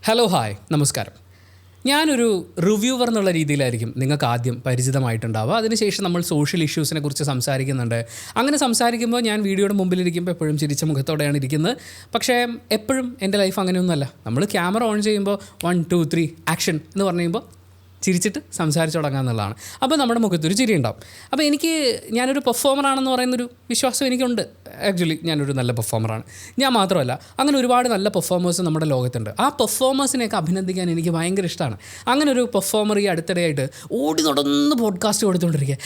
Hello hi നമസ്കാരം. ഞാനൊരു reviewer എന്നുള്ള രീതിയിലായിരിക്കും നിങ്ങൾക്ക് ആദ്യം പരിചിതമായിട്ടുണ്ടാവുക. അതിനുശേഷം നമ്മൾ സോഷ്യൽ ഇഷ്യൂസിനെ കുറിച്ച് സംസാരിക്കുന്നുണ്ട്. അങ്ങനെ സംസാരിക്കുമ്പോൾ ഞാൻ വീഡിയോയുടെ മുമ്പിലിരിക്കുമ്പോൾ എപ്പോഴും ചിരിച്ച മുഖത്തോടെയാണ് ഇരിക്കുന്നത്. പക്ഷേ എപ്പോഴും എൻ്റെ ലൈഫ് അങ്ങനെയൊന്നുമല്ല. നമ്മൾ ക്യാമറ ഓൺ ചെയ്യുമ്പോൾ 1 2 3 ആക്ഷൻ എന്ന് പറഞ്ഞു കഴിയുമ്പോൾ ചിരിച്ചിട്ട് സംസാരിച്ച് തുടങ്ങുക എന്നുള്ളതാണ്. അപ്പോൾ നമ്മുടെ മുഖത്തൊരു ചിരി ഉണ്ടാവും. അപ്പോൾ ഞാനൊരു പെർഫോമറാണെന്ന് പറയുന്നൊരു വിശ്വാസം എനിക്കുണ്ട്. ആക്ച്വലി ഞാനൊരു നല്ല പെർഫോമറാണ്. ഞാൻ മാത്രമല്ല, അങ്ങനെ ഒരുപാട് നല്ല പെർഫോമേഴ്സ് നമ്മുടെ ലോകത്തുണ്ട്. ആ പെർഫോമേഴ്സിനെയൊക്കെ അഭിനന്ദിക്കാൻ എനിക്ക് ഭയങ്കര ഇഷ്ടമാണ്. അങ്ങനെ ഒരു പെർഫോമർ ഈ അടുത്തിടെയായിട്ട് ഓടി നടന്ന് പോഡ്കാസ്റ്റ് കൊടുത്തുകൊണ്ടിരിക്കുക.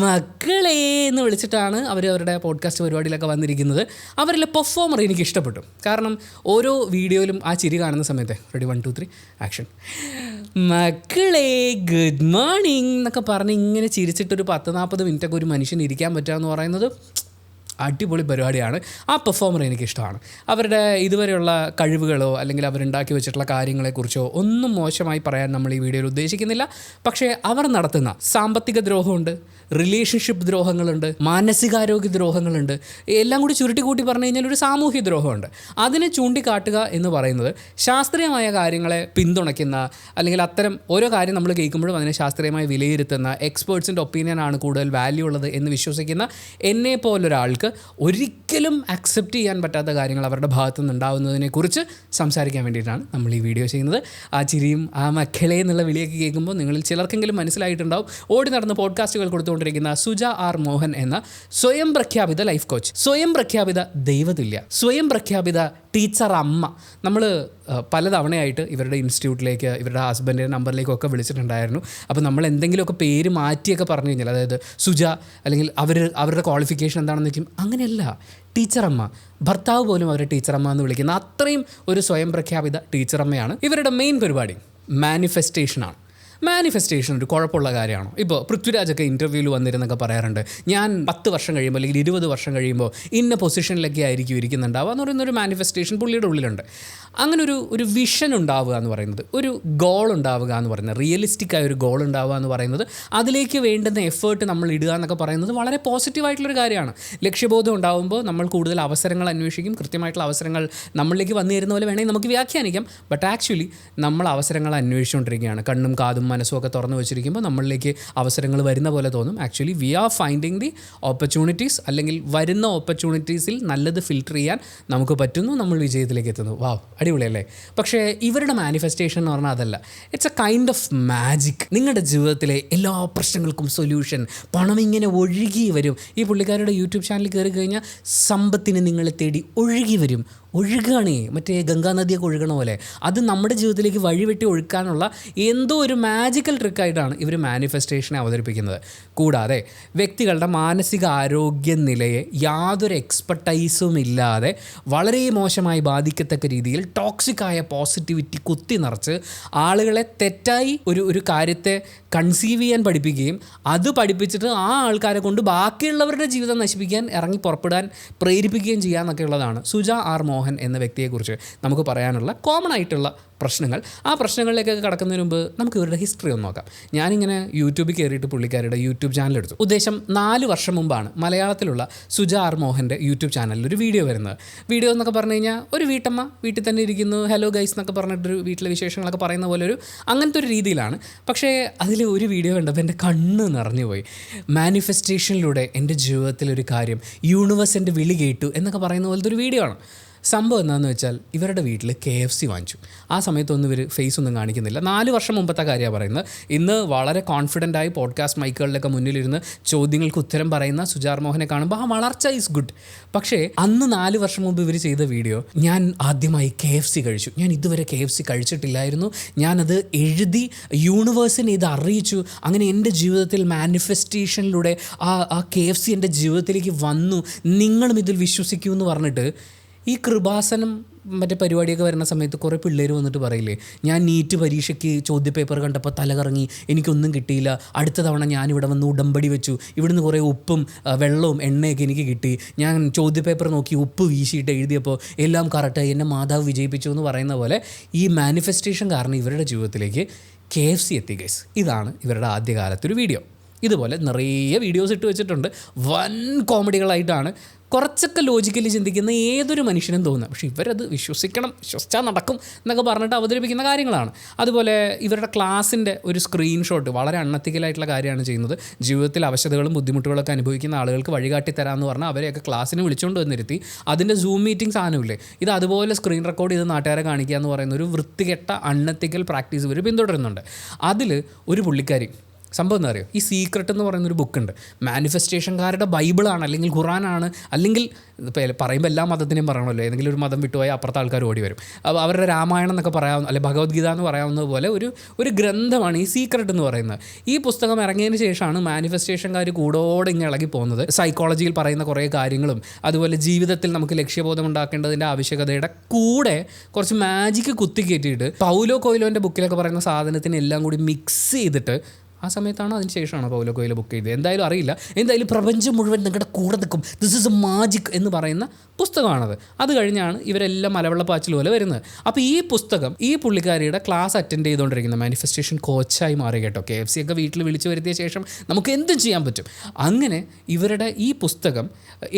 മക്കളെ എന്ന് വിളിച്ചിട്ടാണ് അവരുടെ പോഡ്കാസ്റ്റ് പരിപാടിയിലൊക്കെ വന്നിരിക്കുന്നത്. അവരിലെ പെർഫോമർ എനിക്ക് ഇഷ്ടപ്പെട്ടു. കാരണം ഓരോ വീഡിയോയിലും ആ ചിരി കാണുന്ന സമയത്ത് റെഡി 1 2 3 ആക്ഷൻ, മക്കളെ ഗുഡ് മോർണിംഗ് എന്നൊക്കെ പറഞ്ഞ് ഇങ്ങനെ ചിരിച്ചിട്ടൊരു 10-40 മിനിറ്റൊക്കെ ഒരു മനുഷ്യന് ഇരിക്കാൻ പറ്റുക എന്ന് പറയുന്നത് അടിപൊളി പരിപാടിയാണ്. ആ പെർഫോമർ എനിക്കിഷ്ടമാണ്. അവരുടെ ഇതുവരെയുള്ള കഴിവുകളോ അല്ലെങ്കിൽ അവരുണ്ടാക്കി വെച്ചിട്ടുള്ള കാര്യങ്ങളെക്കുറിച്ചോ ഒന്നും മോശമായി പറയാൻ നമ്മൾ ഈ വീഡിയോയിൽ ഉദ്ദേശിക്കുന്നില്ല. പക്ഷേ അവർ നടത്തുന്ന സാമ്പത്തിക ദ്രോഹമുണ്ട്, റിലേഷൻഷിപ്പ് ദ്രോഹങ്ങളുണ്ട്, മാനസികാരോഗ്യ ദ്രോഹങ്ങളുണ്ട്, എല്ലാം കൂടി ചുരുട്ടി കൂട്ടി പറഞ്ഞു കഴിഞ്ഞാൽ ഒരു സാമൂഹ്യ ദ്രോഹമുണ്ട്. അതിനെ ചൂണ്ടിക്കാട്ടുക എന്ന് പറയുന്നത് ശാസ്ത്രീയമായ കാര്യങ്ങളെ പിന്തുണയ്ക്കുന്ന അല്ലെങ്കിൽ അത്തരം ഓരോ കാര്യം നമ്മൾ കേൾക്കുമ്പോഴും അതിനെ ശാസ്ത്രീയമായി വിലയിരുത്തുന്ന എക്സ്പേർട്സിൻ്റെ ഒപ്പീനിയനാണ് കൂടുതൽ വാല്യൂ ഉള്ളത് എന്ന് വിശ്വസിക്കുന്ന എന്നെ പോലൊരാൾക്ക് ഒരിക്കലും അക്സെപ്റ്റ് ചെയ്യാൻ പറ്റാത്ത കാര്യങ്ങൾ അവരുടെ ഭാഗത്തു നിന്നുണ്ടാവുന്നതിനെക്കുറിച്ച് സംസാരിക്കാൻ വേണ്ടിയിട്ടാണ് നമ്മൾ ഈ വീഡിയോ ചെയ്യുന്നത്. ആ ചിരിയും ആ മക്കളെ എന്നുള്ള വിളിയൊക്കെ കേൾക്കുമ്പോൾ നിങ്ങളിൽ ചിലർക്കെങ്കിലും മനസ്സിലായിട്ടുണ്ടാവും. ഓടി നടന്ന് പോഡ്കാസ്റ്റുകൾ കൊടുത്തുകൊണ്ടിരിക്കുന്ന സുജ ആർ മോഹൻ എന്ന സ്വയം പ്രഖ്യാപിത ലൈഫ് കോച്ച്, സ്വയം പ്രഖ്യാപിത ദൈവതുല്യ, സ്വയം പ്രഖ്യാപിത ടീച്ചർ അമ്മ. നമ്മൾ പലതവണയായിട്ട് ഇവരുടെ ഇൻസ്റ്റിറ്റ്യൂട്ടിലേക്ക്, ഇവരുടെ ഹസ്ബൻഡിൻ്റെ നമ്പറിലേക്കൊക്കെ വിളിച്ചിട്ടുണ്ടായിരുന്നു. അപ്പോൾ നമ്മൾ എന്തെങ്കിലുമൊക്കെ പേര് മാറ്റിയൊക്കെ പറഞ്ഞു കഴിഞ്ഞാൽ, അതായത് സുജ അല്ലെങ്കിൽ അവരുടെ ക്വാളിഫിക്കേഷൻ എന്താണെന്ന് വെക്കും, അങ്ങനെയല്ല, ടീച്ചറമ്മ. ഭർത്താവ് പോലും അവരെ ടീച്ചറമ്മ എന്ന് വിളിക്കുന്ന അത്രയും ഒരു സ്വയം പ്രഖ്യാപിത ടീച്ചറമ്മയാണ്. ഇവരുടെ മെയിൻ പരിപാടി മാനിഫെസ്റ്റേഷനാണ്. മാനിഫെസ്റ്റേഷൻ ഒരു കുഴപ്പമുള്ള കാര്യമാണോ? ഇപ്പോൾ പൃഥ്വിരാജൊക്കെ ഇൻ്റർവ്യൂവിൽ വന്നിരുന്നൊക്കെ പറയാറുണ്ട്, ഞാൻ 10 വർഷം കഴിയുമ്പോൾ അല്ലെങ്കിൽ 20 വർഷം കഴിയുമ്പോൾ ഇന്ന പൊസിഷനിലൊക്കെ ആയിരിക്കും ഇരിക്കുന്നുണ്ടാവുക എന്ന് പറയുന്നൊരു മാനിഫെസ്റ്റേഷൻ പുള്ളിയുടെ ഉള്ളിലുണ്ട്. അങ്ങനെ ഒരു വിഷൻ ഉണ്ടാവുക എന്ന് പറയുന്നത്, ഒരു ഗോൾ ഉണ്ടാവുക എന്ന് പറയുന്നത്, റിയലിസ്റ്റിക്കായ ഒരു ഗോൾ ഉണ്ടാവുക എന്ന് പറയുന്നത്, അതിലേക്ക് വേണ്ടുന്ന എഫേർട്ട് നമ്മൾ ഇടുക എന്നൊക്കെ പറയുന്നത് വളരെ പോസിറ്റീവായിട്ടുള്ളൊരു കാര്യമാണ്. ലക്ഷ്യബോധം ഉണ്ടാകുമ്പോൾ നമ്മൾ കൂടുതൽ അവസരങ്ങൾ അന്വേഷിക്കും. കൃത്യമായിട്ടുള്ള അവസരങ്ങൾ നമ്മളിലേക്ക് വന്നു തരുന്ന പോലെ വേണമെങ്കിൽ നമുക്ക് വ്യാഖ്യാനിക്കാം. ബട്ട് ആക്ച്വലി നമ്മൾ അവസരങ്ങൾ അന്വേഷിച്ചുകൊണ്ടിരിക്കുകയാണ്. കണ്ണും കാതും മനസ്സും ഒക്കെ തുറന്നു വെച്ചിരിക്കുമ്പോൾ നമ്മളിലേക്ക് അവസരങ്ങൾ വരുന്ന പോലെ തോന്നും. Actually we R finding the opportunities, അല്ലെങ്കിൽ വരുന്ന ഓപ്പർച്യൂണിറ്റീസിൽ നല്ലത് ഫിൽട്ടർ ചെയ്യാൻ നമുക്ക് പറ്റുന്നു. നമ്മൾ വിജയത്തിലേക്ക് എത്തുന്നു. വാവ്, അടിപൊളിയല്ലേ? പക്ഷേ ഇവരുടെ മാനിഫെസ്റ്റേഷൻ എന്ന് പറഞ്ഞാൽ അതല്ല. It's A kind of magic. നിങ്ങളുടെ ജീവിതത്തിലെ എല്ലാ പ്രശ്നങ്ങൾക്കും സൊല്യൂഷൻ, പണം ഇങ്ങനെ ഒഴുകി വരും. ഈ പുള്ളിക്കാരുടെ യൂട്യൂബ് ചാനലിൽ കയറി കഴിഞ്ഞാൽ സമ്പത്തിന് നിങ്ങളെ തേടി ഒഴുകി വരും. ഒഴുകുകയാണേ, മറ്റേ ഗംഗാ നദിയൊക്കെ ഒഴുകണ പോലെ. അത് നമ്മുടെ ജീവിതത്തിലേക്ക് വഴിവെട്ടി ഒഴുക്കാനുള്ള എന്തോ ഒരു മാജിക്കൽ ട്രിക്കായിട്ടാണ് ഇവർ മാനിഫെസ്റ്റേഷനെ അവതരിപ്പിക്കുന്നത്. കൂടാതെ വ്യക്തികളുടെ മാനസിക ആരോഗ്യ നിലയെ യാതൊരു എക്സ്പെർട്ടൈസും ഇല്ലാതെ വളരെ മോശമായി ബാധിക്കത്തക്ക രീതിയിൽ ടോക്സിക്കായ പോസിറ്റിവിറ്റി കുത്തി നിറച്ച് ആളുകളെ തെറ്റായി ഒരു കാര്യത്തെ കൺസീവ് ചെയ്യാൻ പഠിപ്പിക്കുകയും അത് പഠിപ്പിച്ചിട്ട് ആ ആൾക്കാരെ കൊണ്ട് ബാക്കിയുള്ളവരുടെ ജീവിതം നശിപ്പിക്കാൻ ഇറങ്ങി പുറപ്പെടാൻ പ്രേരിപ്പിക്കുകയും ചെയ്യാമെന്നൊക്കെ ഉള്ളതാണ് സുജ ആർ മോഹൻ എന്ന വ്യക്തിയെക്കുറിച്ച് നമുക്ക് പറയാനുള്ള കോമൺ ആയിട്ടുള്ള പ്രശ്നങ്ങൾ. ആ പ്രശ്നങ്ങളിലേക്കൊക്കെ കടക്കുന്നതിന് മുമ്പ് നമുക്ക് ഇവരുടെ ഹിസ്റ്ററി ഒന്ന് നോക്കാം. ഞാനിങ്ങനെ യൂട്യൂബിൽ കയറിയിട്ട് പുള്ളിക്കാരുടെ യൂട്യൂബ് ചാനൽ എടുത്തു. ഉദ്ദേശം 4 വർഷം മുമ്പാണ് മലയാളത്തിലുള്ള സുജ ആർ മോഹൻ്റെ യൂട്യൂബ് ചാനലിൽ ഒരു വീഡിയോ വരുന്നത്. വീഡിയോ എന്നൊക്കെ പറഞ്ഞു കഴിഞ്ഞാൽ ഒരു വീട്ടമ്മ വീട്ടിൽ തന്നെ ഇരിക്കുന്നു, ഹലോ ഗൈസ് എന്നൊക്കെ പറഞ്ഞിട്ടൊരു വീട്ടിലെ വിശേഷങ്ങളൊക്കെ പറയുന്ന പോലെ അങ്ങനത്തെ ഒരു രീതിയിലാണ്. പക്ഷേ അതിൽ ഒരു വീഡിയോ കണ്ടപ്പോൾ എൻ്റെ കണ്ണ് നിറഞ്ഞു പോയി. മാനിഫെസ്റ്റേഷനിലൂടെ എൻ്റെ ജീവിതത്തിലൊരു കാര്യം യൂണിവേഴ്സ് എൻ്റെ വിളി കേട്ടു എന്നൊക്കെ പറയുന്ന പോലത്തെ ഒരു വീഡിയോ ആണ്. സംഭവം എന്താണെന്ന് വെച്ചാൽ ഇവരുടെ വീട്ടിൽ KFC വാങ്ങിച്ചു. ആ സമയത്തൊന്നും ഇവർ ഫേസ് ഒന്നും കാണിക്കുന്നില്ല. 4 വർഷം മുമ്പത്തെ കാര്യമാണ് പറയുന്നത്. ഇന്ന് വളരെ കോൺഫിഡൻ്റായി പോഡ്കാസ്റ്റ് മൈക്കുകളിലൊക്കെ മുന്നിലിരുന്ന് ചോദ്യങ്ങൾക്ക് ഉത്തരം പറയുന്ന സുജാർ മോഹനെ കാണുമ്പോൾ ആ വളർച്ച ഈസ് ഗുഡ്. പക്ഷേ അന്ന് 4 വർഷം മുമ്പ് ഇവർ ചെയ്ത വീഡിയോ, ഞാൻ ആദ്യമായി KFC കഴിച്ചു, ഞാൻ ഇതുവരെ KFC കഴിച്ചിട്ടില്ലായിരുന്നു, ഞാനത് എഴുതി യൂണിവേഴ്സിനെ ഇത് അറിയിച്ചു, അങ്ങനെ എൻ്റെ ജീവിതത്തിൽ മാനിഫെസ്റ്റേഷനിലൂടെ ആ KFC എൻ്റെ ജീവിതത്തിലേക്ക് വന്നു, നിങ്ങളും ഇതിൽ വിശ്വസിക്കൂ എന്ന് പറഞ്ഞിട്ട് ഈ കൃപാസനം മറ്റേ പരിപാടിയൊക്കെ വരുന്ന സമയത്ത് കുറേ പിള്ളേർ വന്നിട്ട് പറയില്ലേ, ഞാൻ നീറ്റ് പരീക്ഷയ്ക്ക് ചോദ്യപേപ്പർ കണ്ടപ്പോൾ തലകറങ്ങി, എനിക്കൊന്നും കിട്ടിയില്ല, അടുത്ത തവണ ഞാനിവിടെ വന്ന് ഉടമ്പടി വെച്ചു, ഇവിടുന്ന് കുറേ ഉപ്പും വെള്ളവും എണ്ണയൊക്കെ എനിക്ക് കിട്ടി, ഞാൻ ചോദ്യപേപ്പർ നോക്കി ഉപ്പ് വീശിയിട്ട് എഴുതിയപ്പോൾ എല്ലാം കറക്റ്റായി, എന്നെ മാതാവ് വിജയിപ്പിച്ചു എന്ന് പറയുന്ന പോലെ ഈ മാനിഫെസ്റ്റേഷൻ കാരണം ഇവരുടെ ജീവിതത്തിലേക്ക് KFC എത്തി ഗൈസ്. ഇതാണ് ഇവരുടെ ആദ്യകാലത്തൊരു വീഡിയോ. ഇതുപോലെ നിറയെ വീഡിയോസ് ഇട്ട് വെച്ചിട്ടുണ്ട്. വൻ കോമഡികളായിട്ടാണ് കുറച്ചൊക്കെ ലോജിക്കലി ചിന്തിക്കുന്ന ഏതൊരു മനുഷ്യനും തോന്നുക. പക്ഷേ ഇവരത് വിശ്വസിച്ചാൽ നടക്കും എന്നൊക്കെ പറഞ്ഞിട്ട് അവതരിപ്പിക്കുന്ന കാര്യങ്ങളാണ്. അതുപോലെ ഇവരുടെ ക്ലാസ്സിൻ്റെ ഒരു സ്ക്രീൻഷോട്ട് വളരെ അൺഎത്തിക്കലായിട്ടുള്ള കാര്യമാണ് ചെയ്യുന്നത്. ജീവിതത്തിൽ അവശതകളും ബുദ്ധിമുട്ടുകളൊക്കെ അനുഭവിക്കുന്ന ആളുകൾക്ക് വഴികാട്ടി തരാമെന്ന് പറഞ്ഞാൽ അവരെയൊക്കെ ക്ലാസ്സിന് വിളിച്ചുകൊണ്ട് വന്നിരുത്തി അതിൻ്റെ സൂം മീറ്റിംഗ് സാധനമില്ലേ, ഇത് അതുപോലെ സ്ക്രീൻ റെക്കോർഡ് ചെയ്ത് നാട്ടുകാരെ കാണിക്കുക എന്ന് പറയുന്ന ഒരു വൃത്തികെട്ട അൺഎത്തിക്കൽ പ്രാക്ടീസ് ഇവർ പിന്തുടരുന്നുണ്ട്. അതിൽ ഒരു പുള്ളിക്കാരി സംഭവം എന്താ അറിയോ, ഈ സീക്രട്ട് എന്ന് പറയുന്നൊരു ബുക്കുണ്ട്. മാനിഫെസ്റ്റേഷൻകാരുടെ ബൈബിളാണ്, അല്ലെങ്കിൽ ഖുറാനാണ്, അല്ലെങ്കിൽ ഇപ്പോൾ പറയുമ്പോൾ എല്ലാ മതത്തിനെയും പറയണമല്ലോ, ഏതെങ്കിലും ഒരു മതം വിട്ടുപോയാൽ അപ്പുറത്തെ ആൾക്കാർ ഓടി വരും. അപ്പോൾ അവരുടെ രാമായണം എന്നൊക്കെ പറയാവുന്ന, അല്ലെങ്കിൽ ഭഗവത്ഗീത എന്ന് പറയാവുന്നത് പോലെ ഒരു ഗ്രന്ഥമാണ് ഈ സീക്രട്ട് എന്ന് പറയുന്നത്. ഈ പുസ്തകം ഇറങ്ങിയതിന് ശേഷമാണ് മാനിഫെസ്റ്റേഷൻകാർ കൂടോടെ ഇങ്ങനെ ഇളകി പോകുന്നത്. സൈക്കോളജിയിൽ പറയുന്ന കുറേ കാര്യങ്ങളും അതുപോലെ ജീവിതത്തിൽ നമുക്ക് ലക്ഷ്യബോധം ഉണ്ടാക്കേണ്ടതിൻ്റെ ആവശ്യകതയുടെ കൂടെ കുറച്ച് മാജിക്ക് കുത്തിക്കയറ്റിയിട്ട് പൗലോ കൊയ്ലോൻ്റെ ബുക്കിലൊക്കെ പറയുന്ന സാധനത്തിനെല്ലാം കൂടി മിക്സ് ചെയ്തിട്ട് ആ സമയത്താണ് അതിന് ശേഷമാണ് പൗലോ കൊയ്ലോ ബുക്ക് ചെയ്തത്. എന്തായാലും അറിയില്ല. എന്തായാലും പ്രപഞ്ചം മുഴുവൻ നിങ്ങളുടെ കൂടെ നിൽക്കും, ദിസ് ഈസ് എ മാജിക് എന്ന് പറയുന്ന പുസ്തകമാണത്. അത് കഴിഞ്ഞാണ് ഇവരെല്ലാം മലവെള്ളപ്പാച്ചിൽ പോലെ വരുന്നത്. അപ്പോൾ ഈ പുസ്തകം ഈ പുള്ളിക്കാരിയുടെ ക്ലാസ് അറ്റൻഡ് ചെയ്തുകൊണ്ടിരിക്കുന്ന മാനിഫെസ്റ്റേഷൻ കോച്ചായി മാറി കേട്ടോ. KFC ഒക്കെ വീട്ടിൽ വിളിച്ചു വരുത്തിയ ശേഷം നമുക്ക് എന്തും ചെയ്യാൻ പറ്റും. അങ്ങനെ ഇവരുടെ ഈ പുസ്തകം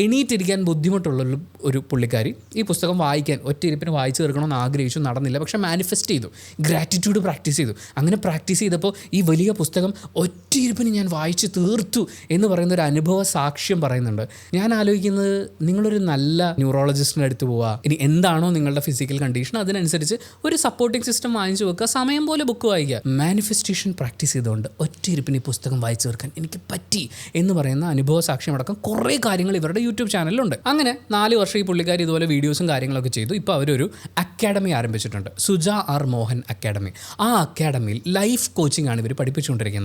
എണീറ്റിരിക്കാൻ ബുദ്ധിമുട്ടുള്ള ഒരു പുള്ളിക്കാരി ഈ പുസ്തകം വായിക്കാൻ ഒറ്റയിരിപ്പിന് വായിച്ചു തീർക്കണമെന്ന് ആഗ്രഹിച്ചു, നടന്നില്ല. പക്ഷേ മാനിഫെസ്റ്റ് ചെയ്തു, ഗ്രാറ്റിറ്റ്യൂഡ് പ്രാക്ടീസ് ചെയ്തു. അങ്ങനെ പ്രാക്ടീസ് ചെയ്തപ്പോൾ ഈ വലിയ പുസ്തകം ഒറ്റയിരിപ്പിന് ഞാൻ വായിച്ച് തീർത്തു എന്ന് പറയുന്ന ഒരു അനുഭവ സാക്ഷ്യം പറയുന്നുണ്ട്. ഞാൻ ആലോചിക്കുന്നത്, നിങ്ങളൊരു നല്ല ന്യൂറോളജിസ്റ്റിൻ്റെ അടുത്ത് പോവുക, ഇനി എന്താണോ നിങ്ങളുടെ ഫിസിക്കൽ കണ്ടീഷൻ അതിനനുസരിച്ച് ഒരു സപ്പോർട്ടിംഗ് സിസ്റ്റം വാങ്ങിച്ചു വെക്കുക, സമയം പോലെ ബുക്ക് വായിക്കുക. മാനിഫെസ്റ്റേഷൻ പ്രാക്ടീസ് ചെയ്തുകൊണ്ട് ഒറ്റയിരിപ്പിന് ഈ പുസ്തകം വായിച്ചു തീർക്കാൻ എനിക്ക് പറ്റി എന്ന് പറയുന്ന അനുഭവ സാക്ഷ്യം അടക്കം കുറേ കാര്യങ്ങൾ ഇവരുടെ യൂട്യൂബ് ചാനലിലുണ്ട്. അങ്ങനെ 4 വർഷം ഈ പുള്ളിക്കാർ ഇതുപോലെ വീഡിയോസും കാര്യങ്ങളൊക്കെ ചെയ്തു. ഇപ്പോൾ അവരൊരു അക്കാഡമി ആരംഭിച്ചിട്ടുണ്ട്, സുജ ആർ മോഹൻ അക്കാഡമി. ആ അക്കാഡമിയിൽ ലൈഫ് കോച്ചിങ് ആണ് ഇവർ പഠിപ്പിച്ചുകൊണ്ടിരിക്കുന്നത്.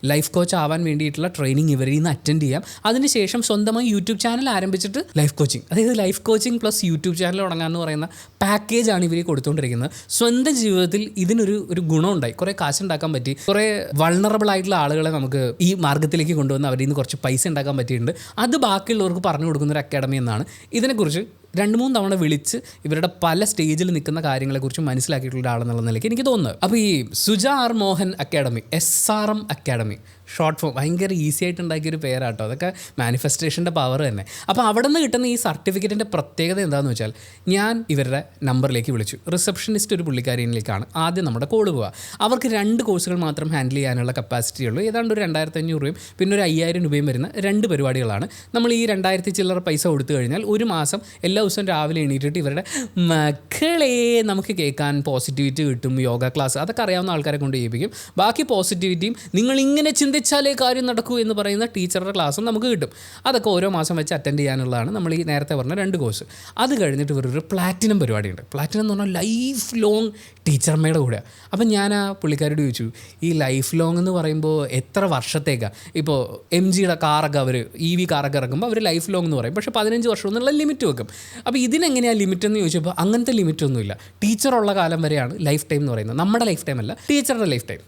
ലൈഫ് കോച്ച് ആവാൻ വേണ്ടിയിട്ടുള്ള ട്രെയിനിങ് ഇവരിൽ നിന്ന് അറ്റൻഡ് ചെയ്യാം. അതിനുശേഷം സ്വന്തമായി യൂട്യൂബ് ചാനൽ ആരംഭിച്ചിട്ട് ലൈഫ് കോച്ചിങ്, അതായത് life coaching plus YouTube channel തുടങ്ങാമെന്ന് പറയുന്ന പാക്കേജാണ് ഇവർ കൊടുത്തുകൊണ്ടിരിക്കുന്നത്. സ്വന്തം ജീവിതത്തിൽ ഇതിനൊരു ഗുണമുണ്ടായി, കുറേ കാശുണ്ടാക്കാൻ പറ്റി, കുറേ വൾണറബിൾ ആയിട്ടുള്ള ആളുകളെ നമുക്ക് ഈ മാർഗ്ഗത്തിലേക്ക് കൊണ്ടുവന്ന് അവരിൽ നിന്ന് കുറച്ച് പൈസ ഉണ്ടാക്കാൻ പറ്റിയിട്ടുണ്ട്. അത് ബാക്കിയുള്ളവർക്ക് പറഞ്ഞു കൊടുക്കുന്ന ഒരു അക്കാഡമി എന്നാണ്. ഇതിനെക്കുറിച്ച് 2-3 തവണ വിളിച്ച് ഇവരുടെ പല സ്റ്റേജിൽ നിൽക്കുന്ന കാര്യങ്ങളെക്കുറിച്ച് മനസ്സിലാക്കിയിട്ടുള്ള ഒരാളെന്നുള്ള നിലയ്ക്ക് എനിക്ക് തോന്നുന്നത്. അപ്പോൾ ഈ Suja R Mohan academy, SRM academy, short form, ഭയങ്കര ഈസി ആയിട്ട് ഉണ്ടാക്കിയൊരു പേരാട്ടോ. അതൊക്കെ മാനിഫെസ്റ്റേഷൻ്റെ പവർ തന്നെ. അപ്പോൾ അവിടെ നിന്ന് കിട്ടുന്ന ഈ സർട്ടിഫിക്കറ്റിൻ്റെ പ്രത്യേകത എന്താണെന്ന് വെച്ചാൽ, ഞാൻ ഇവരുടെ നമ്പറിലേക്ക് വിളിച്ചു. റിസപ്ഷനിസ്റ്റ് ഒരു പുള്ളിക്കാരിയിലേക്കാണ് ആദ്യം നമ്മുടെ കോൾ പോവുക. അവർക്ക് 2 കോഴ്സുകൾ മാത്രം ഹാൻഡിൽ ചെയ്യാനുള്ള കപ്പാസിറ്റി ഉള്ളൂ. ഏതാണ്ട് ഒരു 2500 രൂപയും പിന്നെ ഒരു 5000 രൂപയും വരുന്ന 2 പരിപാടികളാണ്. നമ്മൾ ഈ 2000 ചില്ലറ പൈസ കൊടുത്തു കഴിഞ്ഞാൽ ഒരു മാസം എല്ലാ ദിവസവും രാവിലെ എണീറ്റിട്ട് ഇവരുടെ മക്കളെ നമുക്ക് കേൾക്കാൻ പോസിറ്റിവിറ്റി കിട്ടും, യോഗ ക്ലാസ്, അതൊക്കെ അറിയാവുന്ന ആൾക്കാരെ കൊണ്ട് ചെയ്യിപ്പിക്കും. ബാക്കി പോസിറ്റിവിറ്റിയും നിങ്ങളിങ്ങനെ ചിന്തിച്ചാലേ കാര്യം നടക്കൂ എന്ന് പറയുന്ന ടീച്ചറുടെ ക്ലാസ്സും നമുക്ക് കിട്ടും. അതൊക്കെ ഓരോ മാസം വെച്ച് അറ്റൻഡ് ചെയ്യാനുള്ളതാണ് നമ്മൾ ഈ നേരത്തെ പറഞ്ഞ 2 കോഴ്സ്. അത് കഴിഞ്ഞിട്ട് ഇവരൊരു പ്ലാറ്റിനം പരിപാടിയുണ്ട്. പ്ലാറ്റിനം എന്ന് പറഞ്ഞാൽ ലൈഫ് ലോങ് ടീച്ചർമ്മയുടെ കൂടെ. അപ്പം ഞാൻ ആ പുള്ളിക്കാരോട് ചോദിച്ചു, ഈ ലൈഫ് ലോങ് എന്ന് പറയുമ്പോൾ എത്ര വർഷത്തേക്കാണ്? ഇപ്പോൾ MGയുടെ കാറൊക്കെ അവർ EV കാറൊക്കെ ഇറക്കുമ്പോൾ അവർ ലൈഫ് ലോങ് എന്ന് പറയും, പക്ഷേ 15 വർഷം എന്നുള്ള ലിമിറ്റ് വെക്കും. അപ്പോൾ ഇതിനെങ്ങനെയാണ് ലിമിറ്റ് എന്ന് ചോദിച്ചപ്പോൾ അങ്ങനത്തെ ലിമിറ്റൊന്നുമില്ല. ടീച്ചറുള്ള കാലം വരെയാണ് ലൈഫ് ടൈം എന്ന് പറയുന്നത്. നമ്മുടെ ലൈഫ് ടൈം അല്ല, ടീച്ചറുടെ ലൈഫ് ടൈം.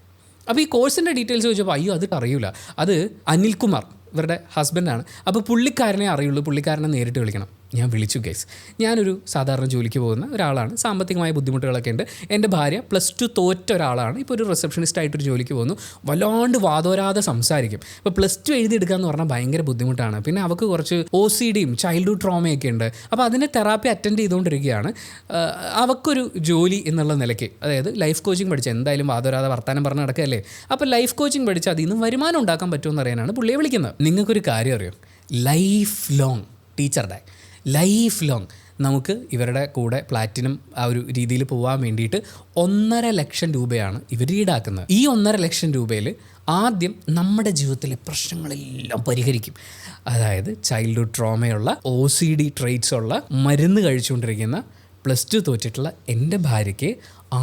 അപ്പോൾ ഈ കോഴ്സിൻ്റെ ഡീറ്റെയിൽസ് ചോദിച്ചപ്പോൾ അയ്യോ അത് അറിയില്ല, അത് അനിൽകുമാർ ഇവരുടെ ഹസ്ബൻഡാണ്. അപ്പോൾ പുള്ളിക്കാരനെ അറിയുള്ളൂ, പുള്ളിക്കാരനെ നേരിട്ട് വിളിക്കണം. ഞാൻ വിളിച്ചു ഗൈസ്. ഞാനൊരു സാധാരണ ജോലിക്ക് പോകുന്ന ഒരാളാണ്, സാമ്പത്തികമായ ബുദ്ധിമുട്ടുകളൊക്കെ ഉണ്ട്. എൻ്റെ ഭാര്യ +2 തോറ്റ ഒരാളാണ്, ഇപ്പോൾ ഒരു റിസപ്ഷനിസ്റ്റായിട്ടൊരു ജോലിക്ക് പോകുന്നു. വല്ലാണ്ട് വാതോരാതെ സംസാരിക്കും. ഇപ്പോൾ +2 എഴുതിയെടുക്കുക എന്ന് പറഞ്ഞാൽ ഭയങ്കര ബുദ്ധിമുട്ടാണ്. പിന്നെ അവർക്ക് കുറച്ച് OCDയും ചൈൽഡ്ഹുഡ് ട്രോമയൊക്കെ ഉണ്ട്. അപ്പോൾ അതിനെ തെറാപ്പി അറ്റൻഡ് ചെയ്തുകൊണ്ടിരിക്കുകയാണ്. അവൾക്കൊരു ജോലി എന്നുള്ള നിലയ്ക്ക്, അതായത് ലൈഫ് കോച്ചിങ് പഠിച്ച്, എന്തായാലും വാതോരാതെ വർത്താനം പറഞ്ഞ് നടക്കുകയല്ലേ, അപ്പോൾ ലൈഫ് കോച്ചിങ് പഠിച്ച് അതിൽ നിന്ന് വരുമാനം ഉണ്ടാക്കാൻ പറ്റുമെന്ന് അറിയാനാണ് പുള്ളിയെ വിളിക്കുന്നത്. നിങ്ങൾക്കൊരു കാര്യം അറിയോ, ലൈഫ് ലോങ് ടീച്ചറുടെ ലൈഫ് ലോങ് നമുക്ക് ഇവരുടെ കൂടെ പ്ലാറ്റിനം ആ ഒരു രീതിയിൽ പോകാൻ വേണ്ടിയിട്ട് 1.5 ലക്ഷം രൂപയാണ് ഇവർ ഈടാക്കുന്നത്. ഈ 1.5 ലക്ഷം രൂപയിൽ ആദ്യം നമ്മുടെ ജീവിതത്തിലെ പ്രശ്നങ്ങളെല്ലാം പരിഹരിക്കും. അതായത് ചൈൽഡ്ഹുഡ് ട്രോമയുള്ള, OCD ട്രെയ്റ്റ്സ് ഉള്ള, മരുന്ന് കഴിച്ചുകൊണ്ടിരിക്കുന്ന, +2 തോറ്റിട്ടുള്ള എൻ്റെ ഭാര്യയ്ക്ക്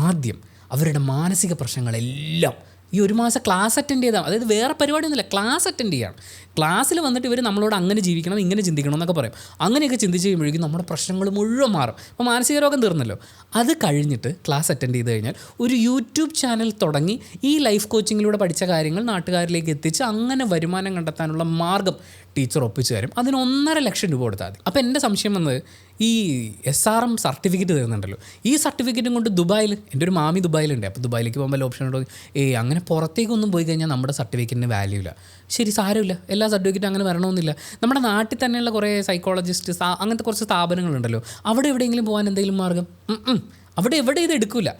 ആദ്യം അവരുടെ മാനസിക പ്രശ്നങ്ങളെല്ലാം ഈ 1 മാസം ക്ലാസ് അറ്റൻഡ് ചെയ്താൽ, അതായത് വേറെ പരിപാടിയൊന്നുമില്ല, ക്ലാസ് അറ്റൻഡ് ചെയ്യണം. ക്ലാസ്സിൽ വന്നിട്ട് ഇവർ നമ്മളോട് അങ്ങനെ ജീവിക്കണം, ഇങ്ങനെ ചിന്തിക്കണം എന്നൊക്കെ പറയും. അങ്ങനെയൊക്കെ ചിന്തിച്ച് കഴിയുമ്പോഴേക്കും നമ്മുടെ പ്രശ്നങ്ങൾ മുഴുവൻ മാറും. അപ്പോൾ മാനസിക രോഗം തീർന്നല്ലോ. അത് കഴിഞ്ഞിട്ട് ക്ലാസ് അറ്റൻഡ് ചെയ്ത് കഴിഞ്ഞാൽ ഒരു യൂട്യൂബ് ചാനൽ തുടങ്ങി ഈ ലൈഫ് കോച്ചിങ്ങിലൂടെ പഠിച്ച കാര്യങ്ങൾ നാട്ടുകാരിലേക്ക് എത്തിച്ച് അങ്ങനെ വരുമാനം കണ്ടെത്താനുള്ള മാർഗ്ഗം ടീച്ചർ ഒപ്പിച്ചു തരും. അതിന് 1.5 ലക്ഷം രൂപ കൊടുത്താൽ മതി. അപ്പോൾ എൻ്റെ സംശയം വന്നത്, ഈ SRM സർട്ടിഫിക്കറ്റ് തരുന്നുണ്ടല്ലോ. ഈ സർട്ടിഫിക്കറ്റും കൊണ്ട് ദുബായിൽ, എൻ്റെ ഒരു മാമി ദുബായിലുണ്ട്, അപ്പോൾ ദുബായിലേക്ക് പോകുമ്പോൾ ഓപ്ഷൻ ഉണ്ടോ? അങ്ങനെ പുറത്തേക്കൊന്നും പോയി കഴിഞ്ഞാൽ നമ്മുടെ സർട്ടിഫിക്കറ്റിന് വാല്യൂ ഇല്ല. ശരി, സാരമില്ല, എല്ലാ സർട്ടിഫിക്കറ്റും അങ്ങനെ വരണമെന്നില്ല. നമ്മുടെ നാട്ടിൽ തന്നെയുള്ള കുറേ സൈക്കോളജിസ്റ്റ് അങ്ങനത്തെ കുറച്ച് സ്ഥാപനങ്ങളുണ്ടല്ലോ, അവിടെ എവിടെയെങ്കിലും പോകാൻ എന്തെങ്കിലും മാർഗ്ഗം? അവിടെ എവിടെ ഇത് എടുക്കില്ല.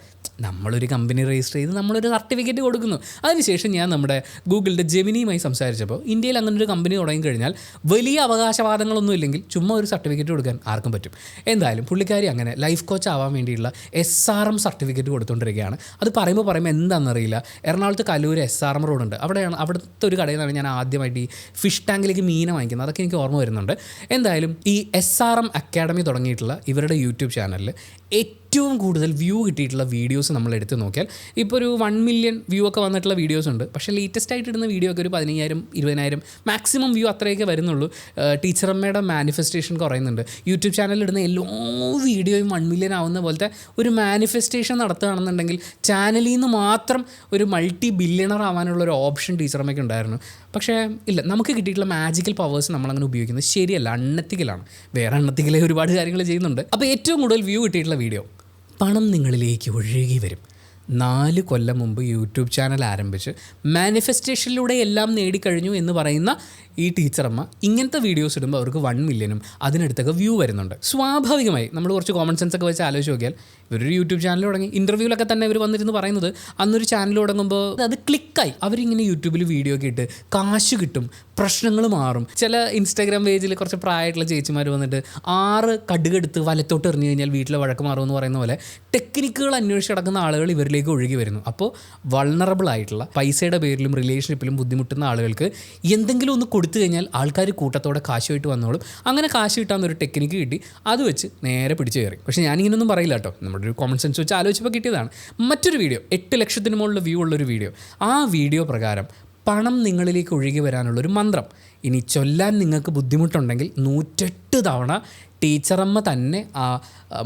നമ്മളൊരു കമ്പനി രജിസ്റ്റർ ചെയ്ത് നമ്മളൊരു സർട്ടിഫിക്കറ്റ് കൊടുക്കുന്നു. അതിനുശേഷം ഞാൻ നമ്മുടെ ഗൂഗിളിൻ്റെ ജെമിനിയുമായി സംസാരിച്ചപ്പോൾ ഇന്ത്യയിൽ അങ്ങനെ ഒരു കമ്പനി തുടങ്ങിക്കഴിഞ്ഞാൽ വലിയ അവകാശവാദങ്ങളൊന്നും ഇല്ലെങ്കിൽ ചുമ്മാ ഒരു സർട്ടിഫിക്കറ്റ് കൊടുക്കാൻ ആർക്കും പറ്റും. എന്തായാലും പുള്ളിക്കാരി അങ്ങനെ ലൈഫ് കോച്ച് ആവാൻ വേണ്ടിയുള്ള SRM സർട്ടിഫിക്കറ്റ് കൊടുത്തുകൊണ്ടിരിക്കുകയാണ്. അത് പറയുമ്പോൾ എന്താണെന്നറിയില്ല. എറണാകുളത്ത് കലൂർ SRM റോഡുണ്ട്, അവിടുത്തെ ഒരു കടയിൽ നിന്നാണ് ഞാൻ ആദ്യമായിട്ട് ഈ ഫിഷ് ടാങ്കിലേക്ക് മീനെ വാങ്ങിക്കുന്നത്. അതൊക്കെ എനിക്ക് ഓർമ്മ വരുന്നുണ്ട്. എന്തായാലും ഈ SRM അക്കാഡമി തുടങ്ങിയിട്ടുള്ള ഇവരുടെ യൂട്യൂബ് ചാനലിൽ ഏറ്റവും കൂടുതൽ വ്യൂ കിട്ടിയിട്ടുള്ള വീഡിയോസ് നമ്മൾ എടുത്ത് നോക്കിയാൽ ഇപ്പോൾ ഒരു 1 മില്യൺ വ്യൂ ഒക്കെ വന്നിട്ടുള്ള വീഡിയോസ് ഉണ്ട്. പക്ഷേ ലേറ്റസ്റ്റ് ആയിട്ട് ഇടുന്ന വീഡിയോ ഒക്കെ ഒരു 15,000 20,000 മാക്സിമം വ്യൂ അത്രയൊക്കെ വരുന്നുള്ളൂ. ടീച്ചറമ്മയുടെ മാനിഫെസ്റ്റേഷൻ കുറയുന്നുണ്ട്. യൂട്യൂബ് ചാനലിൽ ഇടുന്ന എല്ലാ വീഡിയോയും 1 മില്യൺ ആവുന്ന പോലത്തെ ഒരു മാനിഫെസ്റ്റേഷൻ നടത്തുകയാണെന്നുണ്ടെങ്കിൽ ചാനലിൽ നിന്ന് മാത്രം ഒരു മൾട്ടി ബില്യണർ ആവാനുള്ള ഒരു ഓപ്ഷൻ ടീച്ചറമ്മയ്ക്ക് ഉണ്ടായിരുന്നു. പക്ഷേ ഇല്ല, നമുക്ക് കിട്ടിയിട്ടുള്ള മാജിക്കൽ പവേഴ്സ് നമ്മളങ്ങനെ ഉപയോഗിക്കുന്നത് ശരിയല്ല, അൺഎത്തിക്കലാണ്. വേറെ അൺഎത്തിക്കലായി ഒരുപാട് കാര്യങ്ങൾ ചെയ്യുന്നുണ്ട്. അപ്പോൾ ഏറ്റവും കൂടുതൽ വ്യൂ കിട്ടിയിട്ടുള്ള വീഡിയോ, പണം നിങ്ങളിലേക്ക് ഒഴുകി വരും. 4 കൊല്ലം മുമ്പ് യൂട്യൂബ് ചാനൽ ആരംഭിച്ച് മാനിഫെസ്റ്റേഷനിലൂടെ എല്ലാം നേടിക്കഴിഞ്ഞു എന്ന് പറയുന്ന ഈ ടീച്ചറമ്മ ഇങ്ങനത്തെ വീഡിയോസ് ഇടുമ്പോൾ അവർക്ക് 1 മില്യനും അതിനടുത്തൊക്കെ വ്യൂ വരുന്നുണ്ട്. സ്വാഭാവികമായി നമ്മൾ കുറച്ച് കോമൺ സെൻസ് ഒക്കെ വെച്ച് ആലോചിച്ച് നോക്കിയാൽ ഇവരൊരു യൂട്യൂബ് ചാനൽ തുടങ്ങി. ഇൻ്റർവ്യൂവിലൊക്കെ തന്നെ ഇവർ വന്നിരുന്ന് പറയുന്നത് അന്നൊരു ചാനൽ തുടങ്ങുമ്പോൾ അത് ക്ലിക്കായി. അവരിങ്ങനെ യൂട്യൂബിൽ വീഡിയോ ഒക്കെ ഇട്ട് കാശ് കിട്ടും, പ്രശ്നങ്ങൾ മാറും. ചില ഇൻസ്റ്റാഗ്രാം പേജിൽ കുറച്ച് പ്രായമായിട്ടുള്ള ചേച്ചിമാർ വന്നിട്ട് 6 കടുകെടുത്ത് വലത്തോട്ട് എറിഞ്ഞു കഴിഞ്ഞാൽ വീട്ടിലെ വഴക്ക് മാറുമെന്ന് പറയുന്ന പോലെ ടെക്നിക്കുകൾ അന്വേഷിച്ച് നടക്കുന്ന ആളുകൾ ഇവരിലേക്ക് ഒഴുകി വരുന്നു. അപ്പോൾ വൾണറബിൾ ആയിട്ടുള്ള പൈസയുടെ പേരിലും റിലേഷൻഷിപ്പിലും ബുദ്ധിമുട്ടുന്ന ആളുകൾക്ക് എന്തെങ്കിലും ഒന്ന് കൊടുത്തു കഴിഞ്ഞാൽ ആൾക്കാർ കൂട്ടത്തോടെ കാശുമായിട്ട് വന്നോളും. അങ്ങനെ കാശ് കിട്ടാവുന്നൊരു ടെക്നിക്ക് കിട്ടി, അത് വെച്ച് നേരെ പിടിച്ചു കയറി. പക്ഷേ ഞാനിങ്ങനൊന്നും പറയില്ല കേട്ടോ, നമ്മുടെ ഒരു കോമൺ സെൻസ് വെച്ച് ആലോചിച്ചപ്പോൾ കിട്ടിയതാണ്. മറ്റൊരു വീഡിയോ 8 ലക്ഷത്തിന് മുകളിൽ വ്യൂ ഉള്ളൊരു വീഡിയോ. ആ വീഡിയോ പ്രകാരം പണം നിങ്ങളിലേക്ക് ഒഴുകി വരാനുള്ളൊരു മന്ത്രം ഇനി ചൊല്ലാൻ നിങ്ങൾക്ക് ബുദ്ധിമുട്ടുണ്ടെങ്കിൽ 108 തവണ ടീച്ചറമ്മ തന്നെ ആ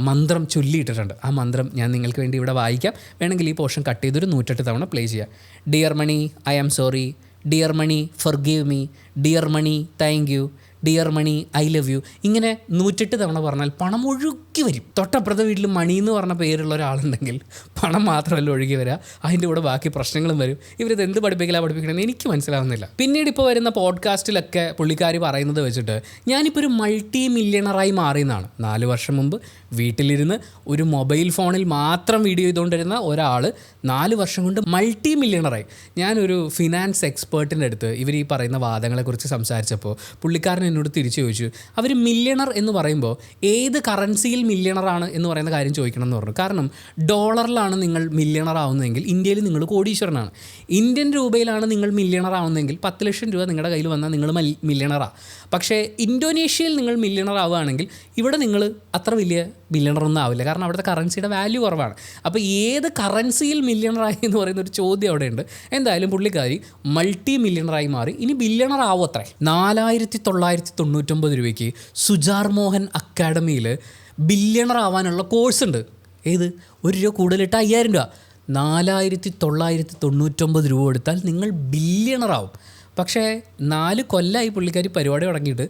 മന്ത്രം ചൊല്ലിയിട്ടിട്ടുണ്ട്. ആ മന്ത്രം ഞാൻ നിങ്ങൾക്ക് വേണ്ടി ഇവിടെ വായിക്കാം. വേണമെങ്കിൽ ഈ പോർഷൻ കട്ട് ചെയ്തൊരു 108 തവണ പ്ലേ ചെയ്യാം. Dear money, I am sorry. Dear money, forgive me. Dear money, thank you. Dear money, I love you. ഇങ്ങനെ 108 തവണ പറഞ്ഞാൽ പണം ഒഴുകി വരും. തൊട്ടപ്പുറത്തെ വീട്ടിൽ മണി എന്ന് പറഞ്ഞ പേരുള്ള ഒരാളുണ്ടെങ്കിൽ പണം മാത്രമല്ല ഒഴുകി വരിക, അതിൻ്റെ കൂടെ ബാക്കി പ്രശ്നങ്ങളും വരും. ഇവരിത് എന്ത് പഠിപ്പിക്കണമെന്ന് എനിക്ക് മനസ്സിലാവുന്നില്ല. പിന്നീട് ഇപ്പോൾ വരുന്ന പോഡ്കാസ്റ്റിലൊക്കെ പുള്ളിക്കാരി പറയുന്നത് വെച്ചിട്ട് ഞാനിപ്പോൾ ഒരു മൾട്ടി മില്യണറായി മാറിയെന്നാണ്. 4 വർഷം മുമ്പ് വീട്ടിലിരുന്ന് ഒരു മൊബൈൽ ഫോണിൽ മാത്രം വീഡിയോ ചെയ്തുകൊണ്ടിരുന്ന ഒരാൾ 4 വർഷം കൊണ്ട് മൾട്ടി മില്യണറായി. ഞാനൊരു ഫിനാൻസ് എക്സ്പേർട്ടിൻ്റെ അടുത്ത് ഇവർ ഈ പറയുന്ന വാദങ്ങളെക്കുറിച്ച് സംസാരിച്ചപ്പോൾ പുള്ളിക്കാരൻ എന്നോട് തിരിച്ചു ചോദിച്ചു, അവർ മില്യണർ എന്ന് പറയുമ്പോൾ ഏത് കറൻസിയിൽ മില്യണറാണ് എന്ന് പറയുന്ന കാര്യം ചോദിക്കണം എന്ന് പറഞ്ഞു. കാരണം ഡോളറിലാണ് നിങ്ങൾ മില്യണർ ആവുന്നതെങ്കിൽ ഇന്ത്യയിൽ നിങ്ങൾ കോടീശ്വരനാണ്. ഇന്ത്യൻ രൂപയിലാണ് നിങ്ങൾ മില്യണർ ആവുന്നതെങ്കിൽ 10 ലക്ഷം രൂപ നിങ്ങളുടെ കയ്യിൽ വന്നാൽ നിങ്ങൾ മില്യണറാണ്. പക്ഷേ ഇന്തോനേഷ്യയിൽ നിങ്ങൾ മില്യണർ ആവുകയാണെങ്കിൽ ഇവിടെ നിങ്ങൾ അത്ര വലിയ മില്യണറൊന്നും ആവില്ല, കാരണം അവിടുത്തെ കറൻസിയുടെ വാല്യൂ കുറവാണ്. അപ്പോൾ ഏത് കറൻസിയിൽ മില്യണറായി എന്ന് പറയുന്ന ഒരു ചോദ്യം അവിടെയുണ്ട്. എന്തായാലും പുള്ളിക്കാരി മൾട്ടി മില്യണറായി മാറി. ഇനി ബില്യണർ ആവും അത്രേ. 4,999 രൂപയ്ക്ക് സുജാർ മോഹൻ അക്കാഡമിയിൽ ബില്യണർ ആവാനുള്ള കോഴ്സ് ഉണ്ട്. ഏത്? 1 രൂപ കൂടുതലിട്ട് 5,000 രൂപ. 4,999 രൂപ എടുത്താൽ നിങ്ങൾ ബില്യണറാവും. പക്ഷേ 4 കൊല്ലമായി പുള്ളിക്കാരി പരിപാടി തുടങ്ങിയിട്ട്.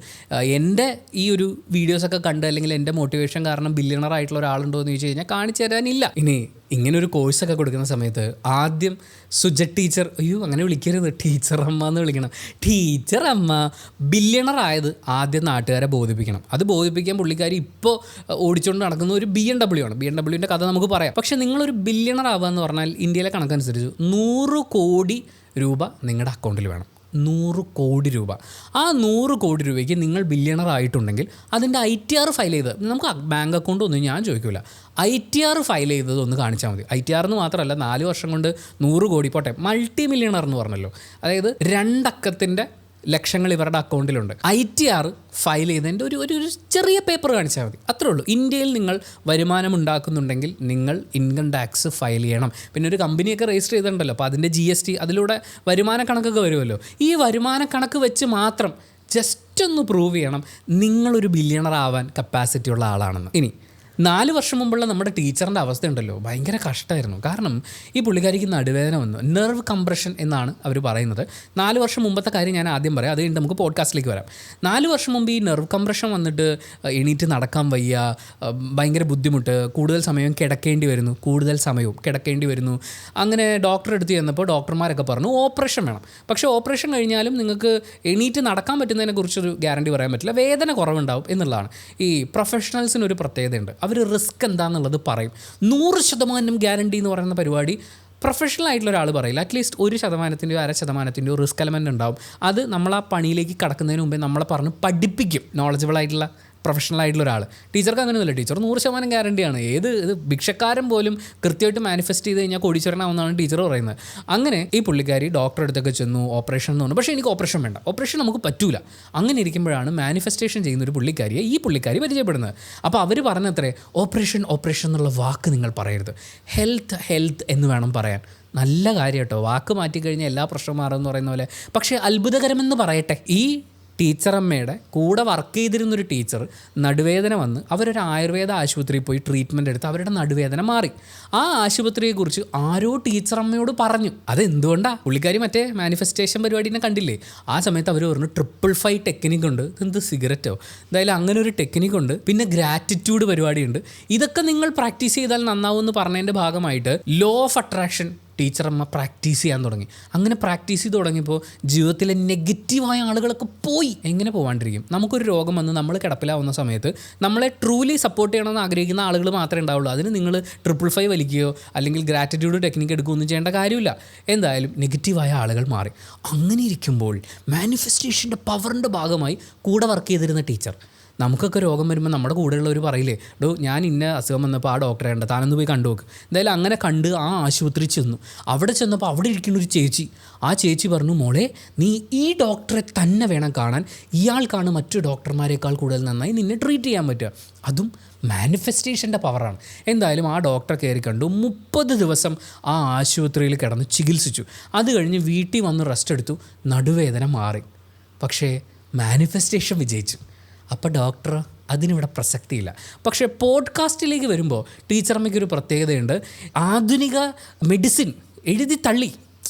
എൻ്റെ ഈ ഒരു വീഡിയോസൊക്കെ കണ്ട് അല്ലെങ്കിൽ എൻ്റെ മോട്ടിവേഷൻ കാരണം ബില്യണർ ആയിട്ടുള്ള ഒരാളുണ്ടോ എന്ന് ചോദിച്ചു കഴിഞ്ഞാൽ കാണിച്ചു തരാനില്ല. ഇനി ഇങ്ങനൊരു കോഴ്സൊക്കെ കൊടുക്കുന്ന സമയത്ത് ആദ്യം സുജറ്റ് ടീച്ചർ, അയ്യോ അങ്ങനെ വിളിക്കരുത്, ടീച്ചറമ്മ എന്ന് വിളിക്കണം. ടീച്ചറമ്മ ബില്യണർ ആയത് ആദ്യം നാട്ടുകാരെ ബോധിപ്പിക്കണം. അത് ബോധിപ്പിക്കാൻ പുള്ളിക്കാരി ഇപ്പോൾ ഓടിച്ചുകൊണ്ട് നടക്കുന്ന ഒരു BMW ആണ്. BMWൻ്റെ കഥ നമുക്ക് പറയാം. പക്ഷേ നിങ്ങളൊരു ബില്യണർ ആവുക എന്ന് പറഞ്ഞാൽ ഇന്ത്യയിലെ കണക്കനുസരിച്ച് 100 കോടി രൂപ നിങ്ങളുടെ അക്കൗണ്ടിൽ വേണം. 100 കോടി രൂപ. ആ 100 കോടി രൂപയ്ക്ക് നിങ്ങൾ ബില്യണർ ആയിട്ടുണ്ടെങ്കിൽ അതിൻ്റെ ITR ഫയൽ ചെയ്ത്, നമുക്ക് ബാങ്ക് അക്കൗണ്ട് ഒന്നും ഞാൻ ചോദിക്കില്ല, ITR ഫയൽ ചെയ്തത് ഒന്ന് കാണിച്ചാൽ മതി. ITR എന്ന് മാത്രമല്ല, 4 വർഷം കൊണ്ട് 100 കോടി പോട്ടെ, മൾട്ടി മില്യണർ എന്ന് പറഞ്ഞല്ലോ, അതായത് 2 അക്കത്തിൻ്റെ ലക്ഷങ്ങൾ ഇവരുടെ അക്കൗണ്ടിലുണ്ട്. ITR ഫയൽ ചെയ്തതിൻ്റെ ഒരു ചെറിയ പേപ്പർ കാണിച്ചാൽ മതി, അത്രേ ഉള്ളൂ. ഇന്ത്യയിൽ നിങ്ങൾ വരുമാനം ഉണ്ടാക്കുന്നുണ്ടെങ്കിൽ നിങ്ങൾ ഇൻകം ടാക്സ് ഫയൽ ചെയ്യണം. പിന്നെ ഒരു കമ്പനിയൊക്കെ രജിസ്റ്റർ ചെയ്തിട്ടുണ്ടല്ലോ, അപ്പോൾ അതിൻ്റെ GST, അതിലൂടെ വരുമാന കണക്കൊക്കെ വരുമല്ലോ. ഈ വരുമാന കണക്ക് വെച്ച് മാത്രം ജസ്റ്റ് ഒന്ന് പ്രൂവ് ചെയ്യണം നിങ്ങളൊരു ബില്യണർ ആവാൻ കപ്പാസിറ്റി ഉള്ള ആളാണെന്ന്. ഇനി 4 വർഷം മുമ്പുള്ള നമ്മുടെ ടീച്ചറിൻ്റെ അവസ്ഥ ഉണ്ടല്ലോ, ഭയങ്കര കഷ്ടമായിരുന്നു. കാരണം ഈ പുള്ളിക്കാരിക്ക് നടുവേദന വന്നു, നെർവ് കംപ്രഷൻ എന്നാണ് അവർ പറയുന്നത്. 4 വർഷം മുമ്പത്തെ കാര്യം ഞാൻ ആദ്യം പറയാം, അത് കഴിഞ്ഞിട്ട് നമുക്ക് പോഡ്കാസ്റ്റിലേക്ക് വരാം. 4 വർഷം മുമ്പ് ഈ നെർവ് കംപ്രഷൻ വന്നിട്ട് എണീറ്റ് നടക്കാൻ വയ്യ, ഭയങ്കര ബുദ്ധിമുട്ട്, കൂടുതൽ സമയം കിടക്കേണ്ടി വരുന്നു, അങ്ങനെ ഡോക്ടറെ അടുത്ത് ചെന്നപ്പോൾ ഡോക്ടർമാരൊക്കെ പറഞ്ഞു ഓപ്പറേഷൻ വേണം. പക്ഷേ ഓപ്പറേഷൻ കഴിഞ്ഞാലും നിങ്ങൾക്ക് എണീറ്റ് നടക്കാൻ പറ്റുന്നതിനെക്കുറിച്ചൊരു ഗ്യാരണ്ടി പറയാൻ പറ്റില്ല, വേദന കുറവുണ്ടാവും എന്നുള്ളതാണ്. ഈ പ്രൊഫഷണൽസിനൊരു പ്രത്യേകതയുണ്ട്, അവർ റിസ്ക് എന്താണെന്നുള്ളത് പറയും. 100% ഗ്യാരണ്ടി എന്ന് പറയുന്ന പരിപാടി പ്രൊഫഷണൽ ആയിട്ടുള്ള ഒരാൾ പറയില്ല. അറ്റ്ലീസ്റ്റ് 1%, 0.5% റിസ്ക് എലമെൻ്റ് ഉണ്ടാവും. അത് നമ്മൾ ആ പണിയിലേക്ക് കടക്കുന്നതിന് മുമ്പേ നമ്മളെ പറഞ്ഞ് പഠിപ്പിക്കും നോളജബിൾ ആയിട്ടുള്ള പ്രൊഫഷണൽ ആയിട്ടുള്ള ഒരാൾ. ടീച്ചർക്ക് അങ്ങനെയൊന്നുമില്ല, ടീച്ചർ 100% ഗ്യാരണ്ടിയാണ്. ഇത് ഭിക്ഷക്കാരൻ പോലും കൃത്യമായിട്ട് മാനിഫെസ്റ്റ് ചെയ്ത് കഴിഞ്ഞാൽ കോടീശ്വരനാവുന്നതാണ് ടീച്ചർ പറയുന്നത്. അങ്ങനെ ഈ പുള്ളിക്കാരി ഡോക്ടറെ അടുത്തൊക്കെ ചെന്നു, ഓപ്പറേഷൻ എന്ന് പറഞ്ഞു. പക്ഷേ എനിക്ക് ഓപ്പറേഷൻ വേണ്ട, ഓപ്പറേഷൻ നമുക്ക് പറ്റൂല. അങ്ങനെ ഇരിക്കുമ്പോഴാണ് മാനിഫെസ്റ്റേഷൻ ചെയ്യുന്ന ഒരു പുള്ളിക്കാരിയെ ഈ പുള്ളിക്കാരി പരിചയപ്പെടുന്നത്. അപ്പോൾ അവർ പറഞ്ഞത്രേ ഓപ്പറേഷൻ എന്നുള്ള വാക്ക് നിങ്ങൾ പറയരുത്, ഹെൽത്ത് എന്ന് വേണം പറയാൻ. നല്ല കാര്യം കേട്ടോ, വാക്ക് മാറ്റിക്കഴിഞ്ഞാൽ എല്ലാ പ്രശ്നവും മാറുമെന്ന് പറയുന്ന പോലെ. പക്ഷേ അത്ഭുതകരമെന്ന് പറയട്ടെ, ഈ ടീച്ചറമ്മയുടെ കൂടെ വർക്ക് ചെയ്തിരുന്നൊരു ടീച്ചർ നടുവേദന വന്ന് അവരൊരു ആയുർവേദ ആശുപത്രിയിൽ പോയി ട്രീറ്റ്മെൻറ്റ് എടുത്ത് അവരുടെ നടുവേദന മാറി. ആ ആശുപത്രിയെക്കുറിച്ച് ആരോ ടീച്ചറമ്മയോട് പറഞ്ഞു. അതെന്തുകൊണ്ടാണ്? പുള്ളിക്കാരി മറ്റേ മാനിഫെസ്റ്റേഷൻ പരിപാടിനെ കണ്ടില്ലേ, ആ സമയത്ത് അവർ പറഞ്ഞു 555 ടെക്നിക്കുണ്ട്. എന്ത് സിഗരറ്റോ, എന്തായാലും അങ്ങനെ ഒരു ടെക്നിക്കുണ്ട്. പിന്നെ ഗ്രാറ്റിറ്റ്യൂഡ് പരിപാടിയുണ്ട്. ഇതൊക്കെ നിങ്ങൾ പ്രാക്ടീസ് ചെയ്താൽ നന്നാവുമെന്ന് പറഞ്ഞതിൻ്റെ ഭാഗമായിട്ട് ലോ ഓഫ് അട്രാക്ഷൻ ടീച്ചറമ്മ പ്രാക്ടീസ് ചെയ്യാൻ തുടങ്ങി. അങ്ങനെ പ്രാക്ടീസ് ചെയ്ത് തുടങ്ങിയപ്പോൾ ജീവിതത്തിലെ നെഗറ്റീവായ ആളുകളൊക്കെ പോയി. എങ്ങനെ പോകാണ്ടിരിക്കും? നമുക്കൊരു രോഗം വന്ന് നമ്മൾ കിടപ്പിലാവുന്ന സമയത്ത് നമ്മളെ ട്രൂലി സപ്പോർട്ട് ചെയ്യണമെന്ന് ആഗ്രഹിക്കുന്ന ആളുകൾ മാത്രമേ ഉണ്ടാവുള്ളൂ. അതിന് നിങ്ങൾ 555 വലിക്കുകയോ അല്ലെങ്കിൽ ഗ്രാറ്റിറ്റ്യൂഡ് ടെക്നിക്ക് എടുക്കുകയോ ഒന്നും ചെയ്യേണ്ട കാര്യമില്ല. എന്തായാലും നെഗറ്റീവായ ആളുകൾ മാറി. അങ്ങനെ ഇരിക്കുമ്പോൾ മാനിഫെസ്റ്റേഷൻ്റെ പവറിൻ്റെ ഭാഗമായി കൂടെ വർക്ക് ചെയ്തിരുന്ന ടീച്ചർ, നമുക്കൊക്കെ രോഗം വരുമ്പോൾ നമ്മുടെ കൂടെയുള്ളവർ പറയില്ലേ, ഞാൻ ഇന്ന അസുഖം വന്നപ്പോൾ ആ ഡോക്ടറെ ഉണ്ട്, താനൊന്ന് പോയി കണ്ടു നോക്ക്. എന്തായാലും അങ്ങനെ കണ്ട് ആ ആശുപത്രി ചെന്നു. അവിടെ ചെന്നപ്പോൾ അവിടെ ഇരിക്കുന്ന ഒരു ചേച്ചി, ആ ചേച്ചി പറഞ്ഞു, മോളെ നീ ഈ ഡോക്ടറെ തന്നെ വേണം കാണാൻ, ഇയാൾക്കാണ് മറ്റു ഡോക്ടർമാരെക്കാൾ കൂടുതൽ നന്നായി നിന്നെ ട്രീറ്റ് ചെയ്യാൻ പറ്റുക. അതും മാനിഫെസ്റ്റേഷൻ്റെ പവറാണ്. എന്തായാലും ആ ഡോക്ടറെ കയറി കണ്ടു. 30 ദിവസം ആ ആശുപത്രിയിൽ കിടന്ന് ചികിത്സിച്ചു. അത് കഴിഞ്ഞ് വീട്ടിൽ വന്ന് റെസ്റ്റ് എടുത്തു, നടുവേദന മാറി. പക്ഷേ മാനിഫെസ്റ്റേഷൻ വിജയിച്ചു. അപ്പോൾ ഡോക്ടർ അതിനിവിടെ പ്രസക്തിയില്ല. പക്ഷേ പോഡ്കാസ്റ്റിലേക്ക് വരുമ്പോൾ ടീച്ചറമ്മയ്ക്കൊരു പ്രത്യേകതയുണ്ട്. ആധുനിക മെഡിസിൻ എഴുതി തള്ളി,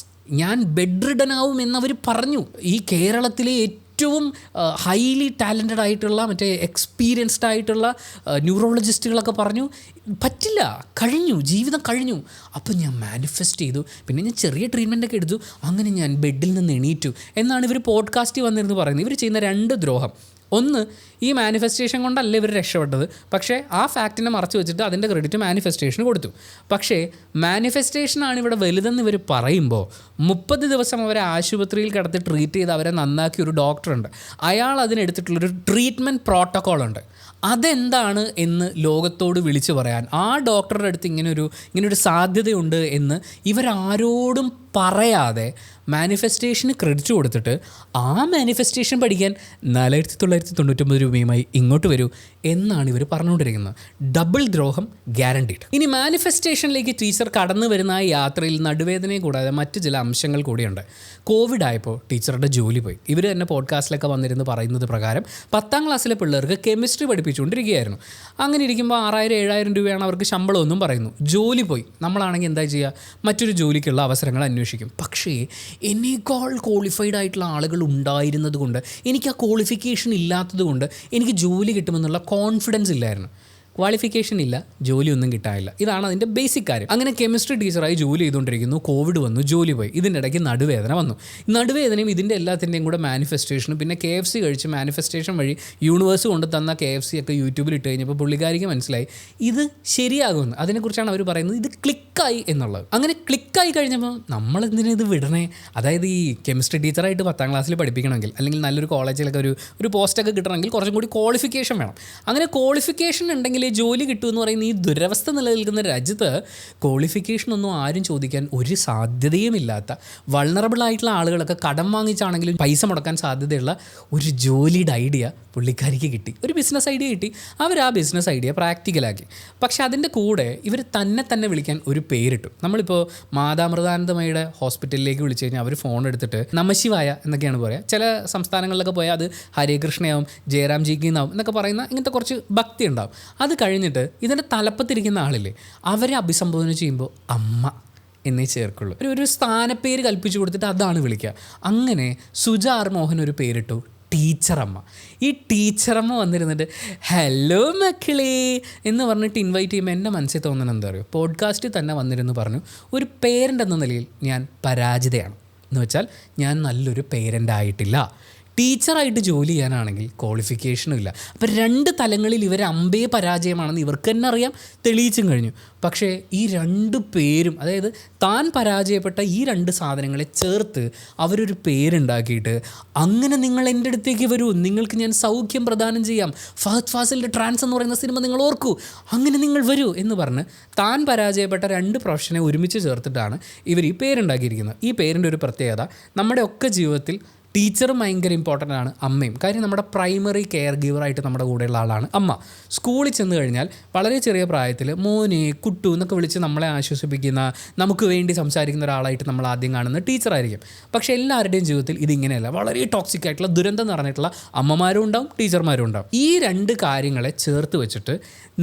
ഞാൻ ബെഡ് റിഡനാവും എന്നവർ പറഞ്ഞു. ഈ കേരളത്തിലെ ഏറ്റവും ഹൈലി ടാലൻറ്റഡ് ആയിട്ടുള്ള മറ്റേ എക്സ്പീരിയൻസ്ഡ് ആയിട്ടുള്ള ന്യൂറോളജിസ്റ്റുകളൊക്കെ പറഞ്ഞു പറ്റില്ല, കഴിഞ്ഞു, ജീവിതം കഴിഞ്ഞു. അപ്പോൾ ഞാൻ മാനിഫെസ്റ്റ് ചെയ്തു, പിന്നെ ഞാൻ ചെറിയ ട്രീറ്റ്മെൻറ്റൊക്കെ എടുത്തു, അങ്ങനെ ഞാൻ ബെഡിൽ നിന്ന് എണീറ്റു എന്നാണ് ഇവർ പോഡ്കാസ്റ്റിൽ വന്നിരുന്ന് പറയുന്നത്. ഇവർ ചെയ്യുന്ന 2 ദ്രോഹം. ഒന്ന്, ഈ മാനിഫെസ്റ്റേഷൻ കൊണ്ടല്ല ഇവർ രക്ഷപ്പെട്ടത്, പക്ഷേ ആ ഫാക്റ്റിനെ മറച്ചു വെച്ചിട്ട് അതിൻ്റെ ക്രെഡിറ്റ് മാനിഫെസ്റ്റേഷന് കൊടുത്തു. പക്ഷേ മാനിഫെസ്റ്റേഷനാണ് ഇവിടെ വലുതെന്ന് ഇവർ പറയുമ്പോൾ 30 ദിവസം അവരെ ആശുപത്രിയിൽ കിടത്തി ട്രീറ്റ് ചെയ്ത് അവരെ നന്നാക്കിയ ഒരു ഡോക്ടറുണ്ട്. അയാൾ അതിനെടുത്തിട്ടുള്ളൊരു ട്രീറ്റ്മെൻറ്റ് പ്രോട്ടോക്കോളുണ്ട്. അതെന്താണ് എന്ന് ലോകത്തോട് വിളിച്ചു പറയാൻ ആ ഡോക്ടറുടെ അടുത്ത് ഇങ്ങനൊരു സാധ്യതയുണ്ട് എന്ന് ഇവരാരോടും പറയാതെ മാനിഫെസ്റ്റേഷന് ക്രെഡിറ്റ് കൊടുത്തിട്ട് ആ മാനിഫെസ്റ്റേഷൻ പഠിക്കാൻ 4999 രൂപയുമായി ഇങ്ങോട്ട് വരൂ എന്നാണ് ഇവർ പറഞ്ഞുകൊണ്ടിരിക്കുന്നത്. ഡബിൾ ദ്രോഹം ഗ്യാരണ്ടീഡ്. ഇനി മാനിഫെസ്റ്റേഷനിലേക്ക് ടീച്ചർ കടന്നു വരുന്ന ആ യാത്രയിൽ നടുവേദനയെ കൂടാതെ മറ്റ് ചില അംശങ്ങൾ കൂടിയുണ്ട്. കോവിഡ് ആയപ്പോൾ ടീച്ചറുടെ ജോലി പോയി. ഇവർ തന്നെ പോഡ്കാസ്റ്റിലൊക്കെ വന്നിരുന്ന് പറയുന്നത് പ്രകാരം 10ാം ക്ലാസ്സിലെ പിള്ളേർക്ക് കെമിസ്ട്രി പഠിപ്പിച്ചുകൊണ്ടിരിക്കുകയായിരുന്നു. അങ്ങനെ ഇരിക്കുമ്പോൾ 6000-7000 രൂപയാണ് അവർക്ക് ശമ്പളമെന്നും പറയുന്നു. ജോലി പോയി. നമ്മളാണെങ്കിൽ എന്താ ചെയ്യുക? മറ്റൊരു ജോലിക്കുള്ള അവസരങ്ങൾ അന്വേഷിക്കും. പക്ഷേ എന്നേക്കാൾ ക്വാളിഫൈഡ് ആയിട്ടുള്ള ആളുകൾ ഉണ്ടായിരുന്നത് കൊണ്ട്, എനിക്ക് ആ ക്വാളിഫിക്കേഷൻ ഇല്ലാത്തത് കൊണ്ട് എനിക്ക് ജോലി കിട്ടുമെന്നുള്ള കോൺഫിഡൻസ് ഇല്ലായിരുന്നു. ക്വാളിഫിക്കേഷൻ ഇല്ല, ജോലിയൊന്നും കിട്ടാനില്ല. ഇതാണ് അതിൻ്റെ ബേസിക് കാര്യം. അങ്ങനെ കെമിസ്ട്രി ടീച്ചറായി ജോലി ചെയ്തുകൊണ്ടിരിക്കുന്നു. കോവിഡ് വന്നു, ജോലി പോയി. ഇതിൻ്റെ ഇടയ്ക്ക് നടുവേദന വന്നു. നടുവേദനയും ഇതിൻ്റെ എല്ലാത്തിൻ്റെയും കൂടെ മാനിഫെസ്റ്റേഷനും പിന്നെ KFC കഴിച്ച് മാനിഫെസ്റ്റേഷൻ വഴി യൂണിവേഴ്സ് കൊണ്ട് തന്ന KFC ഒക്കെ യൂട്യൂബിൽ ഇട്ട് കഴിഞ്ഞപ്പോൾ പുള്ളിക്കാരിക്ക് മനസ്സിലായി ഇത് ശരിയാകുമെന്ന്. അതിനെക്കുറിച്ചാണ് അവർ പറയുന്നത് ഇത് ക്ലിക്കായി എന്നുള്ളത്. അങ്ങനെ ക്ലിക്കായി കഴിഞ്ഞപ്പോൾ നമ്മളെന്തിനാ ഇത് വിടണേ? അതായത് ഈ കെമിസ്ട്രി ടീച്ചറായിട്ട് 10ാം ക്ലാസ്സിൽ പഠിപ്പിക്കണമെങ്കിൽ അല്ലെങ്കിൽ നല്ലൊരു കോളേജിലൊക്കെ ഒരു പോസ്റ്റൊക്കെ കിട്ടണമെങ്കിൽ കുറച്ചും കൂടി ക്വാളിഫിക്കേഷൻ വേണം. അങ്ങനെ ക്വാളിഫിക്കേഷൻ ഉണ്ടെങ്കിൽ ജോലി കിട്ടുമെന്ന് പറയുന്ന ഈ ദുരവസ്ഥ നിലനിൽക്കുന്ന രാജ്യത്ത് ക്വാളിഫിക്കേഷനൊന്നും ആരും ചോദിക്കാൻ ഒരു സാധ്യതയുമില്ലാത്ത വൾണറബിളായിട്ടുള്ള ആളുകളൊക്കെ കടം വാങ്ങിച്ചാണെങ്കിലും പൈസ മുടക്കാൻ സാധ്യതയുള്ള ഒരു ജോലിയുടെ ഐഡിയ പുള്ളിക്കാരിക്ക് കിട്ടി. ഒരു ബിസിനസ് ഐഡിയ കിട്ടി. അവർ ആ ബിസിനസ് ഐഡിയ പ്രാക്ടിക്കലാക്കി. പക്ഷേ അതിൻ്റെ കൂടെ ഇവർ തന്നെ വിളിക്കാൻ ഒരു പേരിട്ടു. നമ്മളിപ്പോൾ മാതാമൃതാനന്ദമയുടെ ഹോസ്പിറ്റലിലേക്ക് വിളിച്ചു കഴിഞ്ഞാൽ അവർ ഫോൺ എടുത്തിട്ട് നമശിവായ എന്നൊക്കെയാണ് പറയുക. ചില സംസ്ഥാനങ്ങളിലൊക്കെ പോയാൽ അത് ഹരേ കൃഷ്ണയാവും, ജയറാം ജിക്ക് എന്നാവും എന്നൊക്കെ പറയുന്ന ഇങ്ങനത്തെ കുറച്ച് ഭക്തി ഉണ്ടാവും. അത് അത് കഴിഞ്ഞിട്ട് ഇതിൻ്റെ തലപ്പത്തിരിക്കുന്ന ആളില്ലേ, അവരെ അഭിസംബോധന ചെയ്യുമ്പോൾ അമ്മ എന്നേ ചേർക്കുള്ളൂ. ഒരു സ്ഥാനപ്പേര് കൽപ്പിച്ചു കൊടുത്തിട്ട് അതാണ് വിളിക്കുക. അങ്ങനെ സുജ ആർ മോഹൻ ഒരു പേരിട്ടു, ടീച്ചറമ്മ. ഈ ടീച്ചറമ്മ വന്നിരുന്നിട്ട് ഹലോ മക്കളേ എന്ന് പറഞ്ഞിട്ട് ഇൻവൈറ്റ് ചെയ്യുമ്പോൾ എൻ്റെ മനസ്സിൽ തോന്നുന്നത് എന്താ പറയുക, പോഡ്കാസ്റ്റിൽ തന്നെ വന്നിരുന്നു പറഞ്ഞു, ഒരു പേരൻ്റ് എന്ന നിലയിൽ ഞാൻ പരാജിതയാണ്. എന്ന് വെച്ചാൽ ഞാൻ നല്ലൊരു പേരൻ്റ് ആയിട്ടില്ല. ടീച്ചറായിട്ട് ജോലി ചെയ്യാനാണെങ്കിൽ ക്വാളിഫിക്കേഷനും ഇല്ല. അപ്പോൾ 2 തലങ്ങളിൽ ഇവർ അമ്പേ പരാജയമാണെന്ന് ഇവർക്ക് തന്നെ അറിയാം, തെളിയിച്ചും കഴിഞ്ഞു. പക്ഷേ ഈ 2 പേരും, അതായത് താൻ പരാജയപ്പെട്ട ഈ 2 സാധനങ്ങളെ ചേർത്ത് അവരൊരു പേരുണ്ടാക്കിയിട്ട്, അങ്ങനെ നിങ്ങൾ എൻ്റെ അടുത്തേക്ക് വരൂ, നിങ്ങൾക്ക് ഞാൻ സൗഖ്യം പ്രദാനം ചെയ്യാം, ഫഹദ് ഫാസിലിൻ്റെ ട്രാൻസ് എന്ന് പറയുന്ന സിനിമ നിങ്ങൾ ഓർക്കൂ, അങ്ങനെ നിങ്ങൾ വരൂ എന്ന് പറഞ്ഞ് താൻ പരാജയപ്പെട്ട 2 പ്രൊഫഷനെ ഒരുമിച്ച് ചേർത്തിട്ടാണ് ഇവർ ഈ പേരുണ്ടാക്കിയിരിക്കുന്നത്. ഈ പേരിൻ്റെ ഒരു പ്രത്യേകത, നമ്മുടെ ഒക്കെ ജീവിതത്തിൽ ടീച്ചറും ഭയങ്കര ഇമ്പോർട്ടൻ്റ് ആണ്, അമ്മയും. കാര്യം നമ്മുടെ പ്രൈമറി കെയർ ഗീവറായിട്ട് നമ്മുടെ കൂടെയുള്ള ആളാണ് അമ്മ. സ്കൂളിൽ ചെന്ന് കഴിഞ്ഞാൽ വളരെ ചെറിയ പ്രായത്തിൽ മോനെ കുട്ടു എന്നൊക്കെ വിളിച്ച് നമ്മളെ ആശ്വസിപ്പിക്കുന്ന, നമുക്ക് വേണ്ടി സംസാരിക്കുന്ന ഒരാളായിട്ട് നമ്മൾ ആദ്യം കാണുന്ന ടീച്ചറായിരിക്കും. പക്ഷേ എല്ലാവരുടെയും ജീവിതത്തിൽ ഇതിങ്ങനെയല്ല. വളരെ ടോക്സിക് ആയിട്ടുള്ള, ദുരന്തം നിറഞ്ഞിട്ടുള്ള അമ്മമാരും ഉണ്ടാവും, ടീച്ചർമാരും ഉണ്ടാവും. ഈ 2 കാര്യങ്ങളെ ചേർത്ത് വെച്ചിട്ട്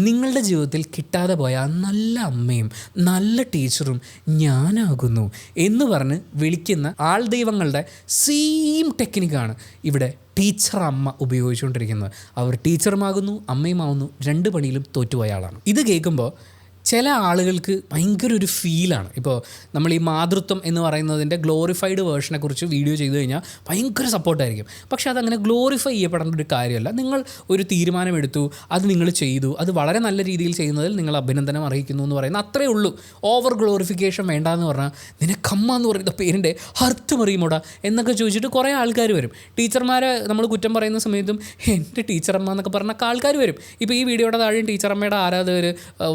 നിങ്ങളുടെ ജീവിതത്തിൽ കിട്ടാതെ പോയ നല്ല അമ്മയും നല്ല ടീച്ചറും ഞാനാകുന്നു എന്ന് പറഞ്ഞ് വിളിക്കുന്ന ആൾ ദൈവങ്ങളുടെ ടെക്നിക്കാണ് ഇവിടെ ടീച്ചർ അമ്മ ഉപയോഗിച്ചുകൊണ്ടിരിക്കുന്നത്. അവർ ടീച്ചറുമാകുന്നു, അമ്മയുമാകുന്നു, 2 പണിയിലും തോറ്റുപോയ ആളാണ്. ഇത് കേൾക്കുമ്പോൾ ചില ആളുകൾക്ക് ഭയങ്കര ഒരു ഫീലാണ്. ഇപ്പോൾ നമ്മൾ ഈ മാതൃത്വം എന്ന് പറയുന്നതിൻ്റെ ഗ്ലോറിഫൈഡ് വേർഷനെക്കുറിച്ച് വീഡിയോ ചെയ്തു കഴിഞ്ഞാൽ ഭയങ്കര സപ്പോർട്ടായിരിക്കും. പക്ഷേ അതങ്ങനെ ഗ്ലോറിഫൈ ചെയ്യപ്പെടേണ്ട ഒരു കാര്യമല്ല. നിങ്ങൾ ഒരു തീരുമാനമെടുത്തു, അത് നിങ്ങൾ ചെയ്തു, അത് വളരെ നല്ല രീതിയിൽ ചെയ്യുന്നതിൽ നിങ്ങൾ അഭിനന്ദനം അർഹിക്കുന്നു എന്ന് പറയുന്ന അത്രയേ ഉള്ളൂ. ഓവർ ഗ്ലോറിഫിക്കേഷൻ വേണ്ടാന്ന് പറഞ്ഞാൽ നിനക്കമ്മ എന്ന് പറയുന്ന പേരിൻ്റെ അർത്ഥം അറിയുമോടാ എന്നൊക്കെ ചോദിച്ചിട്ട് കുറേ ആൾക്കാർ വരും. ടീച്ചർമാരെ നമ്മൾ കുറ്റം പറയുന്ന സമയത്തും എൻ്റെ ടീച്ചറമ്മ എന്നൊക്കെ പറഞ്ഞ ആൾക്കാർ വരും. ഇപ്പോൾ ഈ വീഡിയോയുടെ താഴെയും ടീച്ചറമ്മയുടെ ആരാധകർ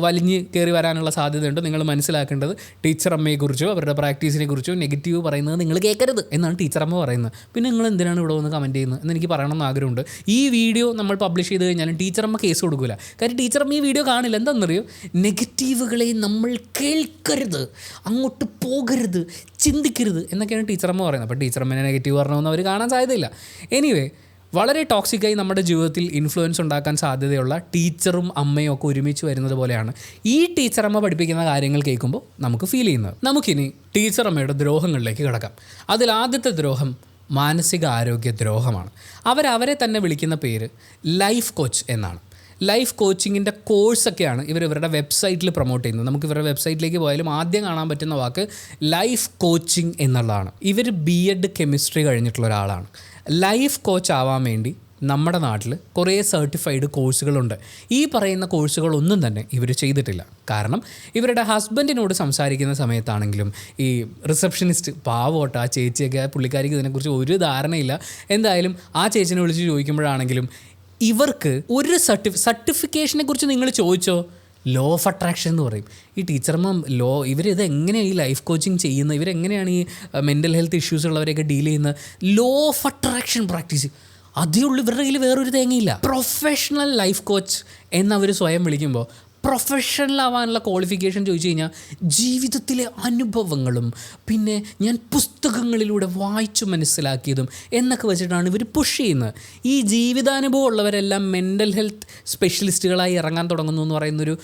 വലിഞ്ഞ് കയറി വരാനുള്ള സാധ്യതയുണ്ട്. നിങ്ങൾ മനസ്സിലാക്കേണ്ടത് ടീച്ചറമ്മയെക്കുറിച്ചോ അവരുടെ പ്രാക്ടീസിനെ കുറിച്ചോ നെഗറ്റീവ് പറയുന്നത് നിങ്ങൾ കേൾക്കരുത് എന്നാണ് ടീച്ചറമ്മ പറയുന്നത്. പിന്നെ നിങ്ങൾ എന്തിനാണ് ഇവിടെ വന്ന് കമൻറ്റ് ചെയ്യുന്നത് എന്ന് എനിക്ക് പറയണമെന്ന് ആഗ്രഹമുണ്ട്. ഈ വീഡിയോ നമ്മൾ പബ്ലിഷ് ചെയ്ത് കഴിഞ്ഞാലും ടീച്ചറമ്മ കേസ് കൊടുക്കില്ല. കാര്യം ടീച്ചറമ്മ ഈ വീഡിയോ കാണില്ല. എന്താണെന്നറിയോ, നെഗറ്റീവുകളെ നമ്മൾ കേൾക്കരുത്, അങ്ങോട്ട് പോകരുത്, ചിന്തിക്കരുത് എന്നൊക്കെയാണ് ടീച്ചറമ്മ പറയുന്നത്. അപ്പോൾ ടീച്ചറമ്മനെ നെഗറ്റീവ് പറഞ്ഞൊന്നും അവർ കാണാൻ സാധ്യതയില്ല. എനിവേ, വളരെ ടോക്സിക്കായി നമ്മുടെ ജീവിതത്തിൽ ഇൻഫ്ലുവൻസ് ഉണ്ടാക്കാൻ സാധ്യതയുള്ള ടീച്ചറും അമ്മയും ഒക്കെ ഒരുമിച്ച് വരുന്നത് പോലെയാണ് ഈ ടീച്ചറമ്മ പഠിപ്പിക്കുന്ന കാര്യങ്ങൾ കേൾക്കുമ്പോൾ നമുക്ക് ഫീൽ ചെയ്യുന്നത്. നമുക്കിനി ടീച്ചറമ്മയുടെ ദ്രോഹങ്ങളിലേക്ക് കിടക്കാം. അതിൽ ആദ്യത്തെ ദ്രോഹം മാനസിക ആരോഗ്യ ദ്രോഹമാണ്. അവരെ തന്നെ വിളിക്കുന്ന പേര് ലൈഫ് കോച്ച് എന്നാണ്. ലൈഫ് കോച്ചിങ്ങിൻ്റെ കോഴ്സൊക്കെയാണ് ഇവരുടെ വെബ്സൈറ്റിൽ പ്രൊമോട്ട് ചെയ്യുന്നത്. നമുക്ക് ഇവരുടെ വെബ്സൈറ്റിലേക്ക് പോയാലും ആദ്യം കാണാൻ പറ്റുന്ന വാക്ക് ലൈഫ് കോച്ചിങ് എന്നുള്ളതാണ്. ഇവർ BEd കെമിസ്ട്രി കഴിഞ്ഞിട്ടുള്ള ഒരാളാണ്. ലൈഫ് കോച്ച് ആവാൻ വേണ്ടി നമ്മുടെ നാട്ടിൽ കുറേ സർട്ടിഫൈഡ് കോഴ്സുകളുണ്ട്. ഈ പറയുന്ന കോഴ്സുകളൊന്നും തന്നെ ഇവർ ചെയ്തിട്ടില്ല. കാരണം ഇവരുടെ ഹസ്ബൻഡിനോട് സംസാരിക്കുന്ന സമയത്താണെങ്കിലും ഈ റിസപ്ഷനിസ്റ്റ് പാവോട്ട ആ ചേച്ചിയൊക്കെ, പുള്ളിക്കാരിക്ക് ഇതിനെക്കുറിച്ച് ഒരു ധാരണയില്ല. എന്തായാലും ആ ചേച്ചിനെ വിളിച്ച് ചോദിക്കുമ്പോഴാണെങ്കിലും ഇവർക്ക് ഒരു സർട്ടിഫിക്കേഷനെ കുറിച്ച് നിങ്ങൾ ചോദിച്ചോ, ലോ ഓഫ് അട്രാക്ഷൻ എന്ന് പറയും. ഈ ടീച്ചർമാർ ഇവരിത് എങ്ങനെയാണ് ഈ ലൈഫ് കോച്ചിങ് ചെയ്യുന്നത്, ഇവരെങ്ങനെയാണ് ഈ മെൻ്റൽ ഹെൽത്ത് ഇഷ്യൂസ് ഉള്ളവരെയൊക്കെ ഡീൽ ചെയ്യുന്നത്, ലോ ഓഫ് അട്രാക്ഷൻ പ്രാക്ടീസ് അതേ ഉള്ളൂ. ഇവരുടെ കയ്യിൽ വേറൊരു തേങ്ങയില്ല. പ്രൊഫഷണൽ ലൈഫ് കോച്ച് എന്നവർ സ്വയം വിളിക്കുമ്പോൾ പ്രൊഫഷണൽ ആവാനുള്ള ക്വാളിഫിക്കേഷൻ ചോദിച്ചു കഴിഞ്ഞാൽ ജീവിതത്തിലെ അനുഭവങ്ങളും പിന്നെ ഞാൻ പുസ്തകങ്ങളിലൂടെ വായിച്ചു മനസ്സിലാക്കിയതും എന്നൊക്കെ വെച്ചിട്ടാണ് ഇവർ പുഷ് ചെയ്യുന്നത്. ഈ ജീവിതാനുഭവം ഉള്ളവരെല്ലാം മെൻ്റൽ ഹെൽത്ത് സ്പെഷ്യലിസ്റ്റുകളായി ഇറങ്ങാൻ തുടങ്ങുന്നു എന്ന് പറയുന്നൊരു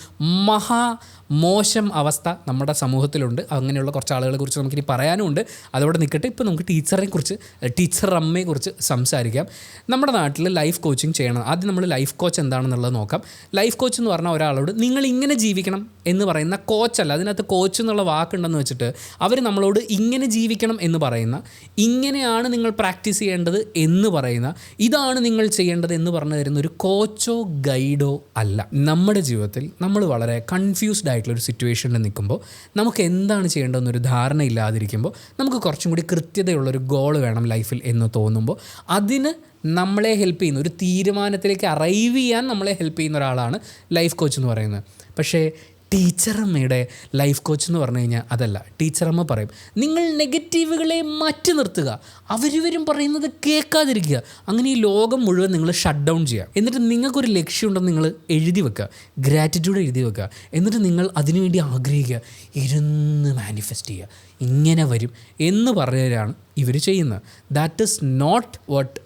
മോശം അവസ്ഥ നമ്മുടെ സമൂഹത്തിലുണ്ട്. അങ്ങനെയുള്ള കുറച്ച് ആളുകളെ കുറിച്ച് നമുക്കിനി പറയാനുമുണ്ട്. അതോടെ നിൽക്കട്ടെ. ഇപ്പോൾ നമുക്ക് ടീച്ചർ അമ്മയെക്കുറിച്ച് സംസാരിക്കാം. നമ്മുടെ നാട്ടിൽ ലൈഫ് കോച്ചിങ് ചെയ്യണം. ആദ്യം നമ്മൾ ലൈഫ് കോച്ച് എന്താണെന്നുള്ളത് നോക്കാം. ലൈഫ് കോച്ച് എന്ന് പറഞ്ഞാൽ ഒരാളോട് നിങ്ങൾ ഇങ്ങനെ ജീവിക്കണം എന്ന് പറയുന്ന കോച്ചല്ല, അതിനകത്ത് കോച്ച് എന്നുള്ള വാക്കുണ്ടെന്ന് വെച്ചിട്ട് അവർ നമ്മളോട് ഇങ്ങനെ ജീവിക്കണം എന്ന് പറയുന്ന, ഇങ്ങനെയാണ് നിങ്ങൾ പ്രാക്ടീസ് ചെയ്യേണ്ടത് എന്ന് പറയുന്ന, ഇതാണ് നിങ്ങൾ ചെയ്യേണ്ടത് എന്ന് പറഞ്ഞു തരുന്ന ഒരു കോച്ചോ ഗൈഡോ അല്ല. നമ്മുടെ ജീവിതത്തിൽ നമ്മൾ വളരെ കൺഫ്യൂസ്ഡ് ആയിട്ടുള്ളൊരു സിറ്റുവേഷനിൽ നിൽക്കുമ്പോൾ, നമുക്ക് എന്താണ് ചെയ്യേണ്ടതെന്നൊരു ധാരണ ഇല്ലാതിരിക്കുമ്പോൾ, നമുക്ക് കുറച്ചും കൂടി കൃത്യതയുള്ളൊരു ഗോൾ വേണം ലൈഫിൽ എന്ന് തോന്നുമ്പോൾ, അതിന് നമ്മളെ ഹെൽപ്പ് ചെയ്യുന്ന ഒരു തീരുമാനത്തിലേക്ക് അറൈവ് ചെയ്യാൻ നമ്മളെ ഹെൽപ്പ് ചെയ്യുന്ന ഒരാളാണ് ലൈഫ് കോച്ച് എന്ന് പറയുന്നത്. പക്ഷേ ടീച്ചറമ്മയുടെ ലൈഫ് കോച്ച് എന്ന് പറഞ്ഞു കഴിഞ്ഞാൽ അതല്ല. ടീച്ചറമ്മ പറയും നിങ്ങൾ നെഗറ്റീവുകളെ മാറ്റി നിർത്തുക, അവരിവരും പറയുന്നത് കേൾക്കാതിരിക്കുക, അങ്ങനെ ഈ ലോകം മുഴുവൻ നിങ്ങൾ ഷട്ട് ഡൗൺ ചെയ്യുക. എന്നിട്ട് നിങ്ങൾക്കൊരു ലക്ഷ്യമുണ്ടെന്ന് നിങ്ങൾ എഴുതി വെക്കുക, ഗ്രാറ്റിറ്റ്യൂഡ് എഴുതി വെക്കുക. എന്നിട്ട് നിങ്ങൾ അതിനുവേണ്ടി ആഗ്രഹിക്കുക, ഇരുന്ന് മാനിഫെസ്റ്റ് ചെയ്യുക, ഇങ്ങനെ വരും എന്ന് പറഞ്ഞവരാണ് ഇവർ ചെയ്യുന്നത്. That is not what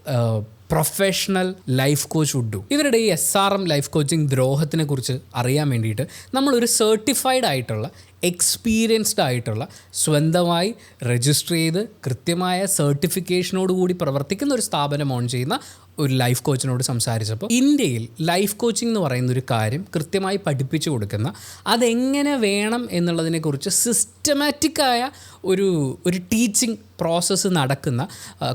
professional life coach would do. ഇവരുടെ ഈ SRM ലൈഫ് കോച്ചിങ് ദ്രോഹത്തിനെ കുറിച്ച് അറിയാൻ വേണ്ടിയിട്ട് നമ്മളൊരു സർട്ടിഫൈഡ് ആയിട്ടുള്ള എക്സ്പീരിയൻസ്ഡ് ആയിട്ടുള്ള സ്വന്തമായി രജിസ്റ്റർ ചെയ്ത് കൃത്യമായ സർട്ടിഫിക്കേഷനോടുകൂടി പ്രവർത്തിക്കുന്ന ഒരു സ്ഥാപനം ഓൺ ചെയ്യുന്ന ഒരു ലൈഫ് കോച്ചിനോട് സംസാരിച്ചപ്പോൾ ഇന്ത്യയിൽ ലൈഫ് കോച്ചിങ് എന്ന് പറയുന്ന ഒരു കാര്യം കൃത്യമായി പഠിപ്പിച്ചു കൊടുക്കുന്ന, അതെങ്ങനെ വേണം എന്നുള്ളതിനെക്കുറിച്ച് സിസ്റ്റമാറ്റിക്കായ ഒരു ടീച്ചിങ് പ്രോസസ്സ് നടക്കുന്ന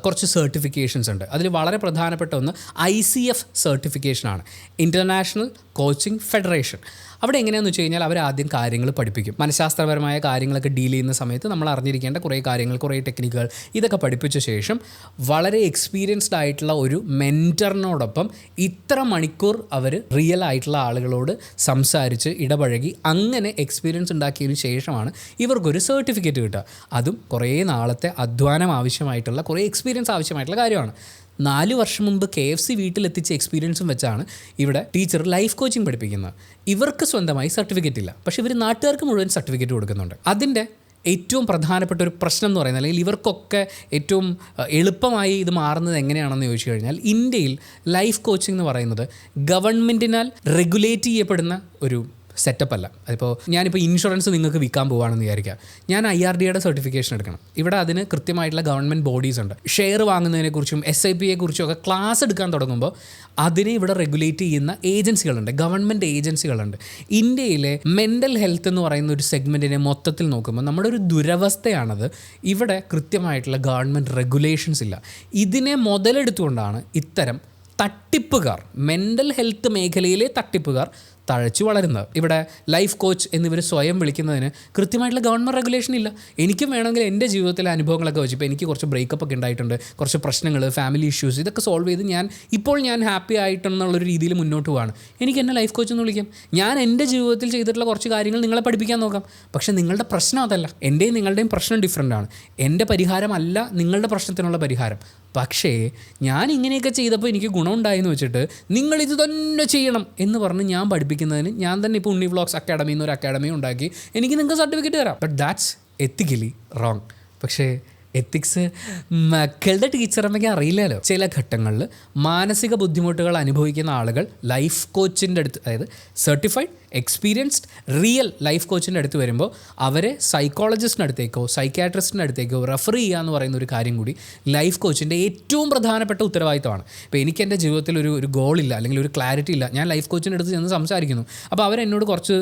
കുറച്ച് സർട്ടിഫിക്കേഷൻസ് ഉണ്ട്. അതിൽ വളരെ പ്രധാനപ്പെട്ട ഒന്ന് ICF സർട്ടിഫിക്കേഷനാണ്, ഇൻ്റർനാഷണൽ കോച്ചിങ് ഫെഡറേഷൻ. അവിടെ എങ്ങനെയാണെന്ന് വെച്ച് കഴിഞ്ഞാൽ അവർ ആദ്യം കാര്യങ്ങൾ പഠിപ്പിക്കും. മനഃശാസ്ത്രപരമായ കാര്യങ്ങളൊക്കെ ഡീൽ ചെയ്യുന്ന സമയത്ത് നമ്മൾ അറിഞ്ഞിരിക്കേണ്ട കുറേ കാര്യങ്ങൾ, കുറേ ടെക്നിക്കുകൾ ഇതൊക്കെ പഠിപ്പിച്ച ശേഷം വളരെ എക്സ്പീരിയൻസ്ഡ് ആയിട്ടുള്ള ഒരു മെൻറ്ററിനോടൊപ്പം ഇത്ര മണിക്കൂർ അവർ റിയൽ ആയിട്ടുള്ള ആളുകളോട് സംസാരിച്ച് ഇടപഴകി അങ്ങനെ എക്സ്പീരിയൻസ് ഉണ്ടാക്കിയതിന് ശേഷമാണ് ഇവർക്കൊരു സർട്ടിഫിക്കറ്റ് കിട്ടുക. അതും കുറേ നാളത്തെ അധ്വാനം ആവശ്യമായിട്ടുള്ള, കുറേ എക്സ്പീരിയൻസ് ആവശ്യമായിട്ടുള്ള കാര്യമാണ്. 4 വർഷം മുമ്പ് KFC വീട്ടിലെത്തിച്ച എക്സ്പീരിയൻസും വെച്ചാണ് ഇവിടെ ടീച്ചർ ലൈഫ് കോച്ചിങ് പഠിപ്പിക്കുന്നത്. ഇവർക്ക് സ്വന്തമായി സർട്ടിഫിക്കറ്റ് ഇല്ല, പക്ഷേ ഇവർ നാട്ടുകാർക്ക് മുഴുവൻ സർട്ടിഫിക്കറ്റ് കൊടുക്കുന്നുണ്ട്. അതിൻ്റെ ഏറ്റവും പ്രധാനപ്പെട്ട ഒരു പ്രശ്നം എന്ന് പറയുന്നത്, അല്ലെങ്കിൽ ഇവർക്കൊക്കെ ഏറ്റവും എളുപ്പമായി ഇത് മാറുന്നത് എങ്ങനെയാണെന്ന് ചോദിച്ചു കഴിഞ്ഞാൽ, ഇന്ത്യയിൽ ലൈഫ് കോച്ചിങ് എന്ന് പറയുന്നത് ഗവൺമെൻറ്റിനാൽ റെഗുലേറ്റ് ചെയ്യപ്പെടുന്ന ഒരു സെറ്റപ്പ് അല്ല. അതിപ്പോൾ ഞാനിപ്പോൾ ഇൻഷുറൻസ് നിങ്ങൾക്ക് വിൽക്കാൻ പോവുകയാണെന്ന് വിചാരിക്കുക, ഞാൻ IRDAയുടെ സർട്ടിഫിക്കേഷൻ എടുക്കണം. ഇവിടെ അതിന് കൃത്യമായിട്ടുള്ള ഗവൺമെൻറ് ബോഡീസ് ഉണ്ട്. ഷെയർ വാങ്ങുന്നതിനെക്കുറിച്ചും SIPയെക്കുറിച്ചും ഒക്കെ ക്ലാസ് എടുക്കാൻ തുടങ്ങുമ്പോൾ അതിനെ ഇവിടെ റെഗുലേറ്റ് ചെയ്യുന്ന ഏജൻസികളുണ്ട്, ഗവൺമെൻറ് ഏജൻസികളുണ്ട്. ഇന്ത്യയിലെ മെൻ്റൽ ഹെൽത്ത് എന്ന് പറയുന്ന ഒരു സെഗ്മെൻറ്റിനെ മൊത്തത്തിൽ നോക്കുമ്പോൾ നമ്മുടെ ഒരു ദുരവസ്ഥയാണത്. ഇവിടെ കൃത്യമായിട്ടുള്ള ഗവൺമെൻറ് റെഗുലേഷൻസ് ഇല്ല. ഇതിനെ മുതലെടുത്തുകൊണ്ടാണ് ഇത്തരം തട്ടിപ്പുകാർ, മെൻ്റൽ ഹെൽത്ത് മേഖലയിലെ തട്ടിപ്പുകാർ തഴച്ചു വളരുന്നത്. ഇവിടെ ലൈഫ് കോച്ച് എന്നിവർ സ്വയം വിളിക്കുന്നതിന് കൃത്യമായിട്ടുള്ള ഗവൺമെൻറ് റെഗുലേഷൻ ഇല്ല. എനിക്കും വേണമെങ്കിൽ എൻ്റെ ജീവിതത്തിലെ അനുഭവങ്ങളൊക്കെ വെച്ച്, ഇപ്പോൾ എനിക്ക് കുറച്ച് ബ്രേക്കപ്പ് ഒക്കെ ഉണ്ടായിട്ടുണ്ട്, കുറച്ച് പ്രശ്നങ്ങൾ, ഫാമിലി ഇഷ്യൂസ്, ഇതൊക്കെ സോൾവ് ചെയ്ത് ഞാൻ ഹാപ്പി ആയിട്ടെന്നുള്ളൊരു രീതിയിൽ മുന്നോട്ട് പോവാണ്. എനിക്ക് എന്നെ ലൈഫ് കോച്ച് എന്ന് വിളിക്കാം. ഞാൻ എൻ്റെ ജീവിതത്തിൽ ചെയ്തിട്ടുള്ള കുറച്ച് കാര്യങ്ങൾ നിങ്ങളെ പഠിപ്പിക്കാൻ നോക്കാം. പക്ഷേ നിങ്ങളുടെ പ്രശ്നം അതല്ല. എൻ്റെയും നിങ്ങളുടെയും പ്രശ്നം ഡിഫറൻ്റ് ആണ്. എൻ്റെ പരിഹാരമല്ല നിങ്ങളുടെ പ്രശ്നത്തിനുള്ള പരിഹാരം. പക്ഷേ ഞാൻ ഇങ്ങനെയൊക്കെ ചെയ്തപ്പോൾ എനിക്ക് ഗുണമുണ്ടായെന്ന് വെച്ചിട്ട് നിങ്ങളിത് തന്നെ ചെയ്യണം എന്ന് പറഞ്ഞ് ഞാൻ പഠിപ്പിക്കുന്നതിന് ഞാൻ തന്നെ ഇപ്പോൾ ഉണ്ണി വ്ളോഗ്സ് അക്കാഡമി എന്നൊരു അക്കാഡമി ഉണ്ടാക്കി എനിക്ക് നിങ്ങൾക്ക് സർട്ടിഫിക്കറ്റ് തരാം. But that's ethically wrong. പക്ഷേ എത്തിക്സ് മക്കളുടെ ടീച്ചറമ്മയ്ക്ക് അറിയില്ലല്ലോ. ചില ഘട്ടങ്ങളിൽ മാനസിക ബുദ്ധിമുട്ടുകൾ അനുഭവിക്കുന്ന ആളുകൾ ലൈഫ് കോച്ചിൻ്റെ അടുത്ത്, അതായത് സർട്ടിഫൈഡ് എക്സ്പീരിയൻസ്ഡ് റിയൽ ലൈഫ് കോച്ചിൻ്റെ അടുത്ത് വരുമ്പോൾ അവരെ സൈക്കോളജിസ്റ്റിൻ്റെ അടുത്തേക്കോ സൈക്യാട്രിസ്റ്റിൻ്റെ അടുത്തേക്കോ റെഫർ ചെയ്യുക എന്ന് പറയുന്ന ഒരു കാര്യം കൂടി ലൈഫ് കോച്ചിൻ്റെ ഏറ്റവും പ്രധാനപ്പെട്ട ഉത്തരവാദിത്തമാണ്. ഇപ്പോൾ എനിക്ക് എൻ്റെ ജീവിതത്തിൽ ഒരു ഗോളില്ല, അല്ലെങ്കിൽ ഒരു ക്ലാരിറ്റി ഇല്ല, ഞാൻ ലൈഫ് കോച്ചിൻ്റെ അടുത്ത് ചെന്ന് സംസാരിക്കുന്നു. അപ്പോൾ അവരെന്നോട് കുറച്ച്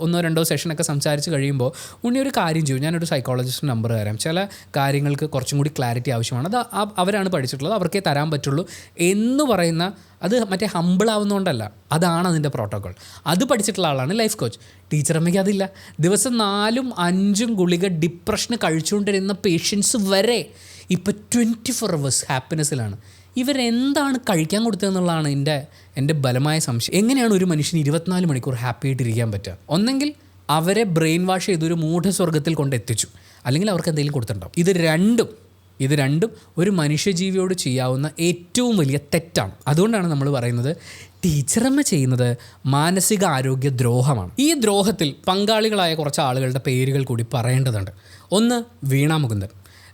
1-2 സെഷനൊക്കെ സംസാരിച്ച് കഴിയുമ്പോൾ ഉണ്ണി ഒരു കാര്യം ചെയ്യും, ഞാനൊരു സൈക്കോളജിസ്റ്റ് നമ്പർ തരാം, ചില കാര്യങ്ങൾക്ക് കുറച്ചും കൂടി ക്ലാരിറ്റി ആവശ്യമാണ്, അത് അവരാണ് പഠിച്ചിട്ടുള്ളത്, അവർക്കേ തരാൻ പറ്റുള്ളൂ എന്ന് പറയുന്ന, അത് മറ്റേ ഹമ്പിളാവുന്നതുകൊണ്ടല്ല, അതാണ് അതിൻ്റെ പ്രോട്ടോക്കോൾ. അത് പഠിച്ചിട്ടുള്ള ആളാണ് ലൈഫ് കോച്ച്. ടീച്ചറമ്മയ്ക്ക് അതില്ല. ദിവസം 4-5 ഗുളിക ഡിപ്രഷന് കഴിച്ചുകൊണ്ടിരുന്ന പേഷ്യൻസ് വരെ ഇപ്പോൾ 24 hours ഹാപ്പിനെസ്സിലാണ്. ഇവരെന്താണ് കഴിക്കാൻ കൊടുത്തതെന്നുള്ളതാണ് എൻ്റെ ബലമായ സംശയം. എങ്ങനെയാണ് ഒരു മനുഷ്യന് 24 മണിക്കൂർ ഹാപ്പി ആയിട്ടിരിക്കാൻ പറ്റുക? ഒന്നെങ്കിൽ അവരെ ബ്രെയിൻ വാഷ് ചെയ്തൊരു മൂഢസ്വർഗത്തിൽ കൊണ്ടെത്തിച്ചു, അല്ലെങ്കിൽ അവർക്ക് എന്തെങ്കിലും കൊടുത്തിട്ടുണ്ടാവും. ഇത് രണ്ടും ഒരു മനുഷ്യജീവിയോട് ചെയ്യാവുന്ന ഏറ്റവും വലിയ തെറ്റാണ്. അതുകൊണ്ടാണ് നമ്മൾ പറയുന്നത് ടീച്ചറമ്മ ചെയ്യുന്നത് മാനസിക ആരോഗ്യ ദ്രോഹമാണ്. ഈ ദ്രോഹത്തിൽ പങ്കാളികളായ കുറച്ച് ആളുകളുടെ പേരുകൾ കൂടി പറയേണ്ടതുണ്ട്. 1 വീണ മുകുന്ദൻ,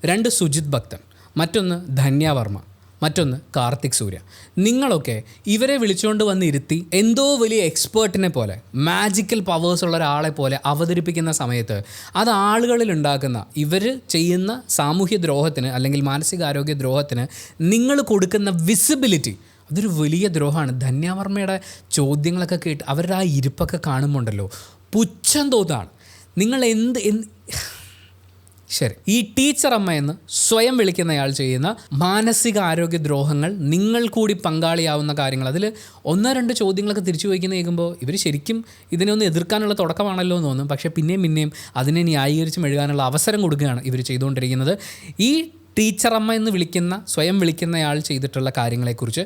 2 സുജിത് ഭക്തൻ, മറ്റൊന്ന് ധന്യ വർമ്മ, മറ്റൊന്ന് കാർത്തിക് സൂര്യ. നിങ്ങളൊക്കെ ഇവരെ വിളിച്ചുകൊണ്ട് വന്നിരുത്തി എന്തോ വലിയ എക്സ്പേർട്ടിനെ പോലെ, മാജിക്കൽ പവേഴ്സ് ഉള്ള ഒരാളെ പോലെ അവതരിപ്പിക്കുന്ന സമയത്ത് അത് ആളുകളിൽ ഉണ്ടാക്കുന്ന, ഇവർ ചെയ്യുന്ന സാമൂഹ്യ ദ്രോഹത്തിന് അല്ലെങ്കിൽ മാനസികാരോഗ്യ ദ്രോഹത്തിന് നിങ്ങൾ കൊടുക്കുന്ന വിസിബിലിറ്റി, അതൊരു വലിയ ദ്രോഹമാണ്. ധന്യവർമ്മയുടെ ചോദ്യങ്ങളൊക്കെ കേട്ട് അവരുടെ ആ ഇരിപ്പൊക്കെ കാണുമ്പോണ്ടല്ലോ പുച്ഛം തോന്നാണ്. നിങ്ങൾ ശരി, ഈ ടീച്ചർ അമ്മ എന്ന് സ്വയം വിളിക്കുന്നയാൾ ചെയ്യുന്ന മാനസിക ആരോഗ്യ ദ്രോഹങ്ങൾ, നിങ്ങൾ കൂടി പങ്കാളിയാവുന്ന കാര്യങ്ങൾ, അതിൽ 1-2 ചോദ്യങ്ങളൊക്കെ തിരിച്ചു വയ്ക്കുന്ന കേൾക്കുമ്പോൾ ഇവർ ശരിക്കും ഇതിനൊന്ന് എതിർക്കാനുള്ള തുടക്കമാണല്ലോ എന്ന് തോന്നും. പക്ഷേ പിന്നെയും അതിനെ ന്യായീകരിച്ച് മെഴുകാനുള്ള അവസരം കൊടുക്കുകയാണ് ഇവർ ചെയ്തുകൊണ്ടിരിക്കുന്നത്. ഈ ടീച്ചറമ്മ എന്ന് സ്വയം വിളിക്കുന്നയാൾ ചെയ്തിട്ടുള്ള കാര്യങ്ങളെക്കുറിച്ച്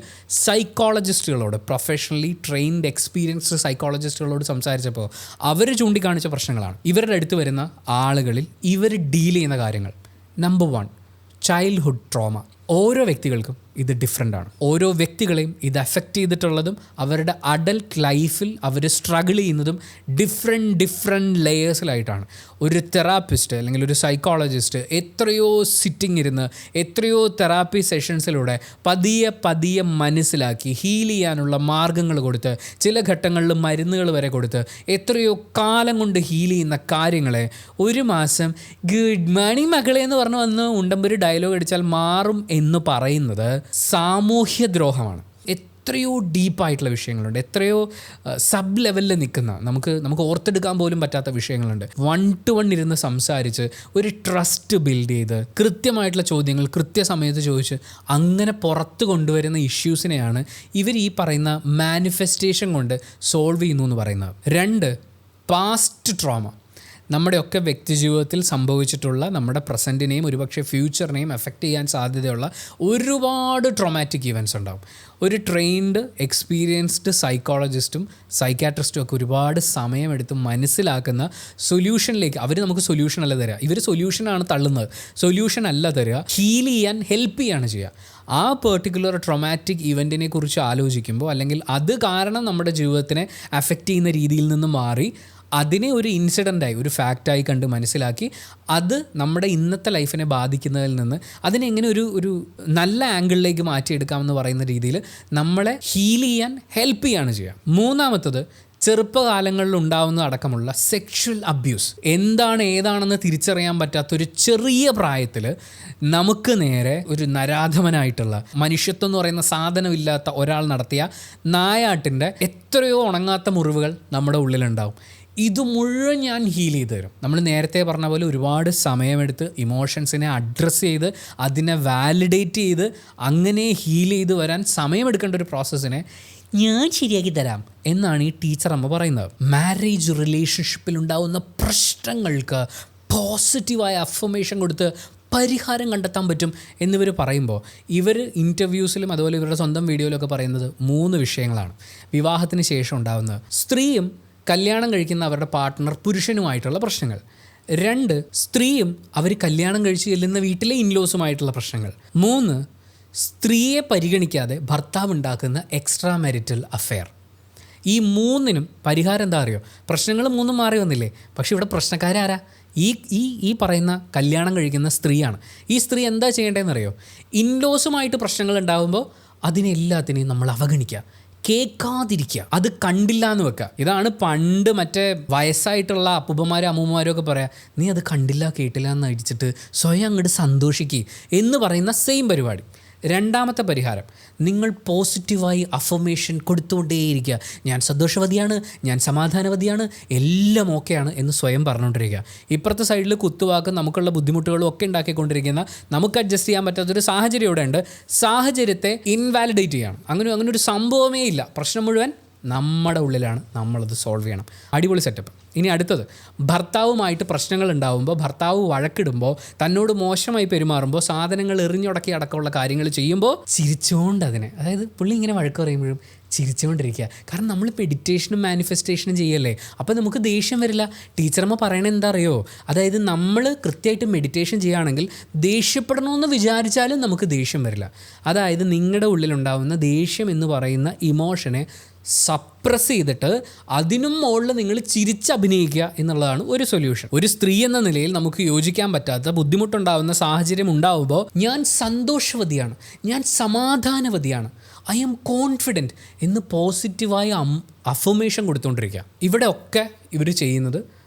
സൈക്കോളജിസ്റ്റുകളോട്, പ്രൊഫഷണലി ട്രെയിൻഡ് എക്സ്പീരിയൻസ്ഡ് സൈക്കോളജിസ്റ്റുകളോട് സംസാരിച്ചപ്പോൾ അവർ ചൂണ്ടിക്കാണിച്ച പ്രശ്നങ്ങളാണ്. ഇവരുടെ അടുത്ത് വരുന്ന ആളുകളിൽ ഇവർ ഡീൽ ചെയ്യുന്ന കാര്യങ്ങൾ. Number 1, childhood trauma. ഓരോ വ്യക്തികൾക്കും ഇത് ഡിഫറെൻ്റ് ആണ്. ഓരോ വ്യക്തികളെയും ഇത് അഫക്റ്റ് ചെയ്തിട്ടുള്ളതും അവരുടെ അഡൽട്ട് ലൈഫിൽ അവർ സ്ട്രഗിൾ ചെയ്യുന്നതും ഡിഫറെൻറ്റ് ലെയേഴ്സിലായിട്ടാണ്. ഒരു തെറാപ്പിസ്റ്റ് അല്ലെങ്കിൽ ഒരു സൈക്കോളജിസ്റ്റ് എത്രയോ സിറ്റിംഗ് ഇരുന്ന് എത്രയോ തെറാപ്പി സെഷൻസിലൂടെ പതിയെ മനസ്സിലാക്കി ഹീൽ ചെയ്യാനുള്ള മാർഗ്ഗങ്ങൾ കൊടുത്ത് ചില ഘട്ടങ്ങളിൽ മരുന്നുകൾ വരെ കൊടുത്ത് എത്രയോ കാലം കൊണ്ട് ഹീൽ ചെയ്യുന്ന കാര്യങ്ങളെ ഒരു മാസം ഗുഡ് മോർണിംഗ് മകളെ എന്ന് പറഞ്ഞു വന്ന് ഉണ്ടമ്പൊരു ഡയലോഗ് അടിച്ചാൽ മാറും എന്ന് പറയുന്നത് സാമൂഹ്യ ദ്രോഹമാണ്. എത്രയോ ഡീപ്പായിട്ടുള്ള വിഷയങ്ങളുണ്ട്, എത്രയോ സബ് ലെവലിൽ നിൽക്കുന്ന നമുക്ക് ഓർത്തെടുക്കാൻ പോലും പറ്റാത്ത വിഷയങ്ങളുണ്ട്. 1-to-1 ഇരുന്ന് സംസാരിച്ച് ഒരു ട്രസ്റ്റ് ബിൽഡ് ചെയ്ത് കൃത്യമായിട്ടുള്ള ചോദ്യങ്ങൾ കൃത്യസമയത്ത് ചോദിച്ച് അങ്ങനെ പുറത്ത് കൊണ്ടുവരുന്ന ഇഷ്യൂസിനെയാണ് ഇവർ ഈ പറയുന്ന മാനിഫെസ്റ്റേഷൻ കൊണ്ട് സോൾവ് ചെയ്യുന്നു എന്ന് പറയുന്നത്. 2, പാസ്റ്റ് ട്രോമ. നമ്മുടെയൊക്കെ വ്യക്തിജീവിതത്തിൽ സംഭവിച്ചിട്ടുള്ള നമ്മുടെ പ്രസൻറ്റിനെയും ഒരുപക്ഷെ ഫ്യൂച്ചറിനെയും എഫക്റ്റ് ചെയ്യാൻ സാധ്യതയുള്ള ഒരുപാട് ട്രോമാറ്റിക് ഇവൻറ്റ്സ് ഉണ്ടാകും. ഒരു ട്രെയിൻഡ് എക്സ്പീരിയൻസ്ഡ് സൈക്കോളജിസ്റ്റും സൈക്കാട്രിസ്റ്റും ഒക്കെ ഒരുപാട് സമയമെടുത്ത് മനസ്സിലാക്കുന്ന സൊല്യൂഷനിലേക്ക് അവർ നമുക്ക് സൊല്യൂഷൻ അല്ല തരിക, ഇവർ സൊല്യൂഷനാണ് തള്ളുന്നത്, സൊല്യൂഷൻ അല്ല തരിക, ഹീൽ ചെയ്യാൻ ഹെൽപ്പ് ചെയ്യാണ് ചെയ്യുക. ആ പെർട്ടിക്കുലർ ട്രോമാറ്റിക് ഇവൻറ്റിനെ കുറിച്ച് ആലോചിക്കുമ്പോൾ അല്ലെങ്കിൽ അത് കാരണം നമ്മുടെ ജീവിതത്തിനെ അഫക്റ്റ് ചെയ്യുന്ന രീതിയിൽ നിന്ന് മാറി അതിനെ ഒരു ഇൻസിഡൻ്റായി ഒരു ഫാക്റ്റായി കണ്ട് മനസ്സിലാക്കി അത് നമ്മുടെ ഇന്നത്തെ ലൈഫിനെ ബാധിക്കുന്നതിൽ നിന്ന് അതിനെ എങ്ങനെ ഒരു നല്ല ആംഗിളിലേക്ക് മാറ്റിയെടുക്കാമെന്ന് പറയുന്ന രീതിയിൽ നമ്മളെ ഹീൽ ചെയ്യാൻ ഹെൽപ്പ് ചെയ്യാണ് ചെയ്യുക. 3, ചെറുപ്പകാലങ്ങളിൽ ഉണ്ടാവുന്ന അടക്കമുള്ള സെക്ഷൽ അബ്യൂസ്. ഏതാണെന്ന് തിരിച്ചറിയാൻ പറ്റാത്തൊരു ചെറിയ പ്രായത്തിൽ നമുക്ക് നേരെ ഒരു നരാധമനായിട്ടുള്ള മനുഷ്യത്വം എന്ന് പറയുന്ന സാധനമില്ലാത്ത ഒരാൾ നടത്തിയ നായാട്ടിൻ്റെ എത്രയോ ഉണങ്ങാത്ത മുറിവുകൾ നമ്മുടെ ഉള്ളിലുണ്ടാവും. ഇത് മുഴുവൻ ഞാൻ ഹീൽ ചെയ്ത് തരും. നമ്മൾ നേരത്തെ പറഞ്ഞ പോലെ ഒരുപാട് സമയമെടുത്ത് ഇമോഷൻസിനെ അഡ്രസ്സ് ചെയ്ത് അതിനെ വാലിഡേറ്റ് ചെയ്ത് അങ്ങനെ ഹീൽ ചെയ്ത് വരാൻ സമയമെടുക്കേണ്ട ഒരു പ്രോസസ്സിനെ ഞാൻ ശരിയാക്കി തരാം എന്നാണ് ഈ ടീച്ചർ അമ്മ പറയുന്നത്. മാരേജ് റിലേഷൻഷിപ്പിലുണ്ടാവുന്ന പ്രശ്നങ്ങൾക്ക് പോസിറ്റീവായ അഫർമേഷൻ കൊടുത്ത് പരിഹാരം കണ്ടെത്താൻ പറ്റും എന്നിവർ പറയുമ്പോൾ ഇവർ ഇൻ്റർവ്യൂസിലും അതുപോലെ ഇവരുടെ സ്വന്തം വീഡിയോയിലൊക്കെ പറയുന്നത് 3 വിഷയങ്ങളാണ്. വിവാഹത്തിന് ശേഷം ഉണ്ടാകുന്ന സ്ത്രീയും കല്യാണം കഴിക്കുന്ന അവരുടെ പാർട്ട്ണർ പുരുഷനുമായിട്ടുള്ള പ്രശ്നങ്ങൾ. 2, സ്ത്രീയും അവർ കല്യാണം കഴിച്ച് ചെല്ലുന്ന വീട്ടിലെ ഇൻലോസുമായിട്ടുള്ള പ്രശ്നങ്ങൾ. 3, സ്ത്രീയെ പരിഗണിക്കാതെ ഭർത്താവ് ഉണ്ടാക്കുന്ന എക്സ്ട്രാ മാരിറ്റൽ അഫെയർ. ഈ 3നും പരിഹാരം എന്താ അറിയോ? പ്രശ്നങ്ങൾ 3 മാറി വന്നില്ലേ? പക്ഷേ ഇവിടെ പ്രശ്നക്കാരാരാ? ഈ പറയുന്ന കല്യാണം കഴിക്കുന്ന സ്ത്രീയാണ്. ഈ സ്ത്രീ എന്താ ചെയ്യേണ്ടതെന്നറിയോ? ഇൻലോസുമായിട്ട് പ്രശ്നങ്ങൾ ഉണ്ടാകുമ്പോൾ അതിനെല്ലാത്തിനെയും നമ്മൾ അവഗണിക്കുക, കേൾക്കാതിരിക്കുക, അത് കണ്ടില്ല എന്ന് വെക്കുക. ഇതാണ് പണ്ട് മറ്റേ വയസ്സായിട്ടുള്ള അപ്പൂപ്പന്മാരും അമ്മൂമ്മമാരും ഒക്കെ പറയാം, നീ അത് കണ്ടില്ല കേട്ടില്ല എന്ന് അടിച്ചിട്ട് സ്വയം അങ്ങോട്ട് സന്തോഷിക്കുക എന്ന് പറയുന്ന സെയിം പരിപാടി. 2ാമത്തെ പരിഹാരം, നിങ്ങൾ പോസിറ്റീവായി അഫർമേഷൻ കൊടുത്തുകൊണ്ടേയിരിക്കുക. ഞാൻ സന്തോഷവതിയാണ്, ഞാൻ സമാധാനവതിയാണ്, എല്ലാം ഓക്കെയാണ് എന്ന് സ്വയം പറഞ്ഞുകൊണ്ടിരിക്കുക. ഇപ്പുറത്തെ സൈഡിൽ കുത്തുവാക്കും നമുക്കുള്ള ബുദ്ധിമുട്ടുകളും ഒക്കെ ഉണ്ടാക്കിക്കൊണ്ടിരിക്കുന്ന നമുക്ക് അഡ്ജസ്റ്റ് ചെയ്യാൻ പറ്റാത്തൊരു സാഹചര്യം ഇവിടെ ഉണ്ട്. സാഹചര്യത്തെ ഇൻവാലിഡേറ്റ് ചെയ്യണം. അങ്ങനെ ഒരു സംഭവമേ ഇല്ല. പ്രശ്നം മുഴുവൻ നമ്മുടെ ഉള്ളിലാണ്, നമ്മളത് സോൾവ് ചെയ്യണം. അടിപൊളി സെറ്റപ്പ്. ഇനി അടുത്തത്, ഭർത്താവുമായിട്ട് പ്രശ്നങ്ങൾ ഉണ്ടാകുമ്പോൾ, ഭർത്താവ് വഴക്കിടുമ്പോൾ, തന്നോട് മോശമായി പെരുമാറുമ്പോൾ, സാധനങ്ങൾ എറിഞ്ഞുടക്കി അടക്കമുള്ള കാര്യങ്ങൾ ചെയ്യുമ്പോൾ ചിരിച്ചുകൊണ്ട് അതിനെ, അതായത് പുള്ളി ഇങ്ങനെ വഴക്ക് പറയുമ്പോഴും ചിരിച്ചുകൊണ്ടിരിക്കുക. കാരണം നമ്മൾ മെഡിറ്റേഷനും മാനിഫെസ്റ്റേഷനും ചെയ്യല്ലേ, അപ്പോൾ നമുക്ക് ദേഷ്യം വരില്ല. ടീച്ചറമ്മ പറയണത് എന്താ അറിയോ? അതായത് നമ്മൾ കൃത്യമായിട്ട് മെഡിറ്റേഷൻ ചെയ്യുകയാണെങ്കിൽ ദേഷ്യപ്പെടണമെന്ന് വിചാരിച്ചാലും നമുക്ക് ദേഷ്യം വരില്ല. അതായത് നിങ്ങളുടെ ഉള്ളിലുണ്ടാകുന്ന ദേഷ്യം എന്ന് പറയുന്ന ഇമോഷനെ സപ്രസ് ചെയ്തിട്ട് അതിനും മുകളിൽ നിങ്ങൾ ചിരിച്ചഭിനയിക്കുക എന്നുള്ളതാണ് ഒരു സൊല്യൂഷൻ. ഒരു സ്ത്രീ എന്ന നിലയിൽ നമുക്ക് യോജിക്കാൻ പറ്റാത്ത ബുദ്ധിമുട്ടുണ്ടാകുന്ന സാഹചര്യം ഉണ്ടാവുമ്പോൾ ഞാൻ സന്തോഷവതിയാണ്, ഞാൻ സമാധാനവതിയാണ്, ഐ ആം കോൺഫിഡൻറ്റ് എന്ന് പോസിറ്റീവായ അഫർമേഷൻ കൊടുത്തുകൊണ്ടിരിക്കുക. ഇവിടെയൊക്കെ ഇവർ ചെയ്യുന്നത്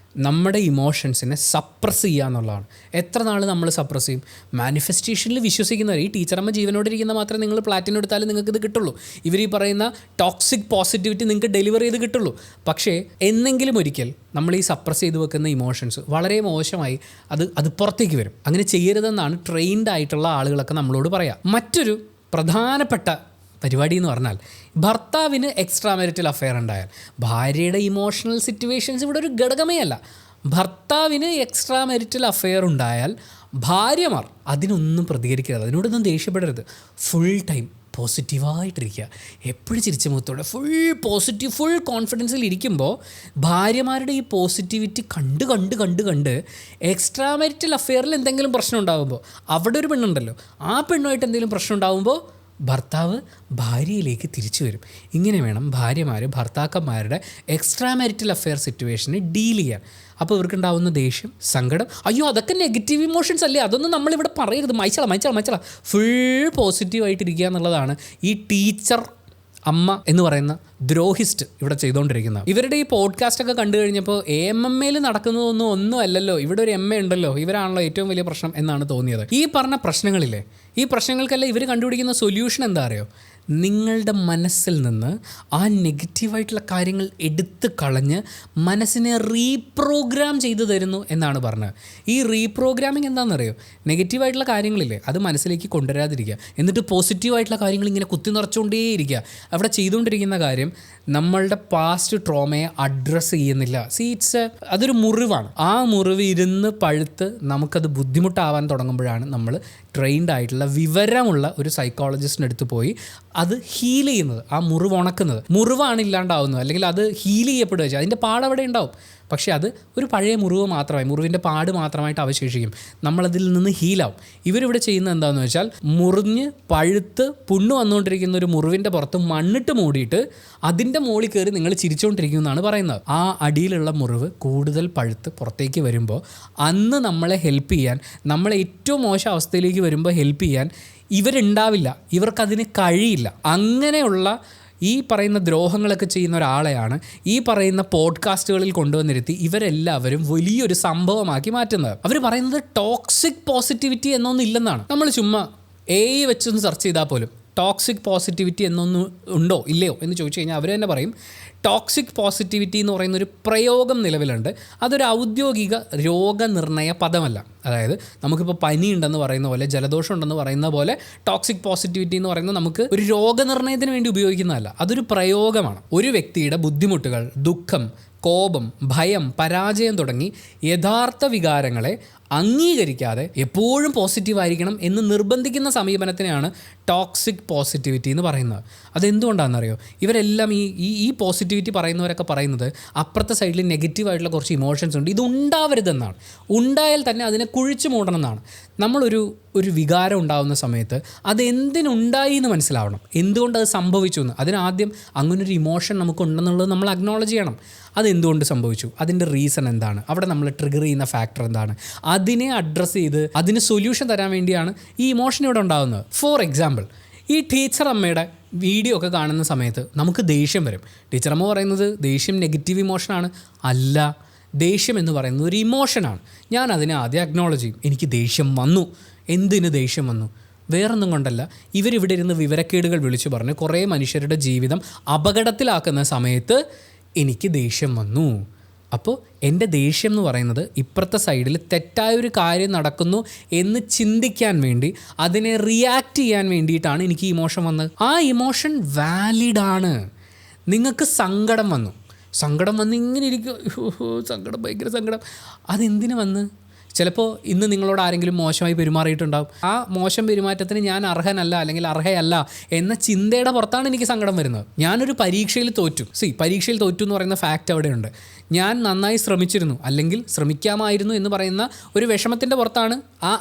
നമ്മുടെ ഇമോഷൻസിനെ സപ്രസ് ചെയ്യുക എന്നുള്ളതാണ്. എത്ര നാൾ നമ്മൾ സപ്രസ് ചെയ്യും? മാനിഫെസ്റ്റേഷനിൽ വിശ്വസിക്കുന്നവർ, ഈ ടീച്ചറമ്മ ജീവനോടിരിക്കുന്ന മാത്രമേ നിങ്ങൾ പ്ലാറ്റിനം എടുത്താലും നിങ്ങൾക്ക് ഇത് കിട്ടുള്ളൂ. ഇവർ ഈ പറയുന്ന ടോക്സിക് പോസിറ്റിവിറ്റി നിങ്ങൾക്ക് ഡെലിവർ ചെയ്ത് കിട്ടുള്ളൂ. പക്ഷേ എന്നെങ്കിലും ഒരിക്കൽ നമ്മൾ ഈ സപ്രസ് ചെയ്ത് വെക്കുന്ന ഇമോഷൻസ് വളരെ മോശമായി അത് പുറത്തേക്ക് വരും. അങ്ങനെ ചെയ്യരുതെന്നാണ് ട്രെയിൻഡ് ആയിട്ടുള്ള ആളുകളൊക്കെ നമ്മളോട് പറയാം. മറ്റൊരു പ്രധാനപ്പെട്ട പരിപാടി എന്ന് പറഞ്ഞാൽ, ഭർത്താവിന് എക്സ്ട്രാ മാരിറ്റൽ അഫെയർ ഉണ്ടായാൽ, ഭാര്യയുടെ ഇമോഷണൽ സിറ്റുവേഷൻസ് ഇവിടെ ഒരു ഘടകമേ അല്ല. ഭർത്താവിന് എക്സ്ട്രാ മാരിറ്റൽ അഫെയർ ഉണ്ടായാൽ ഭാര്യമാർ അതിനൊന്നും പ്രതികരിക്കരുത്, അതിനോടൊന്നും ദേഷ്യപ്പെടരുത്. ഫുൾ ടൈം പോസിറ്റീവായിട്ടിരിക്കുക, എപ്പോഴും ചിരിച്ച മുഖത്തോടെ ഫുൾ പോസിറ്റീവ്, ഫുൾ കോൺഫിഡൻസിൽ ഇരിക്കുമ്പോൾ ഭാര്യമാരുടെ ഈ പോസിറ്റിവിറ്റി കണ്ട് എക്സ്ട്രാ മാരിറ്റൽ അഫെയറിൽ എന്തെങ്കിലും പ്രശ്നം ഉണ്ടാകുമ്പോൾ, അവിടെ ഒരു പെണ്ണുണ്ടല്ലോ, ആ പെണ്ണുമായിട്ട് എന്തെങ്കിലും പ്രശ്നം ഉണ്ടാകുമ്പോൾ ഭർത്താവ് ഭാര്യയിലേക്ക് തിരിച്ചു വരും. ഇങ്ങനെ വേണം ഭാര്യമാർ ഭർത്താക്കന്മാരുടെ എക്സ്ട്രാ മാരിറ്റൽ അഫെയർ സിറ്റുവേഷനെ ഡീൽ ചെയ്യാൻ. അപ്പോൾ ഇവർക്കുണ്ടാവുന്ന ദേഷ്യം, സങ്കടം, അയ്യോ അതൊക്കെ നെഗറ്റീവ് ഇമോഷൻസ് അല്ലേ, അതൊന്നും നമ്മളിവിടെ പറയരുത്, മൈച്ചള ഫുൾ പോസിറ്റീവായിട്ടിരിക്കുക എന്നുള്ളതാണ് ഈ ടീച്ചർ അമ്മ എന്ന് പറയുന്ന ദ്രോഹിസ്റ്റ് ഇവിടെ ചെയ്തുകൊണ്ടിരിക്കുന്നത്. ഇവരുടെ ഈ പോഡ്കാസ്റ്റൊക്കെ കണ്ടു കഴിഞ്ഞപ്പോൾ AMMയിൽ നടക്കുന്നതൊന്നും ഒന്നും അല്ലല്ലോ, ഇവിടെ ഒരു MA ഉണ്ടല്ലോ, ഇവരാണല്ലോ ഏറ്റവും വലിയ പ്രശ്നം എന്നാണ് തോന്നിയത്. ഈ പറഞ്ഞ പ്രശ്നങ്ങളില്ലേ, ഈ പ്രശ്നങ്ങൾക്കെല്ലാം ഇവർ കണ്ടുപിടിക്കുന്ന സൊല്യൂഷൻ എന്താ അറിയോ? നിങ്ങളുടെ മനസ്സിൽ നിന്ന് ആ നെഗറ്റീവായിട്ടുള്ള കാര്യങ്ങൾ എടുത്ത് കളഞ്ഞ് മനസ്സിനെ റീപ്രോഗ്രാം ചെയ്തു തരുന്നു എന്നാണ് പറഞ്ഞത്. ഈ റീപ്രോഗ്രാമിങ് എന്താണെന്നറിയോ? നെഗറ്റീവായിട്ടുള്ള കാര്യങ്ങളില്ലേ അത് മനസ്സിലേക്ക് കൊണ്ടുവരാതിരിക്കുക, എന്നിട്ട് പോസിറ്റീവായിട്ടുള്ള കാര്യങ്ങൾ ഇങ്ങനെ കുത്തി നിറച്ചുകൊണ്ടേയിരിക്കുക. അവിടെ ചെയ്തുകൊണ്ടിരിക്കുന്ന കാര്യം നമ്മളുടെ പാസ്റ്റ് ട്രോമയെ അഡ്രസ്സ് ചെയ്യുന്നില്ല. അതൊരു മുറിവാണ്. ആ മുറിവ് ഇരുന്ന് പഴുത്ത് നമുക്കത് ബുദ്ധിമുട്ടാവാൻ തുടങ്ങുമ്പോഴാണ് നമ്മൾ ട്രെയിൻഡ് ആയിട്ടുള്ള വിവരമുള്ള ഒരു സൈക്കോളജിസ്റ്റിൻ്റെ അടുത്ത് പോയി അത് ഹീൽ ചെയ്യുന്നത്, ആ മുറിവ് ഉണക്കുന്നത്. മുറിവാണ് ഇല്ലാണ്ടാവുന്നത്, അല്ലെങ്കിൽ അത് ഹീൽ ചെയ്യപ്പെടുക വെച്ചാൽ അതിൻ്റെ പാടവിടെ ഉണ്ടാവും, പക്ഷേ അത് ഒരു പഴയ മുറിവ് മാത്രമായി, മുറിവിൻ്റെ പാട് മാത്രമായിട്ട് അവശേഷിക്കും. നമ്മളതിൽ നിന്ന് ഹീലാവും. ഇവരിവിടെ ചെയ്യുന്നത് എന്താണെന്ന് വെച്ചാൽ മുറിഞ്ഞ് പഴുത്ത് പുണ്ണ് വന്നുകൊണ്ടിരിക്കുന്ന ഒരു മുറിവിൻ്റെ പുറത്ത് മണ്ണിട്ട് മൂടിയിട്ട് അതിൻ്റെ മുകളിൽ കയറി നിങ്ങൾ ചിരിച്ചുകൊണ്ടിരിക്കും എന്നാണ് പറയുന്നത്. ആ അടിയിലുള്ള മുറിവ് കൂടുതൽ പഴുത്ത് പുറത്തേക്ക് വരുമ്പോൾ അന്ന് നമ്മളെ ഹെൽപ്പ് ചെയ്യാൻ, നമ്മളെ ഏറ്റവും മോശം അവസ്ഥയിലേക്ക് വരുമ്പോൾ ഹെൽപ്പ് ചെയ്യാൻ ഇവരുണ്ടാവില്ല, ഇവർക്കതിന് കഴിയില്ല. അങ്ങനെയുള്ള ഈ പറയുന്ന ദ്രോഹങ്ങളൊക്കെ ചെയ്യുന്ന ഒരാളെയാണ് ഈ പറയുന്ന പോഡ്കാസ്റ്റുകളിൽ കൊണ്ടുവന്നിരുത്തി ഇവരെല്ലാവരും വലിയൊരു സംഭവമാക്കി മാറ്റുന്നത്. അവർ പറയുന്നത് ടോക്സിക് പോസിറ്റിവിറ്റി എന്നൊന്നും ഇല്ലെന്നാണ്. നമ്മൾ ചുമ്മാ AI വെച്ചൊന്ന് സെർച്ച് ചെയ്താൽ പോലും ടോക്സിക് പോസിറ്റിവിറ്റി എന്നൊന്നും ഉണ്ടോ ഇല്ലയോ എന്ന് ചോദിച്ചു കഴിഞ്ഞാൽ അവർ തന്നെ പറയും ടോക്സിക് പോസിറ്റിവിറ്റി എന്ന് പറയുന്നൊരു പ്രയോഗം നിലവിലുണ്ട്. അതൊരു ഔദ്യോഗിക രോഗനിർണയ പദമല്ല. അതായത് നമുക്കിപ്പോൾ പനി ഉണ്ടെന്ന് പറയുന്ന പോലെ, ജലദോഷം ഉണ്ടെന്ന് പറയുന്ന പോലെ ടോക്സിക് പോസിറ്റിവിറ്റി എന്ന് പറയുന്നത് നമുക്ക് ഒരു രോഗനിർണയത്തിന് വേണ്ടി ഉപയോഗിക്കുന്നതല്ല, അതൊരു പ്രയോഗമാണ്. ഒരു വ്യക്തിയുടെ ബുദ്ധിമുട്ടുകൾ, ദുഃഖം, കോപം, ഭയം, പരാജയം തുടങ്ങി യഥാർത്ഥ വികാരങ്ങളെ അംഗീകരിക്കാതെ എപ്പോഴും പോസിറ്റീവായിരിക്കണം എന്ന് നിർബന്ധിക്കുന്ന സമീപനത്തിനെയാണ് ടോക്സിക് പോസിറ്റിവിറ്റി എന്ന് പറയുന്നത്. അതെന്തുകൊണ്ടാണെന്നറിയോ? ഇവരെല്ലാം ഈ പോസിറ്റിവിറ്റി പറയുന്നവരൊക്കെ പറയുന്നത് അപ്പുറത്തെ സൈഡിൽ നെഗറ്റീവായിട്ടുള്ള കുറച്ച് ഇമോഷൻസ് ഉണ്ട്, ഇത് ഉണ്ടാവരുതെന്നാണ്. ഉണ്ടായാൽ തന്നെ അതിനെ കുഴിച്ചു മൂടണം എന്നാണ്. നമ്മളൊരു വികാരം ഉണ്ടാകുന്ന സമയത്ത് അതെന്തിനുണ്ടായി എന്ന് മനസ്സിലാവണം, എന്തുകൊണ്ട് അത് സംഭവിച്ചു എന്ന്. അതിനാദ്യം അങ്ങനൊരു ഇമോഷൻ നമുക്കുണ്ടെന്നുള്ളത് നമ്മൾ അക്നോളജ് ചെയ്യണം. അതെന്തുകൊണ്ട് സംഭവിച്ചു, അതിൻ്റെ റീസൺ എന്താണ്, അവിടെ നമ്മൾ ട്രിഗർ ചെയ്യുന്ന ഫാക്ടർ എന്താണ്, അതിനെ അഡ്രസ്സ് ചെയ്ത് അതിന് സൊല്യൂഷൻ തരാൻ വേണ്ടിയാണ് ഈ ഇമോഷൻ ഇവിടെ ഉണ്ടാകുന്നത്. ഫോർ എക്സാമ്പിൾ, ഈ ടീച്ചർ അമ്മയുടെ വീഡിയോ ഒക്കെ കാണുന്ന സമയത്ത് നമുക്ക് ദേഷ്യം വരും. ടീച്ചർ അമ്മ പറയുന്നത് ദേഷ്യം നെഗറ്റീവ് ഇമോഷനാണ്. അല്ല, ദേഷ്യം എന്ന് പറയുന്നത് ഒരു ഇമോഷനാണ്. ഞാൻ അതിനെ ആദ്യം അക്നോളജ് ചെയ്യും. എനിക്ക് ദേഷ്യം വന്നു. എന്തിന് ദേഷ്യം വന്നു? വേറൊന്നും കൊണ്ടല്ല, ഇവരിവിടെ ഇരുന്ന് വിവരക്കേടുകൾ വിളിച്ചു പറഞ്ഞ് കുറേ മനുഷ്യരുടെ ജീവിതം അപകടത്തിലാക്കുന്ന സമയത്ത് എനിക്ക് ദേഷ്യം വന്നു. അപ്പോൾ എൻ്റെ ദേഷ്യം എന്ന് പറയുന്നത് ഇപ്പുറത്തെ സൈഡിൽ തെറ്റായൊരു കാര്യം നടക്കുന്നു എന്ന് ചിന്തിക്കാൻ വേണ്ടി, അതിനെ റിയാക്ട് ചെയ്യാൻ വേണ്ടിയിട്ടാണ് എനിക്ക് ഇമോഷൻ വന്നത്. ആ ഇമോഷൻ വാലിഡാണ്. നിങ്ങൾക്ക് സങ്കടം വന്നു ഇങ്ങനെ ഇരിക്കും, സങ്കടം, ഭയങ്കര സങ്കടം. അതെന്തിനു വന്ന്? ചിലപ്പോൾ ഇന്ന് നിങ്ങളോട് ആരെങ്കിലും മോശമായി പെരുമാറിയിട്ടുണ്ടാകും. ആ മോശം പെരുമാറ്റത്തിന് ഞാൻ അർഹനല്ല അല്ലെങ്കിൽ അർഹയല്ല എന്ന ചിന്തയുടെ പുറത്താണ് എനിക്ക് സങ്കടം വരുന്നത്. ഞാനൊരു പരീക്ഷയിൽ തോറ്റു എന്ന് പറയുന്ന ഫാക്റ്റ് അവിടെയുണ്ട്. ഞാൻ നന്നായി ശ്രമിച്ചിരുന്നു അല്ലെങ്കിൽ ശ്രമിക്കാമായിരുന്നു എന്ന് പറയുന്ന ഒരു വിഷമത്തിൻ്റെ പുറത്താണ്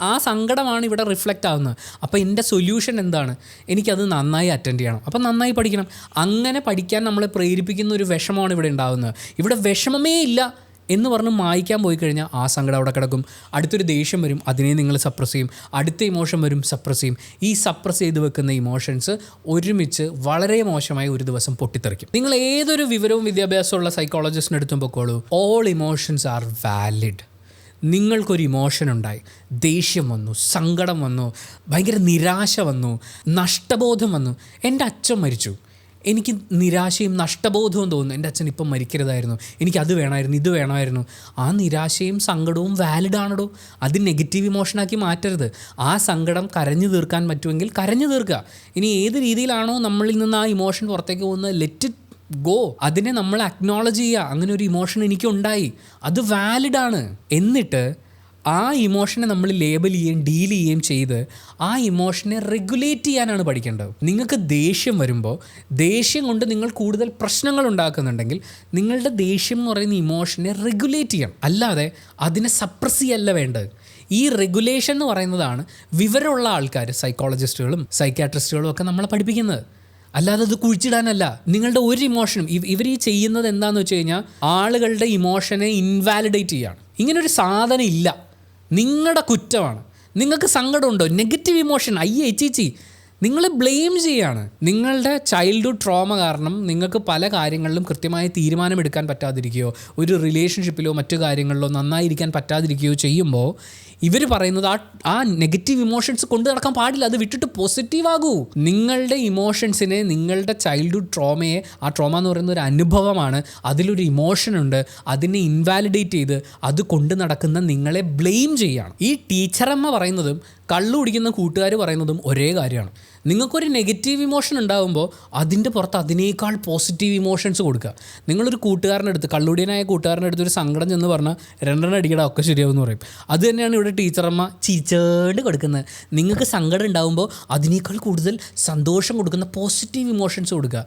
ആ സങ്കടമാണ് ഇവിടെ റിഫ്ലക്റ്റ് ആവുന്നത്. അപ്പോൾ എൻ്റെ സൊല്യൂഷൻ എന്താണ്? എനിക്കത് നന്നായി അറ്റൻഡ് ചെയ്യണം, അപ്പം നന്നായി പഠിക്കണം. അങ്ങനെ പഠിക്കാൻ നമ്മളെ പ്രേരിപ്പിക്കുന്ന ഒരു വിഷമമാണ് ഇവിടെ ഉണ്ടാകുന്നത്. ഇവിടെ വിഷമമേ ഇല്ല എന്ന് പറഞ്ഞ് മായ്ക്കാൻ പോയി കഴിഞ്ഞാൽ ആ സങ്കടം അവിടെ കിടക്കും. അടുത്തൊരു ദേഷ്യം വരും, അതിനെ നിങ്ങൾ സപ്രസ് ചെയ്യും. അടുത്ത ഇമോഷൻ വരും, സപ്രസ് ചെയ്യും. ഈ സപ്രസ് ചെയ്ത് വെക്കുന്ന ഇമോഷൻസ് ഒരുമിച്ച് വളരെ മോശമായി ഒരു ദിവസം പൊട്ടിത്തെറിക്കും. നിങ്ങൾ ഏതൊരു വിവരവും വിദ്യാഭ്യാസമുള്ള സൈക്കോളജിസ്റ്റിന് എടുത്തും പൊക്കോളൂ, ഓൾ ഇമോഷൻസ് ആർ വാലിഡ്. നിങ്ങൾക്കൊരു ഇമോഷൻ ഉണ്ടായി, ദേഷ്യം വന്നു, സങ്കടം വന്നു, ഭയങ്കര നിരാശ വന്നു, നഷ്ടബോധം വന്നു. എൻ്റെ അച്ഛൻ മരിച്ചു, എനിക്ക് നിരാശയും നഷ്ടബോധവും തോന്നുന്നു. എൻ്റെ അച്ഛൻ ഇപ്പം മരിക്കരുതായിരുന്നു, എനിക്കത് വേണമായിരുന്നു, ഇത് വേണമായിരുന്നു. ആ നിരാശയും സങ്കടവും വാലിഡാണോ? അത് നെഗറ്റീവ് ഇമോഷനാക്കി മാറ്റരുത്. ആ സങ്കടം കരഞ്ഞു തീർക്കാൻ പറ്റുമെങ്കിൽ കരഞ്ഞു തീർക്കുക. ഇനി ഏത് രീതിയിലാണോ നമ്മളിൽ നിന്ന് ആ ഇമോഷൻ പുറത്തേക്ക് പോകുന്നത്, ലെറ്റ് ഇറ്റ് ഗോ. അതിനെ നമ്മൾ അക്നോളജ് ചെയ്യുക. അങ്ങനെ ഒരു ഇമോഷൻ എനിക്കുണ്ടായി, അത് വാലിഡാണ്. എന്നിട്ട് ആ ഇമോഷനെ നമ്മൾ ലേബൽ ചെയ്യുകയും ഡീൽ ചെയ്യുകയും ചെയ്ത് ആ ഇമോഷനെ റെഗുലേറ്റ് ചെയ്യാനാണ് പഠിക്കേണ്ടത്. നിങ്ങൾക്ക് ദേഷ്യം വരുമ്പോൾ ദേഷ്യം കൊണ്ട് നിങ്ങൾ കൂടുതൽ പ്രശ്നങ്ങൾ ഉണ്ടാക്കുന്നുണ്ടെങ്കിൽ നിങ്ങളുടെ ദേഷ്യം എന്ന് പറയുന്ന ഇമോഷനെ റെഗുലേറ്റ് ചെയ്യണം, അല്ലാതെ അതിനെ സപ്രസ് ചെയ്യല്ല വേണ്ടത്. ഈ റെഗുലേഷൻ എന്ന് പറയുന്നതാണ് വിവരമുള്ള ആൾക്കാർ, സൈക്കോളജിസ്റ്റുകളും സൈക്യാട്രിസ്റ്റുകളും ഒക്കെ നമ്മളെ പഠിപ്പിക്കുന്നത്. അല്ലാതെ അത് കുഴിച്ചിടാനല്ല. നിങ്ങളുടെ ഒരു ഇമോഷനും ഇവർ ഈ ചെയ്യുന്നത് എന്താണെന്ന് വെച്ച് കഴിഞ്ഞാൽ ആളുകളുടെ ഇമോഷനെ ഇൻവാലിഡേറ്റ് ചെയ്യുകയാണ്. ഇങ്ങനൊരു സാധനം ഇല്ല, നിങ്ങളുടെ കുറ്റമാണ്. നിങ്ങൾക്ക് സങ്കടമുണ്ടോ, നെഗറ്റീവ് ഇമോഷൻ, അയ്യേ ചേച്ചി, നിങ്ങൾ ബ്ലെയിം ചെയ്യാണ്. നിങ്ങളുടെ ചൈൽഡ്ഹുഡ് ട്രോമ കാരണം നിങ്ങൾക്ക് പല കാര്യങ്ങളിലും കൃത്യമായ തീരുമാനമെടുക്കാൻ പറ്റാതിരിക്കുകയോ ഒരു റിലേഷൻഷിപ്പിലോ മറ്റു കാര്യങ്ങളിലോ നന്നായിരിക്കാൻ പറ്റാതിരിക്കുകയോ ചെയ്യുമ്പോൾ ഇവർ പറയുന്നത് ആ നെഗറ്റീവ് ഇമോഷൻസ് കൊണ്ട് നടക്കാൻ പാടില്ല, അത് വിട്ടിട്ട് പോസിറ്റീവ് ആകൂ. നിങ്ങളുടെ ഇമോഷൻസിനെ, നിങ്ങളുടെ ചൈൽഡ്ഹുഡ് ട്രോമയെ, ആ ട്രോമ എന്ന് പറയുന്ന ഒരു അനുഭവമാണ്, അതിലൊരു ഇമോഷനുണ്ട്, അതിനെ ഇൻവാലിഡേറ്റ് ചെയ്ത് അത് കൊണ്ട് നടക്കുന്ന നിങ്ങളെ ബ്ലെയിം ചെയ്യുകയാണ്. ഈ ടീച്ചറമ്മ പറയുന്നതും കള്ളു കുടിക്കുന്ന കൂട്ടുകാർ പറയുന്നതും ഒരേ കാര്യമാണ്. നിങ്ങൾക്കൊരു നെഗറ്റീവ് ഇമോഷൻ ഉണ്ടാകുമ്പോൾ അതിൻ്റെ പുറത്ത് അതിനേക്കാൾ പോസിറ്റീവ് ഇമോഷൻസ് കൊടുക്കുക. നിങ്ങളൊരു കൂട്ടുകാരൻ്റെ അടുത്ത്, കള്ളുടിയനായ കൂട്ടുകാരൻ്റെ അടുത്ത് ഒരു സങ്കടം ചെന്ന് പറഞ്ഞാൽ 2 അടിക്കട ഒക്കെ ശരിയാവുമെന്ന് പറയും. അത് തന്നെയാണ് ഇവിടെ ടീച്ചറമ്മ ചീച്ചേട് കൊടുക്കുന്നത്. നിങ്ങൾക്ക് സങ്കടം ഉണ്ടാകുമ്പോൾ അതിനേക്കാൾ കൂടുതൽ സന്തോഷം കൊടുക്കുന്ന പോസിറ്റീവ് ഇമോഷൻസ് കൊടുക്കുക.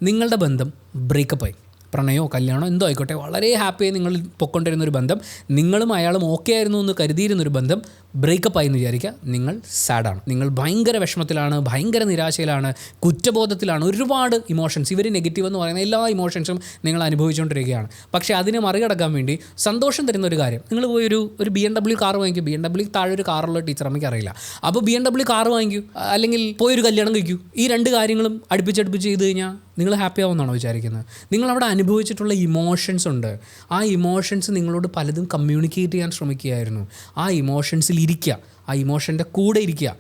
നിങ്ങളുടെ ബന്ധം ബ്രേക്കപ്പായി, പ്രണയമോ കല്യാണമോ എന്തോ ആയിക്കോട്ടെ, വളരെ ഹാപ്പിയായി നിങ്ങൾ പൊക്കൊണ്ടിരുന്നൊരു ബന്ധം, നിങ്ങളും അയാളും ഓക്കെ ആയിരുന്നു എന്ന് കരുതിയിരുന്നൊരു ബന്ധം ബ്രേക്കപ്പായി എന്ന് വിചാരിക്കുക. നിങ്ങൾ സാഡാണ്, നിങ്ങൾ ഭയങ്കര വിഷമത്തിലാണ്, ഭയങ്കര നിരാശയിലാണ്, കുറ്റബോധത്തിലാണ്, ഒരുപാട് ഇമോഷൻസ്. ഇവർ നെഗറ്റീവ് എന്ന് പറയുന്ന എല്ലാ ഇമോഷൻസും നിങ്ങൾ അനുഭവിച്ചുകൊണ്ടിരിക്കുകയാണ്. പക്ഷേ അതിനെ മറികടക്കാൻ വേണ്ടി സന്തോഷം തരുന്ന ഒരു കാര്യം, നിങ്ങൾ പോയി ഒരു BMW കാർ വാങ്ങിക്കും. BMW താഴെ ഒരു കാറുള്ള ടീച്ചറമ്മയ്ക്ക് അറിയില്ല. അപ്പോൾ BMW കാർ വാങ്ങിക്കൂ, അല്ലെങ്കിൽ പോയൊരു കല്യാണം കഴിക്കൂ. ഈ 2 കാര്യങ്ങളും അടുപ്പിച്ചടുപ്പിച്ച് ചെയ്ത് കഴിഞ്ഞാൽ നിങ്ങൾ ഹാപ്പി ആവുമെന്നാണോ വിചാരിക്കുന്നത്? നിങ്ങളവിടെ അനുഭവിച്ചിട്ടുള്ള ഇമോഷൻസ് ഉണ്ട്. ആ ഇമോഷൻസ് നിങ്ങളോട് പലതും കമ്മ്യൂണിക്കേറ്റ് ചെയ്യാൻ ശ്രമിക്കുകയായിരുന്നു. ആ ഇമോഷൻസിൽ ഇരിക്കുക, ആ ഇമോഷൻ്റെ കൂടെ ഇരിക്കുക.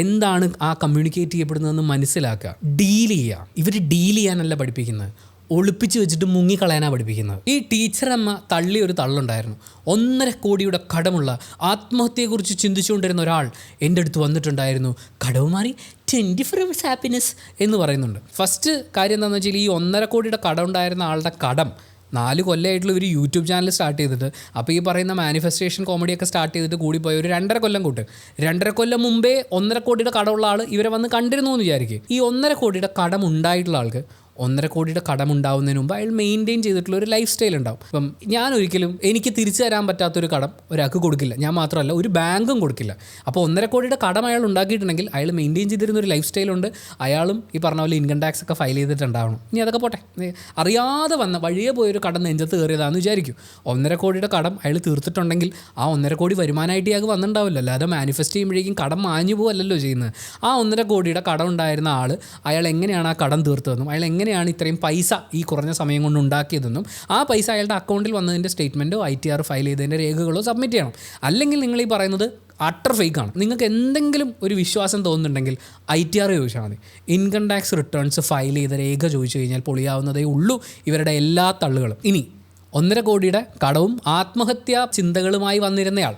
എന്താണ് ആ കമ്മ്യൂണിക്കേറ്റ് ചെയ്യപ്പെടുന്നതെന്ന് മനസ്സിലാക്കുക, ഡീൽ ചെയ്യുക. ഇവർ ഡീൽ ചെയ്യാനല്ല പഠിപ്പിക്കുന്നത്, ഒളിപ്പിച്ച് വെച്ചിട്ട് മുങ്ങിക്കളയാനാണ് പഠിപ്പിക്കുന്നത്. ഈ ടീച്ചറമ്മ തള്ളിയൊരു തള്ളുണ്ടായിരുന്നു. 1.5 കോടിയുടെ കടമുള്ള ആത്മഹത്യയെക്കുറിച്ച് ചിന്തിച്ചുകൊണ്ടിരുന്ന ഒരാൾ എൻ്റെ അടുത്ത് വന്നിട്ടുണ്ടായിരുന്നു. കടവ് മാറി 24 hours ഹാപ്പിനെസ് എന്ന് പറയുന്നുണ്ട്. ഫസ്റ്റ് കാര്യം എന്താണെന്ന് വെച്ചാൽ ഈ 1.5 കോടിയുടെ കടം ഉണ്ടായിരുന്ന ആളുടെ കടം 4 കൊല്ലമായിട്ടുള്ള ഒരു യൂട്യൂബ് ചാനൽ സ്റ്റാർട്ട് ചെയ്തിട്ട്, അപ്പോൾ ഈ പറയുന്ന മാനിഫെസ്റ്റേഷൻ കോമഡിയൊക്കെ സ്റ്റാർട്ട് ചെയ്തിട്ട് കൂടിപ്പോയി ഒരു 2.5 കൊല്ലം കൂട്ട്. 2.5 കൊല്ലം മുമ്പേ 1.5 കോടിയുടെ കടമുള്ള ആൾ ഇവരെ വന്ന് കണ്ടിരുന്നു എന്ന് വിചാരിക്കും. ഈ 1.5 കോടിയുടെ കടം ഉണ്ടായിട്ടുള്ള ആൾക്ക് 1.5 കോടിയുടെ കടമുണ്ടാവുന്നതിന് മുമ്പ് അയാൾ മെയിൻറ്റെയിൻ ചെയ്തിട്ടുള്ള ഒരു ലൈഫ് സ്റ്റൈൽ ഉണ്ടാവും. ഇപ്പം ഞാൻ ഒരിക്കലും എനിക്ക് തിരിച്ചു തരാൻ പറ്റാത്തൊരു കടം ഒരാൾക്ക് കൊടുക്കില്ല, ഞാൻ മാത്രമല്ല ഒരു ബാങ്കും കൊടുക്കില്ല. അപ്പോൾ 1.5 കോടിയുടെ കടം അയാൾ ഉണ്ടാക്കിയിട്ടുണ്ടെങ്കിൽ അയാൾ മെയിൻറ്റെയിൻ ചെയ്തിരുന്നൊരു ലൈഫ് സ്റ്റൈലുണ്ട്. അയാളും ഈ പറഞ്ഞ പോലെ ഇൻകം ടാക്സ് ഒക്കെ ഫയൽ ചെയ്തിട്ടുണ്ടാവണം. ഇനി അതൊക്കെ പോട്ടെ, അറിയാതെ വന്ന വഴിയെ പോയൊരു കടം നെഞ്ചത്ത് കയറിയതാണെന്ന് വിചാരിക്കും. 1.5 കോടിയുടെ കടം അയാൾ തീർത്തിട്ടുണ്ടെങ്കിൽ ആ 1.5 കോടി വരുമാനമായിട്ട് ഇയാൾക്ക് വന്നിട്ടുണ്ടാവില്ല. അല്ലാതെ മാനിഫെസ്റ്റ് ചെയ്യുമ്പോഴേക്കും കടം മാഞ്ഞു പോവല്ലല്ലോ ചെയ്യുന്നത്. ആ 1.5 കോടിയുടെ കടം ഉണ്ടായിരുന്ന ആൾ അയാൾ എങ്ങനെയാണ് ആ കടം തീർത്തതെന്നും അയാൾ എങ്ങനെയാണ് ഇത്രയും പൈസ ഈ കുറഞ്ഞ സമയം കൊണ്ട് ഉണ്ടാക്കിയതെന്നും ആ പൈസ അയാളുടെ അക്കൗണ്ടിൽ വന്നതിൻ്റെ സ്റ്റേറ്റ്മെൻറ്റോ ITR ഫയൽ ചെയ്തതിൻ്റെ രേഖകളോ സബ്മിറ്റ് ചെയ്യണം. അല്ലെങ്കിൽ നിങ്ങൾ ഈ പറയുന്നത് അട്ടർ ഫേക്കാണ്. നിങ്ങൾക്ക് എന്തെങ്കിലും ഒരു വിശ്വാസം തോന്നുന്നുണ്ടെങ്കിൽ ITR ചോദിച്ചാൽ മതി. ഇൻകം ടാക്സ് റിട്ടേൺസ് ഫയൽ ചെയ്ത രേഖ ചോദിച്ചു കഴിഞ്ഞാൽ പൊളിയാവുന്നതേ ഉള്ളൂ ഇവരുടെ എല്ലാ തള്ളുകളും. ഇനി 1.5 കോടിയുടെ കടവും ആത്മഹത്യാ ചിന്തകളുമായി വന്നിരുന്നയാൾ,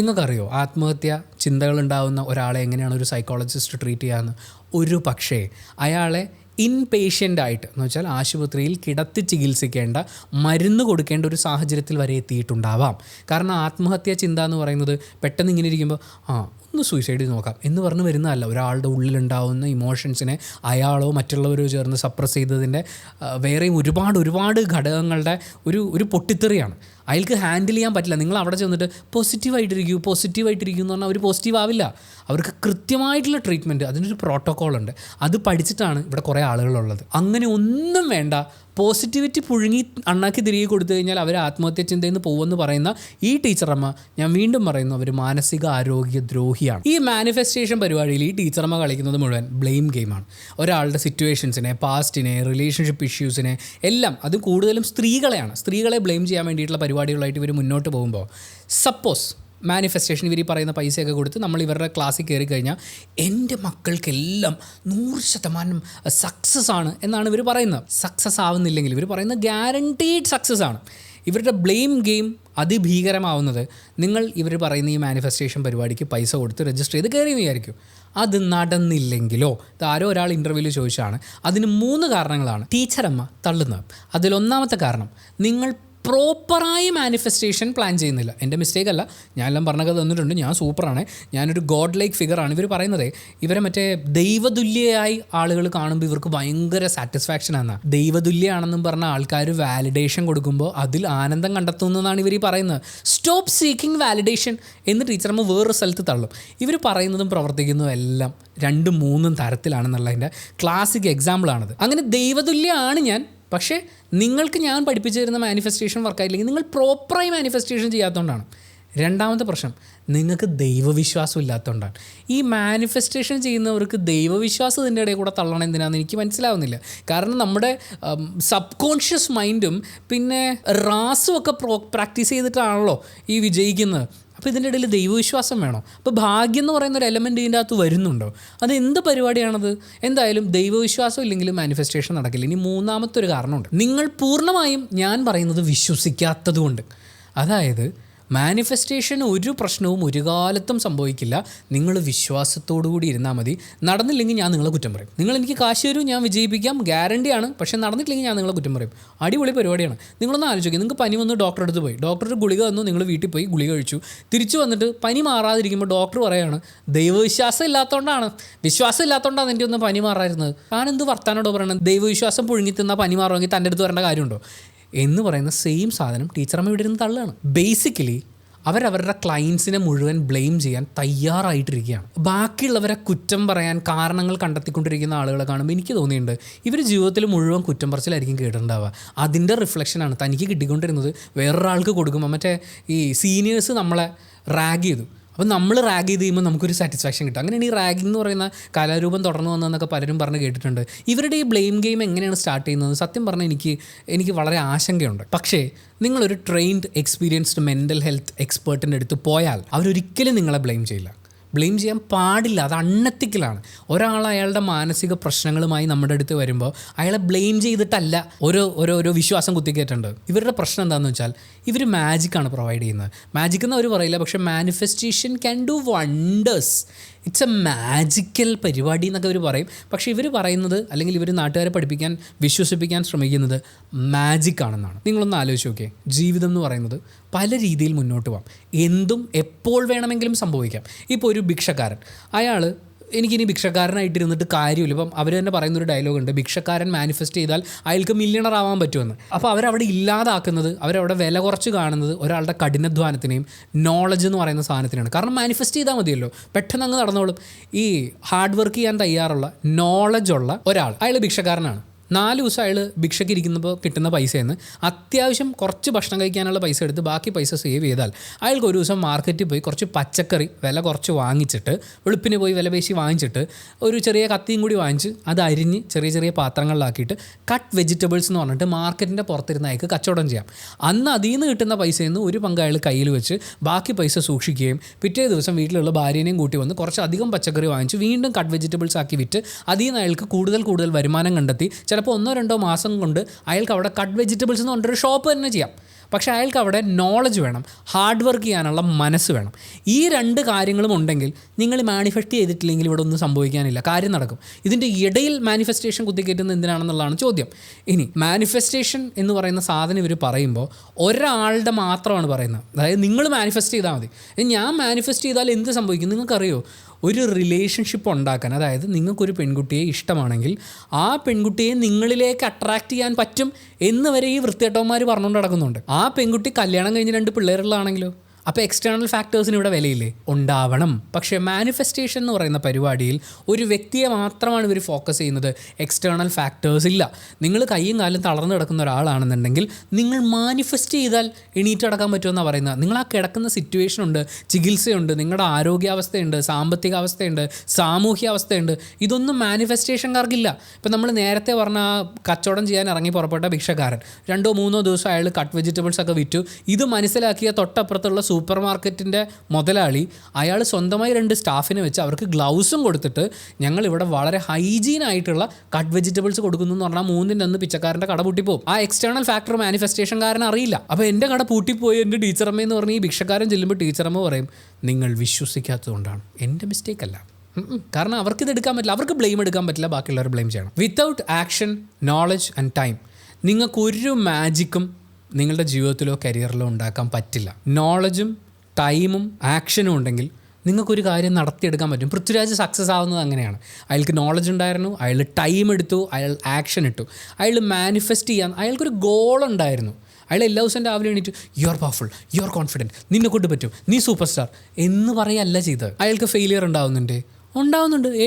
നിങ്ങൾക്കറിയോ ആത്മഹത്യ ചിന്തകളുണ്ടാകുന്ന ഒരാളെ എങ്ങനെയാണ് ഒരു സൈക്കോളജിസ്റ്റ് ട്രീറ്റ് ചെയ്യാമെന്ന്? ഒരു പക്ഷേ അയാളെ ഇൻപേഷ്യൻ്റായിട്ട് എന്ന് വെച്ചാൽ ആശുപത്രിയിൽ കിടത്തി ചികിത്സിക്കേണ്ട, മരുന്ന് കൊടുക്കേണ്ട ഒരു സാഹചര്യത്തിൽ വരെ എത്തിയിട്ടുണ്ടാവാം. കാരണം ആത്മഹത്യാ ചിന്ത എന്ന് പറയുന്നത് പെട്ടെന്ന് ഇങ്ങനെ ഇരിക്കുമ്പോൾ ഒന്ന് സൂയിസൈഡ് നോക്കാം എന്ന് പറഞ്ഞ് വരുന്നതല്ല. ഒരാളുടെ ഉള്ളിലുണ്ടാവുന്ന ഇമോഷൻസിനെ അയാളോ മറ്റുള്ളവരോ ചേർന്ന് സപ്രസ് ചെയ്തതിൻ്റെ വേറെ ഒരുപാട് ഘടകങ്ങളുടെ ഒരു പൊട്ടിത്തെറിയാണ്. അയാൾക്ക് ഹാൻഡിൽ ചെയ്യാൻ പറ്റില്ല. നിങ്ങൾ അവിടെ ചെന്നിട്ട് പോസിറ്റീവായിട്ടിരിക്കൂ എന്ന് പറഞ്ഞാൽ അവർ പോസിറ്റീവ് ആവില്ല. അവർക്ക് കൃത്യമായിട്ടുള്ള ട്രീറ്റ്മെൻറ്റ്, അതിനൊരു പ്രോട്ടോക്കോൾ ഉണ്ട്. അത് പഠിച്ചിട്ടാണ് ഇവിടെ കുറേ ആളുകളുള്ളത്. അങ്ങനെ ഒന്നും വേണ്ട, പോസിറ്റിവിറ്റി പുഴുങ്ങി അണ്ണാക്കി തിരികെ കൊടുത്തു കഴിഞ്ഞാൽ അവർ ആത്മഹത്യ ചിന്തയിൽ നിന്ന് പോകുമെന്ന് പറയുന്ന ഈ ടീച്ചറമ്മ, ഞാൻ വീണ്ടും പറയുന്നു, അവർ മാനസിക ആരോഗ്യ ദ്രോഹിയാണ്. ഈ മാനിഫെസ്റ്റേഷൻ പരിപാടിയിൽ ഈ ടീച്ചറമ്മ കളിക്കുന്നത് മുഴുവൻ ബ്ലെയിം ഗെയിമാണ്. ഒരാളുടെ സിറ്റുവേഷൻസിനെ, പാസ്റ്റിനെ, റിലേഷൻഷിപ്പ് ഇഷ്യൂസിനെ എല്ലാം, അത് കൂടുതലും സ്ത്രീകളെ ബ്ലെയിം ചെയ്യാൻ വേണ്ടിയിട്ടുള്ള പരിപാടികളായിട്ട് ഇവർ മുന്നോട്ട് പോകുമ്പോൾ, സപ്പോസ് മാനിഫെസ്റ്റേഷൻ ഇവർ ഈ പറയുന്ന പൈസയൊക്കെ കൊടുത്ത് നമ്മൾ ഇവരുടെ ക്ലാസ്സിൽ കയറി കഴിഞ്ഞാൽ എൻ്റെ മക്കൾക്കെല്ലാം 100% സക്സസ് ആണ് എന്നാണ് ഇവർ പറയുന്നത്. സക്സസ് ആവുന്നില്ലെങ്കിൽ ഇവർ പറയുന്നത് ഗ്യാരണ്ടീഡ് സക്സസ് ആണ്. ഇവരുടെ ബ്ലെയിം ഗെയിം അതിഭീകരമാവുന്നത് നിങ്ങൾ ഇവർ പറയുന്ന ഈ മാനിഫെസ്റ്റേഷൻ പരിപാടിക്ക് പൈസ കൊടുത്ത് രജിസ്റ്റർ ചെയ്ത് കയറി വിചാരിക്കും. അത് നടന്നില്ലെങ്കിലോ, ആരോ ഒരാൾ ഇൻ്റർവ്യൂവിൽ ചോദിച്ചാണ്. അതിന് 3 കാരണങ്ങളാണ് ടീച്ചറമ്മ തള്ളുന്നത്. അതിലൊന്നാമത്തെ കാരണം, നിങ്ങൾ പ്രോപ്പറായി മാനിഫെസ്റ്റേഷൻ പ്ലാൻ ചെയ്യുന്നില്ല. എൻ്റെ മിസ്റ്റേക്ക് അല്ല, ഞാനെല്ലാം പറഞ്ഞൊക്കെ തന്നിട്ടുണ്ട്, ഞാൻ സൂപ്പറാണ്, ഞാനൊരു ഗോഡ് ലൈക്ക് ഫിഗറാണ്. ഇവർ പറയുന്നത് ഇവരെ മറ്റേ ദൈവതുല്യയായി ആളുകൾ കാണുമ്പോൾ ഇവർക്ക് ഭയങ്കര സാറ്റിസ്ഫാക്ഷനാണ്. ദൈവതുല്യാണെന്നും പറഞ്ഞ ആൾക്കാർ വാലിഡേഷൻ കൊടുക്കുമ്പോൾ അതിൽ ആനന്ദം കണ്ടെത്തുന്നതാണ് ഇവർ ഈ പറയുന്നത്. സ്റ്റോപ്പ് സീക്കിംഗ് വാലിഡേഷൻ എന്ന് ടീച്ചറമ്മ വേറൊരു സ്ഥലത്ത് തള്ളും. ഇവർ പറയുന്നതും പ്രവർത്തിക്കുന്നതും എല്ലാം 2-3 തരത്തിലാണെന്നുള്ളതിൻ്റെ ക്ലാസിക് എക്സാമ്പിളാണത്. അങ്ങനെ ദൈവതുല്യമാണ് ഞാൻ, പക്ഷേ നിങ്ങൾക്ക് ഞാൻ പഠിപ്പിച്ചു തരുന്ന മാനിഫെസ്റ്റേഷൻ വർക്കായില്ലെങ്കിൽ നിങ്ങൾ പ്രോപ്പറായി മാനിഫെസ്റ്റേഷൻ ചെയ്യാത്തതുകൊണ്ടാണ്. രണ്ടാമത്തെ പ്രശ്നം, നിങ്ങൾക്ക് ദൈവവിശ്വാസം ഇല്ലാത്തതുകൊണ്ടാണ്. ഈ മാനിഫെസ്റ്റേഷൻ ചെയ്യുന്നവർക്ക് ദൈവവിശ്വാസം ഇതിൻ്റെ ഇടയിൽ കൂടെ തള്ളണം എന്തിനാണെന്ന് എനിക്ക് മനസ്സിലാവുന്നില്ല. കാരണം നമ്മുടെ സബ് കോൺഷ്യസ് മൈൻഡും പിന്നെ റാസും ഒക്കെ പ്രാക്ടീസ് ചെയ്തിട്ടാണല്ലോ ഈ വിജയിക്കുന്നത്. അപ്പോൾ ഇതിൻ്റെ ഇടയിൽ ദൈവവിശ്വാസം വേണോ? അപ്പോൾ ഭാഗ്യം എന്ന് പറയുന്ന ഒരു എലമെൻറ്റ് ഇതിൻ്റെ അകത്ത് വരുന്നുണ്ടോ? അത് എന്ത് പരിപാടിയാണത്? എന്തായാലും ദൈവവിശ്വാസം ഇല്ലെങ്കിൽ മാനിഫെസ്റ്റേഷൻ നടക്കില്ല. ഇനി മൂന്നാമത്തെ ഒരു കാരണമുണ്ട്. നിങ്ങൾ പൂർണ്ണമായും ഞാൻ പറയുന്നത് വിശ്വസിക്കാത്തത് കൊണ്ട്. അതായത് മാനിഫെസ്റ്റേഷൻ ഒരു പ്രശ്നവും ഒരു കാലത്തും സംഭവിക്കില്ല. നിങ്ങൾ വിശ്വാസത്തോടു കൂടി ഇരുന്നാൽ മതി. നടന്നില്ലെങ്കിൽ ഞാൻ നിങ്ങളെ കുറ്റം പറയും. നിങ്ങൾ എനിക്ക് കാശ് തരൂ, ഞാൻ വിജയിപ്പിക്കാം, ഗ്യാരണ്ടിയാണ്. പക്ഷേ നടന്നിട്ടില്ലെങ്കിൽ ഞാൻ നിങ്ങളെ കുറ്റം പറയും. അടിപൊളി പരിപാടിയാണ്. നിങ്ങളൊന്ന് ആലോചിക്കുക, നിങ്ങൾക്ക് പനി വന്ന് ഡോക്ടറെ അടുത്ത് പോയി, ഡോക്ടർ ഒരു ഗുളിക തന്നു, നിങ്ങൾ വീട്ടിൽ പോയി ഗുളിക കഴിച്ചു, തിരിച്ചു വന്നിട്ട് പനി മാറാതിരിക്കുമ്പോൾ ഡോക്ടർ പറയുകയാണ് ദൈവവിശ്വാസം ഇല്ലാത്തതുകൊണ്ടാണ്, വിശ്വാസം ഇല്ലാത്തതുകൊണ്ടാണ് എൻ്റെ ഒന്ന് പനി മാറായിരുന്നത്. ഞാനെന്ത് വർത്താനോടോ പറയണം? ദൈവവിശ്വാസം പുഴുങ്ങി തിന്നാൽ പനി മാറുമെങ്കിൽ തൻ്റെ അടുത്ത് വരേണ്ട കാര്യമുണ്ടോ എന്ന് പറയുന്ന സെയിം സാധനം ടീച്ചറമ്മ ഇവിടെ ഇരുന്ന് തള്ളുകയാണ്. ബേസിക്കലി അവരവരുടെ ക്ലയൻസിനെ മുഴുവൻ ബ്ലെയിം ചെയ്യാൻ തയ്യാറായിട്ടിരിക്കുകയാണ്. ബാക്കിയുള്ളവരെ കുറ്റം പറയാൻ കാരണങ്ങൾ കണ്ടെത്തിക്കൊണ്ടിരിക്കുന്ന ആളുകളെ കാണുമ്പോൾ എനിക്ക് തോന്നിയിട്ടുണ്ട് ഇവർ ജീവിതത്തിൽ മുഴുവൻ കുറ്റം പറച്ചിലായിരിക്കും കേട്ടിട്ടുണ്ടാവുക. അതിൻ്റെ റിഫ്ലക്ഷനാണ് തനിക്ക് കിട്ടിക്കൊണ്ടിരുന്നത് വേറൊരാൾക്ക് കൊടുക്കുമ്പോൾ. മറ്റേ ഈ സീനിയേഴ്സ് നമ്മളെ റാഗ് ചെയ്തു, അപ്പോൾ നമ്മൾ റാഗ് ചെയ്ത് കഴിയുമ്പോൾ നമുക്കൊരു സാറ്റിസ്ഫാക്ഷൻ കിട്ടും. അങ്ങനെയാണ് ഈ റാഗിംഗ് എന്ന് പറയുന്ന കലാരൂപം തുടർന്നു വന്നതെന്നൊക്കെ പലരും പറഞ്ഞ് കേട്ടിട്ടുണ്ട്. ഇവരുടെ ഈ ബ്ലെയിം ഗെയിം എങ്ങനെയാണ് സ്റ്റാർട്ട് ചെയ്യുന്നത്? സത്യം പറഞ്ഞാൽ എനിക്ക് വളരെ ആശങ്കയുണ്ട്. പക്ഷേ നിങ്ങളൊരു ട്രെയിൻഡ് എക്സ്പീരിയൻസ്ഡ് മെൻ്റൽ ഹെൽത്ത് എക്സ്പേർട്ടിൻ്റെ അടുത്ത് പോയാൽ അവരൊരിക്കലും നിങ്ങളെ ബ്ലെയിം ചെയ്യില്ല. ബ്ലെയിം ചെയ്യാൻ പാടില്ല, അത് അൺഎത്തിക്കലാണ്. ഒരാൾ അയാളുടെ മാനസിക പ്രശ്നങ്ങളുമായി നമ്മുടെ അടുത്ത് വരുമ്പോൾ അയാളെ ബ്ലെയിം ചെയ്തിട്ടല്ല ഓരോ വിശ്വാസം കുത്തിക്കേറ്റുണ്ട്. ഇവരുടെ പ്രശ്നം എന്താണെന്ന് വെച്ചാൽ ഇവർ മാജിക്കാണ് പ്രൊവൈഡ് ചെയ്യുന്നത്. മാജിക് എന്ന് അവർ പറയില്ല, പക്ഷേ manifestation can do wonders, it's A magical പരിപാടി എന്നൊക്കെ ഇവർ പറയും. പക്ഷേ ഇവർ പറയുന്നത്, അല്ലെങ്കിൽ ഇവർ നാട്ടുകാരെ പഠിപ്പിക്കാൻ വിശ്വസിപ്പിക്കാൻ ശ്രമിക്കുന്നത് മാജിക്കാണെന്നാണ്. നിങ്ങളൊന്ന് ആലോചിച്ച് നോക്കിയേ, ജീവിതം എന്ന് പറയുന്നത് പല രീതിയിൽ മുന്നോട്ട് പോകാം. എന്തും എപ്പോൾ വേണമെങ്കിലും സംഭവിക്കാം. ഇപ്പോൾ ഒരു ഭിക്ഷക്കാരൻ, അയാൾ എനിക്കിനി ഭിക്ഷക്കാരനായിട്ടിരുന്നിട്ട് കാര്യമില്ല. ഇപ്പം അവർ തന്നെ പറയുന്നൊരു ഡയലോഗുണ്ട്, ഭിക്ഷക്കാരൻ മാനിഫെസ്റ്റ് ചെയ്താൽ അയാൾക്ക് മില്യണർ ആവാൻ പറ്റുമെന്ന്. അപ്പോൾ അവരവിടെ ഇല്ലാതാക്കുന്നത്, അവരവിടെ വില കുറച്ച് കാണുന്നത് ഒരാളുടെ കഠിനാധ്വാനത്തിനെയും നോളജ് എന്ന് പറയുന്ന സാധനത്തിനാണ്. കാരണം മാനിഫെസ്റ്റ് ചെയ്താൽ മതിയല്ലോ, പെട്ടെന്ന് അങ്ങ് നടന്നോളും. ഈ ഹാർഡ് വർക്ക് ചെയ്യാൻ തയ്യാറുള്ള നോളജുള്ള ഒരാൾ, അയാൾ ഭിക്ഷക്കാരനാണ്. 4 ദിവസം അയാൾ ഭിക്ഷയ്ക്ക് ഇരിക്കുന്നപ്പോൾ കിട്ടുന്ന പൈസയിൽ നിന്ന് അത്യാവശ്യം കുറച്ച് ഭക്ഷണം കഴിക്കാനുള്ള പൈസ എടുത്ത് ബാക്കി പൈസ സേവ് ചെയ്താൽ അയാൾക്ക് ഒരു ദിവസം മാർക്കറ്റിൽ പോയി കുറച്ച് പച്ചക്കറി വില കുറച്ച് വാങ്ങിച്ചിട്ട്, വെളുപ്പിന് പോയി വില പേശി വാങ്ങിച്ചിട്ട്, ഒരു ചെറിയ കത്തിയും കൂടി വാങ്ങിച്ച് അത് അരിഞ്ഞ് ചെറിയ ചെറിയ പാത്രങ്ങളിലാക്കിയിട്ട് കട്ട് വെജിറ്റബിൾസ് എന്ന് പറഞ്ഞിട്ട് മാർക്കറ്റിൻ്റെ പുറത്തിരുന്ന് അയാൾക്ക് കച്ചവടം ചെയ്യാം. അന്ന് അതിൽ നിന്ന് കിട്ടുന്ന പൈസയിൽ നിന്ന് ഒരു പങ്ക് അയാൾ കയ്യിൽ വെച്ച് ബാക്കി പൈസ സൂക്ഷിക്കുകയും പിറ്റേ ദിവസം വീട്ടിലുള്ള ഭാര്യനെയും കൂട്ടി വന്ന് കുറച്ചധികം പച്ചക്കറി വാങ്ങിച്ച് വീണ്ടും കട്ട് വെജിറ്റബിൾസ് ആക്കി വിറ്റ് അതിൽ നിന്ന് അയാൾക്ക് കൂടുതൽ വരുമാനം കണ്ടെത്തി ചിലപ്പോൾ 1-2 മാസം കൊണ്ട് അയാൾക്ക് അവിടെ കട്ട് വെജിറ്റബിൾസ് എന്ന് പറഞ്ഞൊരു ഷോപ്പ് തന്നെ ചെയ്യാം. പക്ഷേ അയാൾക്ക് അവിടെ നോളജ് വേണം, ഹാർഡ് വർക്ക് ചെയ്യാനുള്ള മനസ്സ് വേണം. ഈ 2 കാര്യങ്ങളും ഉണ്ടെങ്കിൽ നിങ്ങൾ മാനിഫെസ്റ്റ് ചെയ്തിട്ടില്ലെങ്കിൽ ഇവിടെ ഒന്നും സംഭവിക്കാനില്ല, കാര്യം നടക്കും. ഇതിൻ്റെ ഇടയിൽ മാനിഫെസ്റ്റേഷൻ കുത്തിക്കയറ്റുന്നത് എന്തിനാണെന്നുള്ളതാണ് ചോദ്യം. ഇനി മാനിഫെസ്റ്റേഷൻ എന്ന് പറയുന്ന സാധനം ഇവർ പറയുമ്പോൾ ഒരാളുടെ മാത്രമാണ് പറയുന്നത്. അതായത് നിങ്ങൾ മാനിഫെസ്റ്റ് ചെയ്താൽ മതി. ഞാൻ മാനിഫെസ്റ്റ് ചെയ്താൽ എന്ത് സംഭവിക്കും നിങ്ങൾക്കറിയോ? ഒരു റിലേഷൻഷിപ്പ് ഉണ്ടാക്കാൻ, അതായത് നിങ്ങൾക്കൊരു പെൺകുട്ടിയെ ഇഷ്ടമാണെങ്കിൽ ആ പെൺകുട്ടിയെ നിങ്ങളിലേക്ക് അട്രാക്റ്റ് ചെയ്യാൻ പറ്റും എന്ന് വരെ ഈ വൃത്തികെട്ടവന്മാർ പറഞ്ഞുകൊണ്ട് നടക്കുന്നുണ്ട്. ആ പെൺകുട്ടി കല്യാണം കഴിഞ്ഞ് 2 പിള്ളേരുള്ളതാണെങ്കിലോ? അപ്പോൾ എക്സ്റ്റേണൽ ഫാക്ടേഴ്സിന് ഇവിടെ വിലയില്ലേ? ഉണ്ടാവണം. പക്ഷേ മാനിഫെസ്റ്റേഷൻ എന്ന് പറയുന്ന പരിപാടിയിൽ ഒരു വ്യക്തിയെ മാത്രമാണ് ഇവർ ഫോക്കസ് ചെയ്യുന്നത്, എക്സ്റ്റേണൽ ഫാക്ടേഴ്സ് ഇല്ല. നിങ്ങൾ കൈയും കാലും തളർന്നു കിടക്കുന്ന ഒരാളാണെന്നുണ്ടെങ്കിൽ നിങ്ങൾ മാനിഫെസ്റ്റ് ചെയ്താൽ എണീറ്റ് കിടക്കാൻ പറ്റുമെന്നാണ് പറയുന്നത്. നിങ്ങൾ ആ കിടക്കുന്ന സിറ്റുവേഷനുണ്ട്, ചികിത്സയുണ്ട്, നിങ്ങളുടെ ആരോഗ്യാവസ്ഥയുണ്ട്, സാമ്പത്തിക അവസ്ഥയുണ്ട്, സാമൂഹ്യ അവസ്ഥയുണ്ട്. ഇതൊന്നും മാനിഫെസ്റ്റേഷൻകാർക്കില്ല. ഇപ്പം നമ്മൾ നേരത്തെ പറഞ്ഞ ആ കച്ചവടം ചെയ്യാൻ ഇറങ്ങി പുറപ്പെട്ട ഭിക്ഷക്കാരൻ 2-3 ദിവസം അയാൾ കട്ട് വെജിറ്റബിൾസ് ഒക്കെ വിറ്റു. ഇത് മനസ്സിലാക്കിയ തൊട്ടപ്പുറത്തുള്ള സൂപ്പർ മാർക്കറ്റിൻ്റെ മുതലാളി അയാൾ സ്വന്തമായി 2 സ്റ്റാഫിനെ വെച്ച് അവർക്ക് ഗ്ലൗസും കൊടുത്തിട്ട് ഞങ്ങളിവിടെ വളരെ ഹൈജീനായിട്ടുള്ള കട്ട് വെജിറ്റബിൾസ് കൊടുക്കുന്നു എന്ന് പറഞ്ഞാൽ 3-1 പിച്ചക്കാരൻ്റെ കട പൂട്ടിപ്പോവും. ആ എക്സ്റ്റേണൽ ഫാക്ടർ മാനിഫെസ്റ്റേഷൻകാരൻ അറിയില്ല. അപ്പോൾ എൻ്റെ കട പൂട്ടിപ്പോയി എൻ്റെ ടീച്ചറമ്മ എന്ന് പറഞ്ഞ് ഈ ഭിക്ഷക്കാരൻ ചെല്ലുമ്പോൾ ടീച്ചറമ്മ പറയും നിങ്ങൾ വിശ്വസിക്കാത്തതുകൊണ്ടാണ്. എൻ്റെ മിസ്റ്റേക്ക് അല്ല. കാരണം അവർക്കിത് എടുക്കാൻ പറ്റില്ല, അവർക്ക് ബ്ലെയിം എടുക്കാൻ പറ്റില്ല, ബാക്കിയുള്ളവർ ബ്ലെയിം ചെയ്യണം. Without action, knowledge and time നിങ്ങൾക്കൊരു മാജിക്കും നിങ്ങളുടെ ജീവിതത്തിലോ കരിയറിലോ ഉണ്ടാക്കാൻ പറ്റില്ല. നോളജും ടൈമും ആക്ഷനും ഉണ്ടെങ്കിൽ നിങ്ങൾക്കൊരു കാര്യം നടത്തിയെടുക്കാൻ പറ്റും. പൃഥ്വിരാജ് സക്സസ് ആവുന്നത് അങ്ങനെയാണ്. അയാൾക്ക് നോളജ് ഉണ്ടായിരുന്നു, അയാൾ ടൈം എടുത്തു, അയാൾ ആക്ഷൻ ഇട്ടു, അയാൾ മാനിഫെസ്റ്റ് ചെയ്യാൻ അയാൾക്കൊരു ഗോൾ ഉണ്ടായിരുന്നു. അയാൾ എല്ലാ ദിവസവും രാവിലെ എണീറ്റ് you are powerful, you are confident, നിന്നെ കൊണ്ട് പറ്റും, നീ സൂപ്പർ സ്റ്റാർ എന്ന് പറയല്ല ചെയ്തത്. അയാൾക്ക് ഫെയിലിയർ ഉണ്ടാവുന്നുണ്ട്.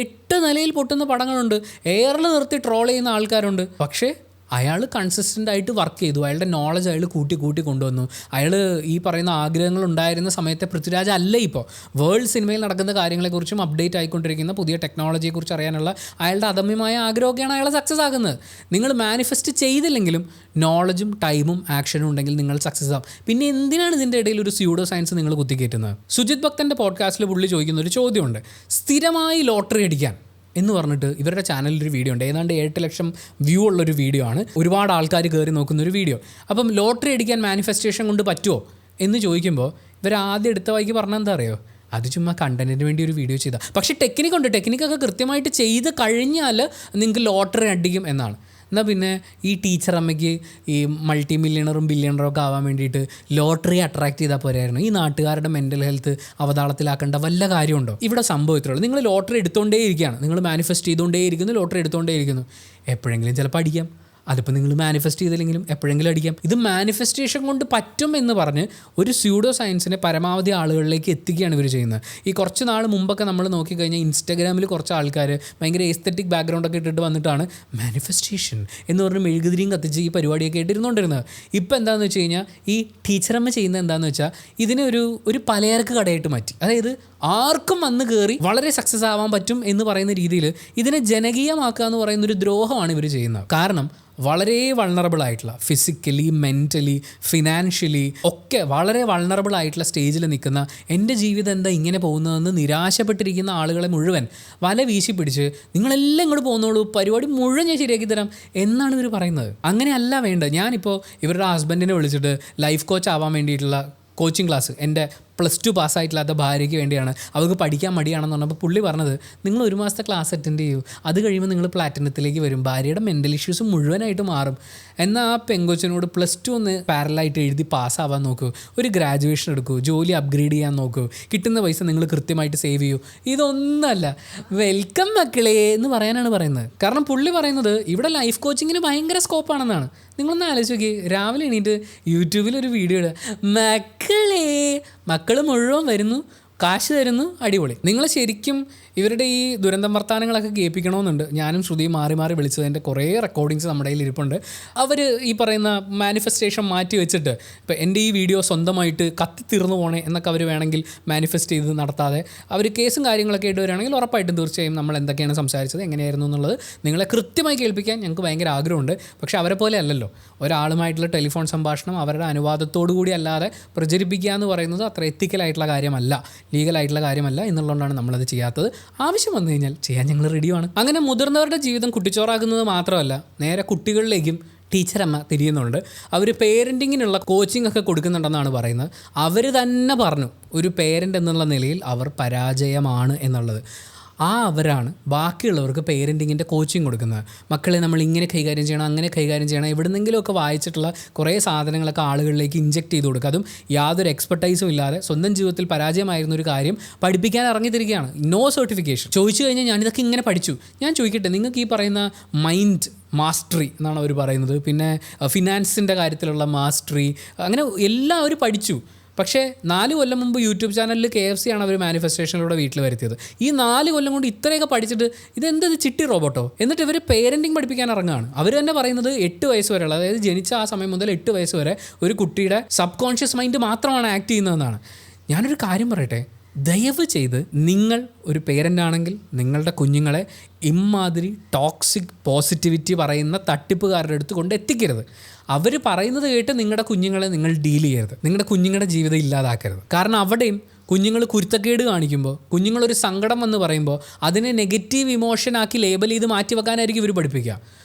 8 നിലയിൽ പൊട്ടുന്ന പടങ്ങളുണ്ട്, എയറിൽ നിർത്തി ട്രോൾ ചെയ്യുന്ന ആൾക്കാരുണ്ട്. പക്ഷേ അയാൾ കൺസിസ്റ്റൻ്റ് ആയിട്ട് വർക്ക് ചെയ്തു. അയാളുടെ നോളജ് അയാൾ കൂട്ടി കൊണ്ടുവന്നു. അയാൾ ഈ പറയുന്ന ആഗ്രഹങ്ങൾ ഉണ്ടായിരുന്ന സമയത്തെ പൃഥ്വിരാജ് അല്ല ഇപ്പോൾ. വേൾഡ് സിനിമയിൽ നടക്കുന്ന കാര്യങ്ങളെക്കുറിച്ചും അപ്ഡേറ്റ് ആയിക്കൊണ്ടിരിക്കുന്ന പുതിയ ടെക്നോളജിയെക്കുറിച്ച് അറിയാനുള്ള അയാളുടെ അദമ്യമായ ആഗ്രഹമൊക്കെയാണ് അയാളെ സക്സസ് ആകുന്നത്. നിങ്ങൾ മാനിഫെസ്റ്റ് ചെയ്തില്ലെങ്കിലും നോളജും ടൈമും ആക്ഷനും ഉണ്ടെങ്കിൽ നിങ്ങൾ സക്സസ് ആവും. പിന്നെ എന്തിനാണ് ഇതിൻ്റെ ഇടയിൽ ഒരു സ്യൂഡോ സയൻസ് നിങ്ങൾ കുത്തിക്കയറ്റുന്നത്? സുജിത് ഭക്തൻ്റെ പോഡ്കാസ്റ്റിൽ പുള്ളി ചോദിക്കുന്ന ഒരു ചോദ്യമുണ്ട്. സ്ഥിരമായി ലോട്ടറി അടിക്കാൻ എന്ന് പറഞ്ഞിട്ട് ഇവരുടെ ചാനലിലൊരു വീഡിയോ ഉണ്ട്. ഏതാണ്ട് 8 ലക്ഷം വ്യൂ ഉള്ളൊരു വീഡിയോ ആണ്. ഒരുപാട് ആൾക്കാർ കയറി നോക്കുന്നൊരു വീഡിയോ. അപ്പം ലോട്ടറി അടിക്കാൻ മാനിഫെസ്റ്റേഷൻ കൊണ്ട് പറ്റുമോ എന്ന് ചോദിക്കുമ്പോൾ ഇവർ ആദ്യം എടുത്ത വഴിക്ക് പറഞ്ഞാൽ എന്താ അറിയോ? അത് ചുമ്മാ കണ്ടൻറ്റിന് വേണ്ടി ഒരു വീഡിയോ ചെയ്താൽ. പക്ഷേ ടെക്നിക്കൊക്കെ കൃത്യമായിട്ട് ചെയ്ത് കഴിഞ്ഞാൽ നിങ്ങൾക്ക് ലോട്ടറി അടിക്കും എന്നാണ്. എന്നാൽ പിന്നെ ഈ ടീച്ചർ അമ്മയ്ക്ക് ഈ മൾട്ടി മില്യണറും ബില്യണറും ഒക്കെ ആവാൻ വേണ്ടിയിട്ട് ലോട്ടറി അട്രാക്ട് ചെയ്താൽ പോരായിരുന്നു? ഈ നാട്ടുകാരുടെ മെൻ്റൽ ഹെൽത്ത് അവതാളത്തിലാക്കേണ്ട വല്ല കാര്യമുണ്ടോ? ഇവിടെ സംഭവത്തിലുള്ളൂ. നിങ്ങൾ ലോട്ടറി എടുത്തുകൊണ്ടേയിരിക്കുകയാണ്, നിങ്ങൾ മാനിഫെസ്റ്റ് ചെയ്തുകൊണ്ടേയിരിക്കുന്നു, ലോട്ടറി എടുത്തുകൊണ്ടേയിരിക്കുന്നു. എപ്പോഴെങ്കിലും ചിലപ്പോൾ അടിക്കാം. അതിപ്പോൾ നിങ്ങൾ മാനിഫെസ്റ്റ് ചെയ്തില്ലെങ്കിലും എപ്പോഴെങ്കിലും അടിക്കാം. ഇത് മാനിഫെസ്റ്റേഷൻ കൊണ്ട് പറ്റും എന്ന് പറഞ്ഞ് ഒരു സ്യൂഡോ സയൻസിനെ പരമാവധി ആളുകളിലേക്ക് എത്തിക്കുകയാണ് ഇവർ ചെയ്യുന്നത്. ഈ കുറച്ച് നാൾ മുമ്പൊക്കെ നമ്മൾ നോക്കിക്കഴിഞ്ഞാൽ ഇൻസ്റ്റാഗ്രാമിൽ കുറച്ച് ആൾക്കാർ ഭയങ്കര എസ്തെറ്റിക് ബാക്ക്ഗ്രൗണ്ടൊക്കെ ഇട്ടിട്ട് വന്നിട്ടാണ് മാനിഫെസ്റ്റേഷൻ എന്ന് പറഞ്ഞ് മെഴുകുതിരിയും കത്തിച്ച് ഈ പരിപാടിയൊക്കെ ഇട്ടിരുന്നുകൊണ്ടിരുന്നത്. ഇപ്പോൾ എന്താണെന്ന് വെച്ച് കഴിഞ്ഞാൽ ഈ ടീച്ചറമ്മ ചെയ്യുന്നത് എന്താണെന്ന് വെച്ചാൽ ഇതിനെ ഒരു പലചരക്ക് കടയായിട്ട് മാറ്റി. അതായത് ആർക്കും വന്ന് കയറി വളരെ സക്സസ് ആവാൻ പറ്റും എന്ന് പറയുന്ന രീതിയിൽ ഇതിനെ ജനകീയമാക്കുക എന്ന് പറയുന്നൊരു ദ്രോഹമാണ് ഇവർ ചെയ്യുന്നത്. കാരണം വളരെ വൾണറബിൾ ആയിട്ടുള്ള ഫിസിക്കലി, മെൻ്റലി, ഫിനാൻഷ്യലി ഒക്കെ വളരെ വൾണറബിൾ ആയിട്ടുള്ള സ്റ്റേജിൽ നിൽക്കുന്ന, എൻ്റെ ജീവിതം എന്താ ഇങ്ങനെ പോകുന്നതെന്ന് നിരാശപ്പെട്ടിരിക്കുന്ന ആളുകളെ മുഴുവൻ വല വീശി പിടിച്ച് നിങ്ങളെല്ലാം ഇങ്ങോട്ട് പോകുന്നോളൂ, പരിപാടി മുഴുവൻ ഞാൻ ശരിയാക്കി തരാം എന്നാണ് ഇവർ പറയുന്നത്. അങ്ങനെയല്ല വേണ്ടത്. ഞാനിപ്പോൾ ഇവരുടെ ഹസ്ബൻഡിനെ വിളിച്ചിട്ട് ലൈഫ് കോച്ച് ആവാൻ വേണ്ടിയിട്ടുള്ള കോച്ചിങ് ക്ലാസ് എൻ്റെ +2 പാസ്സായിട്ടില്ലാത്ത ഭാര്യയ്ക്ക് വേണ്ടിയാണ്, അവർക്ക് പഠിക്കാൻ മടിയാണെന്ന് പറഞ്ഞപ്പോൾ പുള്ളി പറഞ്ഞത്, നിങ്ങൾ 1 മാസത്തെ ക്ലാസ് അറ്റൻഡ് ചെയ്യൂ, അത് കഴിയുമ്പോൾ നിങ്ങൾ പ്ലാറ്റിനത്തിലേക്ക് വരും, ഭാര്യയുടെ മെൻ്റൽ ഇഷ്യൂസ് മുഴുവനായിട്ട് മാറും. എന്നാൽ ആ പെങ്കൊച്ചിനോട് +2 ഒന്ന് പാരലായിട്ട് എഴുതി പാസ്സാവാൻ നോക്കൂ, ഒരു ഗ്രാജുവേഷൻ എടുക്കൂ, ജോലി അപ്ഗ്രേഡ് ചെയ്യാൻ നോക്കൂ, കിട്ടുന്ന പൈസ നിങ്ങൾ കൃത്യമായിട്ട് സേവ് ചെയ്യൂ. ഇതൊന്നല്ല, വെൽക്കം മക്കളേ എന്ന് പറയാനാണ് പറയുന്നത്. കാരണം പുള്ളി പറയുന്നത് ഇവിടെ ലൈഫ് കോച്ചിങ്ങിന് ഭയങ്കര സ്കോപ്പാണെന്നാണ്. നിങ്ങളൊന്ന് ആലോചിച്ച് നോക്കി, രാവിലെ എണീറ്റ് യൂട്യൂബിലൊരു വീഡിയോ ഇടുക, മക്കൾ മുഴുവൻ വരുന്നു, കാശ് തരുന്നു, അടിപൊളി. നിങ്ങൾ ശരിക്കും ഇവരുടെ ഈ ദുരന്തം വർത്താനങ്ങളൊക്കെ കേൾപ്പിക്കണമെന്നുണ്ട്. ഞാനും ശ്രുതി മാറി വിളിച്ചതിൻ്റെ കുറേ റെക്കോർഡിങ്സ് നമ്മുടെ കയ്യിൽ ഇരിപ്പുണ്ട്. അവർ ഈ പറയുന്ന മാനിഫെസ്റ്റേഷൻ മാറ്റി വെച്ചിട്ട് ഇപ്പോൾ എൻ്റെ ഈ വീഡിയോ സ്വന്തമായിട്ട് കത്തിത്തീർന്നു പോണേ എന്നൊക്കെ അവർ വേണമെങ്കിൽ മാനിഫെസ്റ്റ് ചെയ്ത് നടത്താതെ അവർ കേസും കാര്യങ്ങളൊക്കെ ആയിട്ട് വരികയാണെങ്കിൽ ഉറപ്പായിട്ടും തീർച്ചയായും നമ്മൾ എന്തൊക്കെയാണ് സംസാരിച്ചത്, എങ്ങനെയായിരുന്നു എന്നുള്ളത് നിങ്ങളെ കൃത്യമായി കേൾപ്പിക്കാൻ ഞങ്ങൾക്ക് ഭയങ്കര ആഗ്രഹമുണ്ട്. പക്ഷേ അവരെ പോലെ അല്ലല്ലോ, ഒരാളുമായിട്ടുള്ള ടെലിഫോൺ സംഭാഷണം അവരുടെ അനുവാദത്തോടു കൂടി അല്ലാതെ പ്രചരിപ്പിക്കുക എന്ന് പറയുന്നത് അത്ര എത്തിക്കലായിട്ടുള്ള കാര്യമല്ല, ലീഗലായിട്ടുള്ള കാര്യമല്ല എന്നുള്ളതുകൊണ്ടാണ് നമ്മളത് ചെയ്യാത്തത്. ആവശ്യം വന്നു കഴിഞ്ഞാൽ ചെയ്യാൻ ഞങ്ങൾ റെഡിയാണ്. അങ്ങനെ മുതിർന്നവരുടെ ജീവിതം കുട്ടിച്ചോറാക്കുന്നത് മാത്രമല്ല, നേരെ കുട്ടികളിലേക്കും ടീച്ചറമ്മ തിരിയുന്നുണ്ട്. അവർ പേരൻറ്റിങ്ങിനുള്ള കോച്ചിങ് ഒക്കെ കൊടുക്കുന്നുണ്ടെന്നാണ് പറയുന്നത്. അവർ തന്നെ പറഞ്ഞു ഒരു പേരൻ്റ് എന്നുള്ള നിലയിൽ അവർ പരാജയമാണ് എന്നുള്ളത്. അവരാണ് ബാക്കിയുള്ളവർക്ക് പേരൻറ്റിങ്ങിൻ്റെ കോച്ചിങ് കൊടുക്കുന്നത്. മക്കളെ നമ്മൾ ഇങ്ങനെ കൈകാര്യം ചെയ്യണം, അങ്ങനെ കൈകാര്യം ചെയ്യണം, എവിടെന്നെങ്കിലുമൊക്കെ വായിച്ചിട്ടുള്ള കുറേ സാധനങ്ങളൊക്കെ ആളുകളിലേക്ക് ഇഞ്ചെക്ട് ചെയ്ത് കൊടുക്കുക. അതും യാതൊരു എക്സ്പെർട്ടൈസും ഇല്ലാതെ സ്വന്തം ജീവിതത്തിൽ പരാജയമായിരുന്ന ഒരു കാര്യം പഠിപ്പിക്കാൻ ഇറങ്ങിത്തിരിക്കുകയാണ്. No certification. ചോദിച്ചു കഴിഞ്ഞാൽ ഞാനിതൊക്കെ ഇങ്ങനെ പഠിച്ചു. ഞാൻ ചോദിക്കട്ടെ, നിങ്ങൾക്ക് ഈ പറയുന്ന മൈൻഡ് മാസ്റ്ററി എന്നാണ് അവർ പറയുന്നത്, പിന്നെ ഫിനാൻസിൻ്റെ കാര്യത്തിലുള്ള മാസ്റ്ററി, അങ്ങനെ എല്ലാം അവർ പഠിച്ചു. പക്ഷേ 4 കൊല്ലം മുമ്പ് യൂട്യൂബ് ചാനലിൽ KFC ആണ് അവർ മാനിഫെസ്റ്റേഷനിലൂടെ വീട്ടിൽ വരുത്തിയത്. ഈ 4 കൊല്ലം കൊണ്ട് ഇത്രയൊക്കെ പഠിച്ചിട്ട് ഇതെന്തത് ചിട്ടി റോബോട്ടോ? എന്നിട്ട് ഇവർ പേരൻറ്റിങ് പഠിപ്പിക്കാൻ ഇറങ്ങുകയാണ്. അവർ തന്നെ പറയുന്നത് 8 വയസ്സ് വരെയുള്ള, അതായത് ജനിച്ച ആ സമയം മുതൽ 8 വയസ്സ് വരെ ഒരു കുട്ടിയുടെ സബ് കോൺഷ്യസ് മൈൻഡ് മാത്രമാണ് ആക്ട് ചെയ്യുന്നതെന്നാണ്. ഞാനൊരു കാര്യം പറയട്ടെ, ദയവ് ചെയ്ത് നിങ്ങൾ ഒരു പേരൻ്റാണെങ്കിൽ നിങ്ങളുടെ കുഞ്ഞുങ്ങളെ ഇമ്മാതിരി ടോക്സിക് പോസിറ്റിവിറ്റി പറയുന്ന തട്ടിപ്പുകാരുടെ അടുത്ത് കൊണ്ട് എത്തിക്കരുത്. അവർ പറയുന്നത് കേട്ട് നിങ്ങളുടെ കുഞ്ഞുങ്ങളെ നിങ്ങൾ ഡീൽ ചെയ്യരുത്, നിങ്ങളുടെ കുഞ്ഞുങ്ങളുടെ ജീവിതം ഇല്ലാതാക്കരുത്. കാരണം അവിടെയും കുഞ്ഞുങ്ങൾ കുരുത്തക്കേട് കാണിക്കുമ്പോൾ, കുഞ്ഞുങ്ങളൊരു സങ്കടം എന്ന് പറയുമ്പോൾ അതിനെ നെഗറ്റീവ് ഇമോഷനാക്കി ലേബൽ ചെയ്ത് മാറ്റി വെക്കാനായിരിക്കും ഇവർ പഠിപ്പിക്കുക.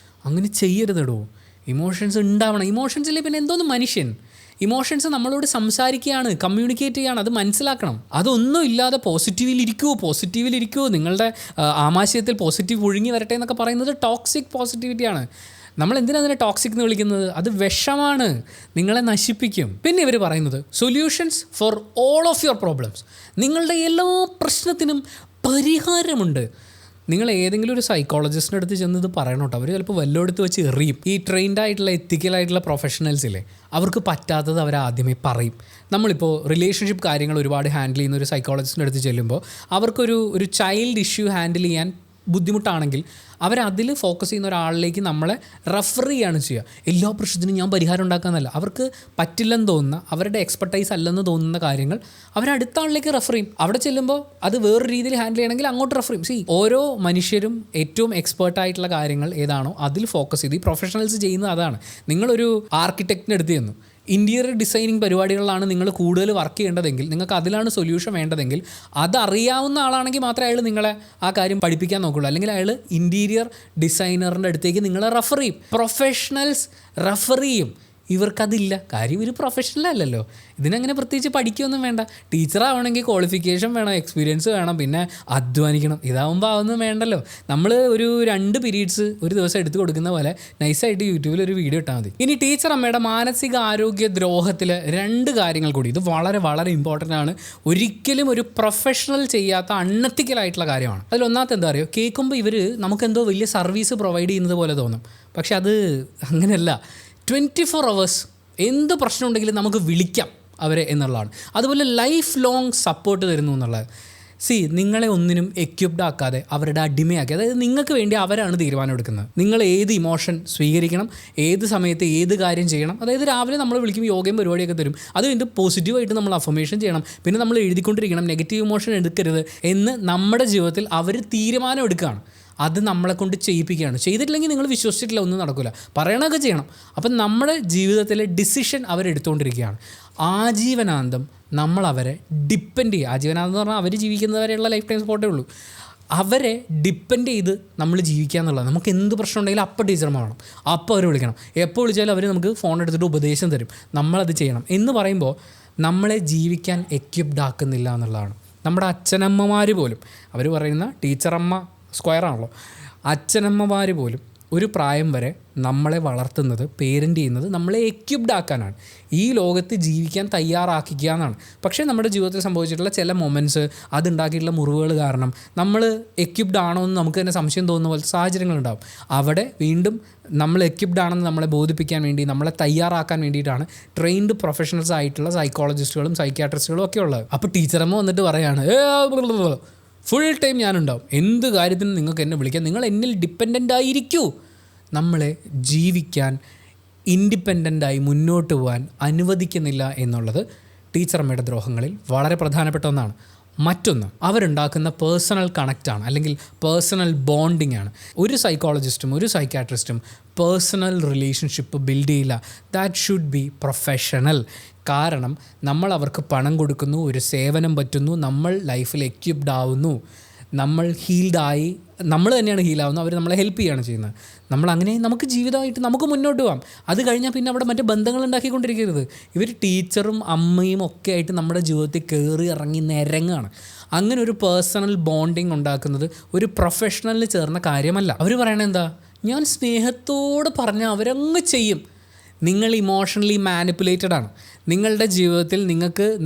അങ്ങനെ ചെയ്യരുതെടോ. ഇമോഷൻസ് ഉണ്ടാവണം. ഇമോഷൻസിലെ പിന്നെ എന്തോന്ന് മനുഷ്യൻ? ഇമോഷൻസ് നമ്മളോട് സംസാരിക്കുകയാണ്, കമ്മ്യൂണിക്കേറ്റ് ചെയ്യുകയാണ്, അത് മനസ്സിലാക്കണം. അതൊന്നും ഇല്ലാതെ പോസിറ്റീവിലിരിക്കുമോ, നിങ്ങളുടെ ആമാശയത്തിൽ പോസിറ്റീവ് ഒഴുങ്ങി വരട്ടെ എന്നൊക്കെ പറയുന്നത് ടോക്സിക് പോസിറ്റിവിറ്റിയാണ്. നമ്മൾ എന്തിനാണ് അതിനെ ടോക്സിക് എന്ന് വിളിക്കുന്നത്? അത് വിഷമാണ്, നിങ്ങളെ നശിപ്പിക്കും. പിന്നെ ഇവർ പറയുന്നത് solutions for all of your problems. നിങ്ങളുടെ എല്ലാ പ്രശ്നത്തിനും പരിഹാരമുണ്ട്. നിങ്ങൾ ഏതെങ്കിലും ഒരു സൈക്കോളജിസ്റ്റിൻ്റെ അടുത്ത് ചെന്ന് ഇത് പറയണം കേട്ടോ. അവർ ചിലപ്പോൾ വല്ലയിടത്ത് വെച്ച് എറിയും. ഈ ട്രെയിൻഡ് ആയിട്ടുള്ള എത്തിക്കലായിട്ടുള്ള പ്രൊഫഷണൽസില്ലേ, അവർക്ക് പറ്റാത്തത് അവർ ആദ്യമേ പറയും. നമ്മളിപ്പോൾ റിലേഷൻഷിപ്പ് കാര്യങ്ങൾ ഒരുപാട് ഹാൻഡിൽ ചെയ്യുന്ന ഒരു സൈക്കോളജിസ്റ്റിൻ്റെ അടുത്ത് ചെല്ലുമ്പോൾ അവർക്കൊരു ചൈൽഡ് ഇഷ്യൂ ഹാൻഡിൽ ചെയ്യാൻ ബുദ്ധിമുട്ടാണെങ്കിൽ അവരതിൽ ഫോക്കസ് ചെയ്യുന്ന ഒരാളിലേക്ക് നമ്മളെ റെഫർ ചെയ്യുകയാണ് ചെയ്യുക. എല്ലാ പ്രശ്നത്തിനും ഞാൻ പരിഹാരം ഉണ്ടാക്കാമെന്നല്ല. അവർക്ക് പറ്റില്ലെന്ന് തോന്നുന്ന, അവരുടെ എക്സ്പെർട്ടൈസ് അല്ലെന്ന് തോന്നുന്ന കാര്യങ്ങൾ അവരടുത്ത ആളിലേക്ക് റെഫർ ചെയ്യും. അവിടെ ചെല്ലുമ്പോൾ അത് വേറൊരു രീതിയിൽ ഹാൻഡിൽ ചെയ്യണമെങ്കിൽ അങ്ങോട്ട് റെഫർ ചെയ്യും. ഓരോ മനുഷ്യരും ഏറ്റവും എക്സ്പേർട്ടായിട്ടുള്ള കാര്യങ്ങൾ ഏതാണോ അതിൽ ഫോക്കസ് ചെയ്ത് ഈ പ്രൊഫഷണൽസ് ചെയ്യുന്നത് അതാണ്. നിങ്ങളൊരു ആർക്കിടെക്റ്റിന് എടുത്ത് ചെന്നു ഇൻറ്റീരിയർ ഡിസൈനിങ് പരിപാടികളിലാണ് നിങ്ങൾ കൂടുതൽ വർക്ക് ചെയ്യേണ്ടതെങ്കിൽ, നിങ്ങൾക്ക് അതിലാണ് സൊല്യൂഷൻ വേണ്ടതെങ്കിൽ, അതറിയാവുന്ന ആളാണെങ്കിൽ മാത്രമേ അയാൾ നിങ്ങളെ ആ കാര്യം പഠിപ്പിക്കാൻ നോക്കുള്ളൂ. അല്ലെങ്കിൽ അയാൾ ഇൻറ്റീരിയർ ഡിസൈനറിൻ്റെ അടുത്തേക്ക് നിങ്ങളെ റെഫർ ചെയ്യും. പ്രൊഫഷണൽസ് റെഫർ ചെയ്യും. ഇവർക്കതില്ല. കാര്യം ഇവർ പ്രൊഫഷണൽ അല്ലല്ലോ. ഇതിനങ്ങനെ പ്രത്യേകിച്ച് പഠിക്കുകയൊന്നും വേണ്ട. ടീച്ചറാവണമെങ്കിൽ ക്വാളിഫിക്കേഷൻ വേണം, എക്സ്പീരിയൻസ് വേണം, പിന്നെ അധ്വാനിക്കണം. ഇതാവുമ്പോൾ അതൊന്നും വേണ്ടല്ലോ. നമ്മൾ ഒരു 2 പീരീഡ്സ് ഒരു ദിവസം എടുത്തു കൊടുക്കുന്ന പോലെ നൈസായിട്ട് യൂട്യൂബിൽ ഒരു വീഡിയോ ഇട്ടാൽ മതി. ഇനി ടീച്ചർ അമ്മയുടെ മാനസിക ആരോഗ്യ ദ്രോഹത്തിൽ 2 കാര്യങ്ങൾ കൂടി. ഇത് വളരെ വളരെ ഇമ്പോർട്ടൻ്റ് ആണ്. ഒരിക്കലും ഒരു പ്രൊഫഷണൽ ചെയ്യാത്ത അൺഎത്തിക്കലായിട്ടുള്ള കാര്യമാണ്. അതിലൊന്നാമത്തെ എന്താ പറയുക, കേൾക്കുമ്പോൾ ഇവർ നമുക്കെന്തോ വലിയ സർവീസ് പ്രൊവൈഡ് ചെയ്യുന്നത് പോലെ തോന്നും. പക്ഷെ അത് അങ്ങനെയല്ല. 24 hours എന്ത് പ്രശ്നം ഉണ്ടെങ്കിലും നമുക്ക് വിളിക്കാം അവരെ എന്നുള്ളതാണ്. അതുപോലെ ലൈഫ് ലോങ് സപ്പോർട്ട് തരുന്നു എന്നുള്ളത്. നിങ്ങളെ ഒന്നിനും എക്യുപ്ഡ് ആക്കാതെ അവരുടെ അടിമയാക്കി, അതായത് നിങ്ങൾക്ക് വേണ്ടി അവരാണ് തീരുമാനം എടുക്കുന്നത്. നിങ്ങൾ ഏത് ഇമോഷൻ സ്വീകരിക്കണം, ഏത് സമയത്ത് ഏത് കാര്യം ചെയ്യണം. അതായത് രാവിലെ നമ്മൾ വിളിക്കും, യോഗയും പരിപാടിയൊക്കെ തരും. അത് കഴിഞ്ഞിട്ട് പോസിറ്റീവായിട്ട് നമ്മൾ അഫർമേഷൻ ചെയ്യണം. പിന്നെ നമ്മൾ എഴുതിക്കൊണ്ടിരിക്കണം, നെഗറ്റീവ് ഇമോഷൻ എടുക്കരുത് എന്ന് നമ്മുടെ ജീവിതത്തിൽ അവർ തീരുമാനം എടുക്കുകയാണ്. അത് നമ്മളെ കൊണ്ട് ചെയ്യിപ്പിക്കുകയാണ്. ചെയ്തിട്ടില്ലെങ്കിൽ നിങ്ങൾ വിശ്വസിച്ചിട്ടില്ല, ഒന്നും നടക്കില്ല. പറയണതൊക്കെ ചെയ്യണം. അപ്പം നമ്മുടെ ജീവിതത്തിലെ ഡിസിഷൻ അവരെടുത്തുകൊണ്ടിരിക്കുകയാണ്. ആജീവനാന്തം നമ്മൾ അവരെ ഡിപ്പെൻഡ് ചെയ്യുക. ആജീവനാന്തം എന്ന് പറഞ്ഞാൽ അവർ ജീവിക്കുന്നവരെയുള്ള ലൈഫ് ടൈം സപ്പോർട്ടേ ഉള്ളൂ. അവരെ ഡിപ്പെൻഡ് ചെയ്ത് നമ്മൾ ജീവിക്കുക എന്നുള്ളത്. നമുക്ക് എന്ത് പ്രശ്നം ഉണ്ടെങ്കിലും അപ്പം ടീച്ചർമാർ വേണം, അപ്പം അവർ വിളിക്കണം. എപ്പോൾ വിളിച്ചാലും അവർ നമുക്ക് ഫോൺ എടുത്തിട്ട് ഉപദേശം തരും, നമ്മളത് ചെയ്യണം എന്ന് പറയുമ്പോൾ നമ്മളെ ജീവിക്കാൻ എക്യുപ്ഡ് ആക്കുന്നില്ല എന്നുള്ളതാണ്. നമ്മുടെ അച്ഛനമ്മമാർ പോലും, അവർ പറയുന്ന ടീച്ചറമ്മ സ്ക്വയറാണല്ലോ, അച്ഛനമ്മമാർ പോലും ഒരു പ്രായം വരെ നമ്മളെ വളർത്തുന്നത്, പേരൻ്റ് ചെയ്യുന്നത് നമ്മളെ എക്യുപ്ഡ് ആക്കാനാണ്, ഈ ലോകത്ത് ജീവിക്കാൻ തയ്യാറാക്കിക്കുക എന്നാണ്. പക്ഷേ നമ്മുടെ ജീവിതത്തിൽ സംഭവിച്ചിട്ടുള്ള ചില മൊമെൻറ്റ്സ്, അതുണ്ടാക്കിയിട്ടുള്ള മുറിവുകൾ കാരണം നമ്മൾ എക്യുപ്ഡ് ആണോ എന്ന് നമുക്ക് തന്നെ സംശയം തോന്നുന്ന പോലത്തെ സാഹചര്യങ്ങളുണ്ടാകും. അവിടെ വീണ്ടും നമ്മൾ എക്യുപ്ഡ് ആണെന്ന് നമ്മളെ ബോധിപ്പിക്കാൻ വേണ്ടി, നമ്മളെ തയ്യാറാക്കാൻ വേണ്ടിയിട്ടാണ് ട്രെയിൻഡ് പ്രൊഫഷണൽസ് ആയിട്ടുള്ള സൈക്കോളജിസ്റ്റുകളും സൈക്യാട്രിസ്റ്റുകളും ഒക്കെ ഉള്ളത്. അപ്പോൾ ടീച്ചറമ്മ വന്നിട്ട് പറയാണ്, ഫുൾ ടൈം ഞാനുണ്ടാവും, എന്ത് കാര്യത്തിനും നിങ്ങൾക്ക് എന്നെ വിളിക്കാം, നിങ്ങൾ എന്നിൽ ഡിപ്പെൻഡൻ്റ് ആയിരിക്കൂ. നമ്മളെ ജീവിക്കാൻ, ഇൻഡിപെൻഡൻ്റായി മുന്നോട്ട് പോകാൻ അനുവദിക്കുന്നില്ല എന്നുള്ളത് ടീച്ചറമ്മയുടെ ദ്രോഹങ്ങളിൽ വളരെ പ്രധാനപ്പെട്ട ഒന്നാണ്. മറ്റൊന്ന്, അവരുണ്ടാക്കുന്ന പേഴ്സണൽ കണക്റ്റാണ്, അല്ലെങ്കിൽ പേഴ്സണൽ ബോണ്ടിങ് ആണ്. ഒരു സൈക്കോളജിസ്റ്റും ഒരു സൈക്യാട്രിസ്റ്റും പേഴ്സണൽ റിലേഷൻഷിപ്പ് ബിൽഡ് ചെയ്യില്ല. That should be professional. കാരണം നമ്മൾ അവർക്ക് പണം കൊടുക്കുന്നു, ഒരു സേവനം പറ്റുന്നു, നമ്മൾ ലൈഫിൽ എക്യുപ്ഡ് ആവുന്നു, നമ്മൾ ഹീൽഡായി, നമ്മൾ തന്നെയാണ് ഹീലാവുന്നത്, അവർ നമ്മളെ ഹെൽപ്പ് ചെയ്യുകയാണ് ചെയ്യുന്നത്. നമ്മളങ്ങനെ നമുക്ക് ജീവിതമായിട്ട് നമുക്ക് മുന്നോട്ട് പോകാം. അത് കഴിഞ്ഞാൽ പിന്നെ അവിടെ മറ്റു ബന്ധങ്ങൾ ഉണ്ടാക്കിക്കൊണ്ടിരിക്കരുത്. ഇവർ ടീച്ചറും അമ്മയും ഒക്കെ ആയിട്ട് നമ്മുടെ ജീവിതത്തിൽ കയറി ഇറങ്ങി നിരങ്ങാണ്. അങ്ങനെ ഒരു പേഴ്സണൽ ബോണ്ടിങ് ഉണ്ടാക്കുന്നത് ഒരു പ്രൊഫഷണലിന് ചേർന്ന കാര്യമല്ല. അവർ പറയണത് എന്താ, ഞാൻ സ്നേഹത്തോട് പറഞ്ഞാൽ അവരങ്ങ് ചെയ്യും. നിങ്ങൾ ഇമോഷണലി മാനിപ്പുലേറ്റഡ് ആണ്. നിങ്ങളുടെ ജീവിതത്തിൽ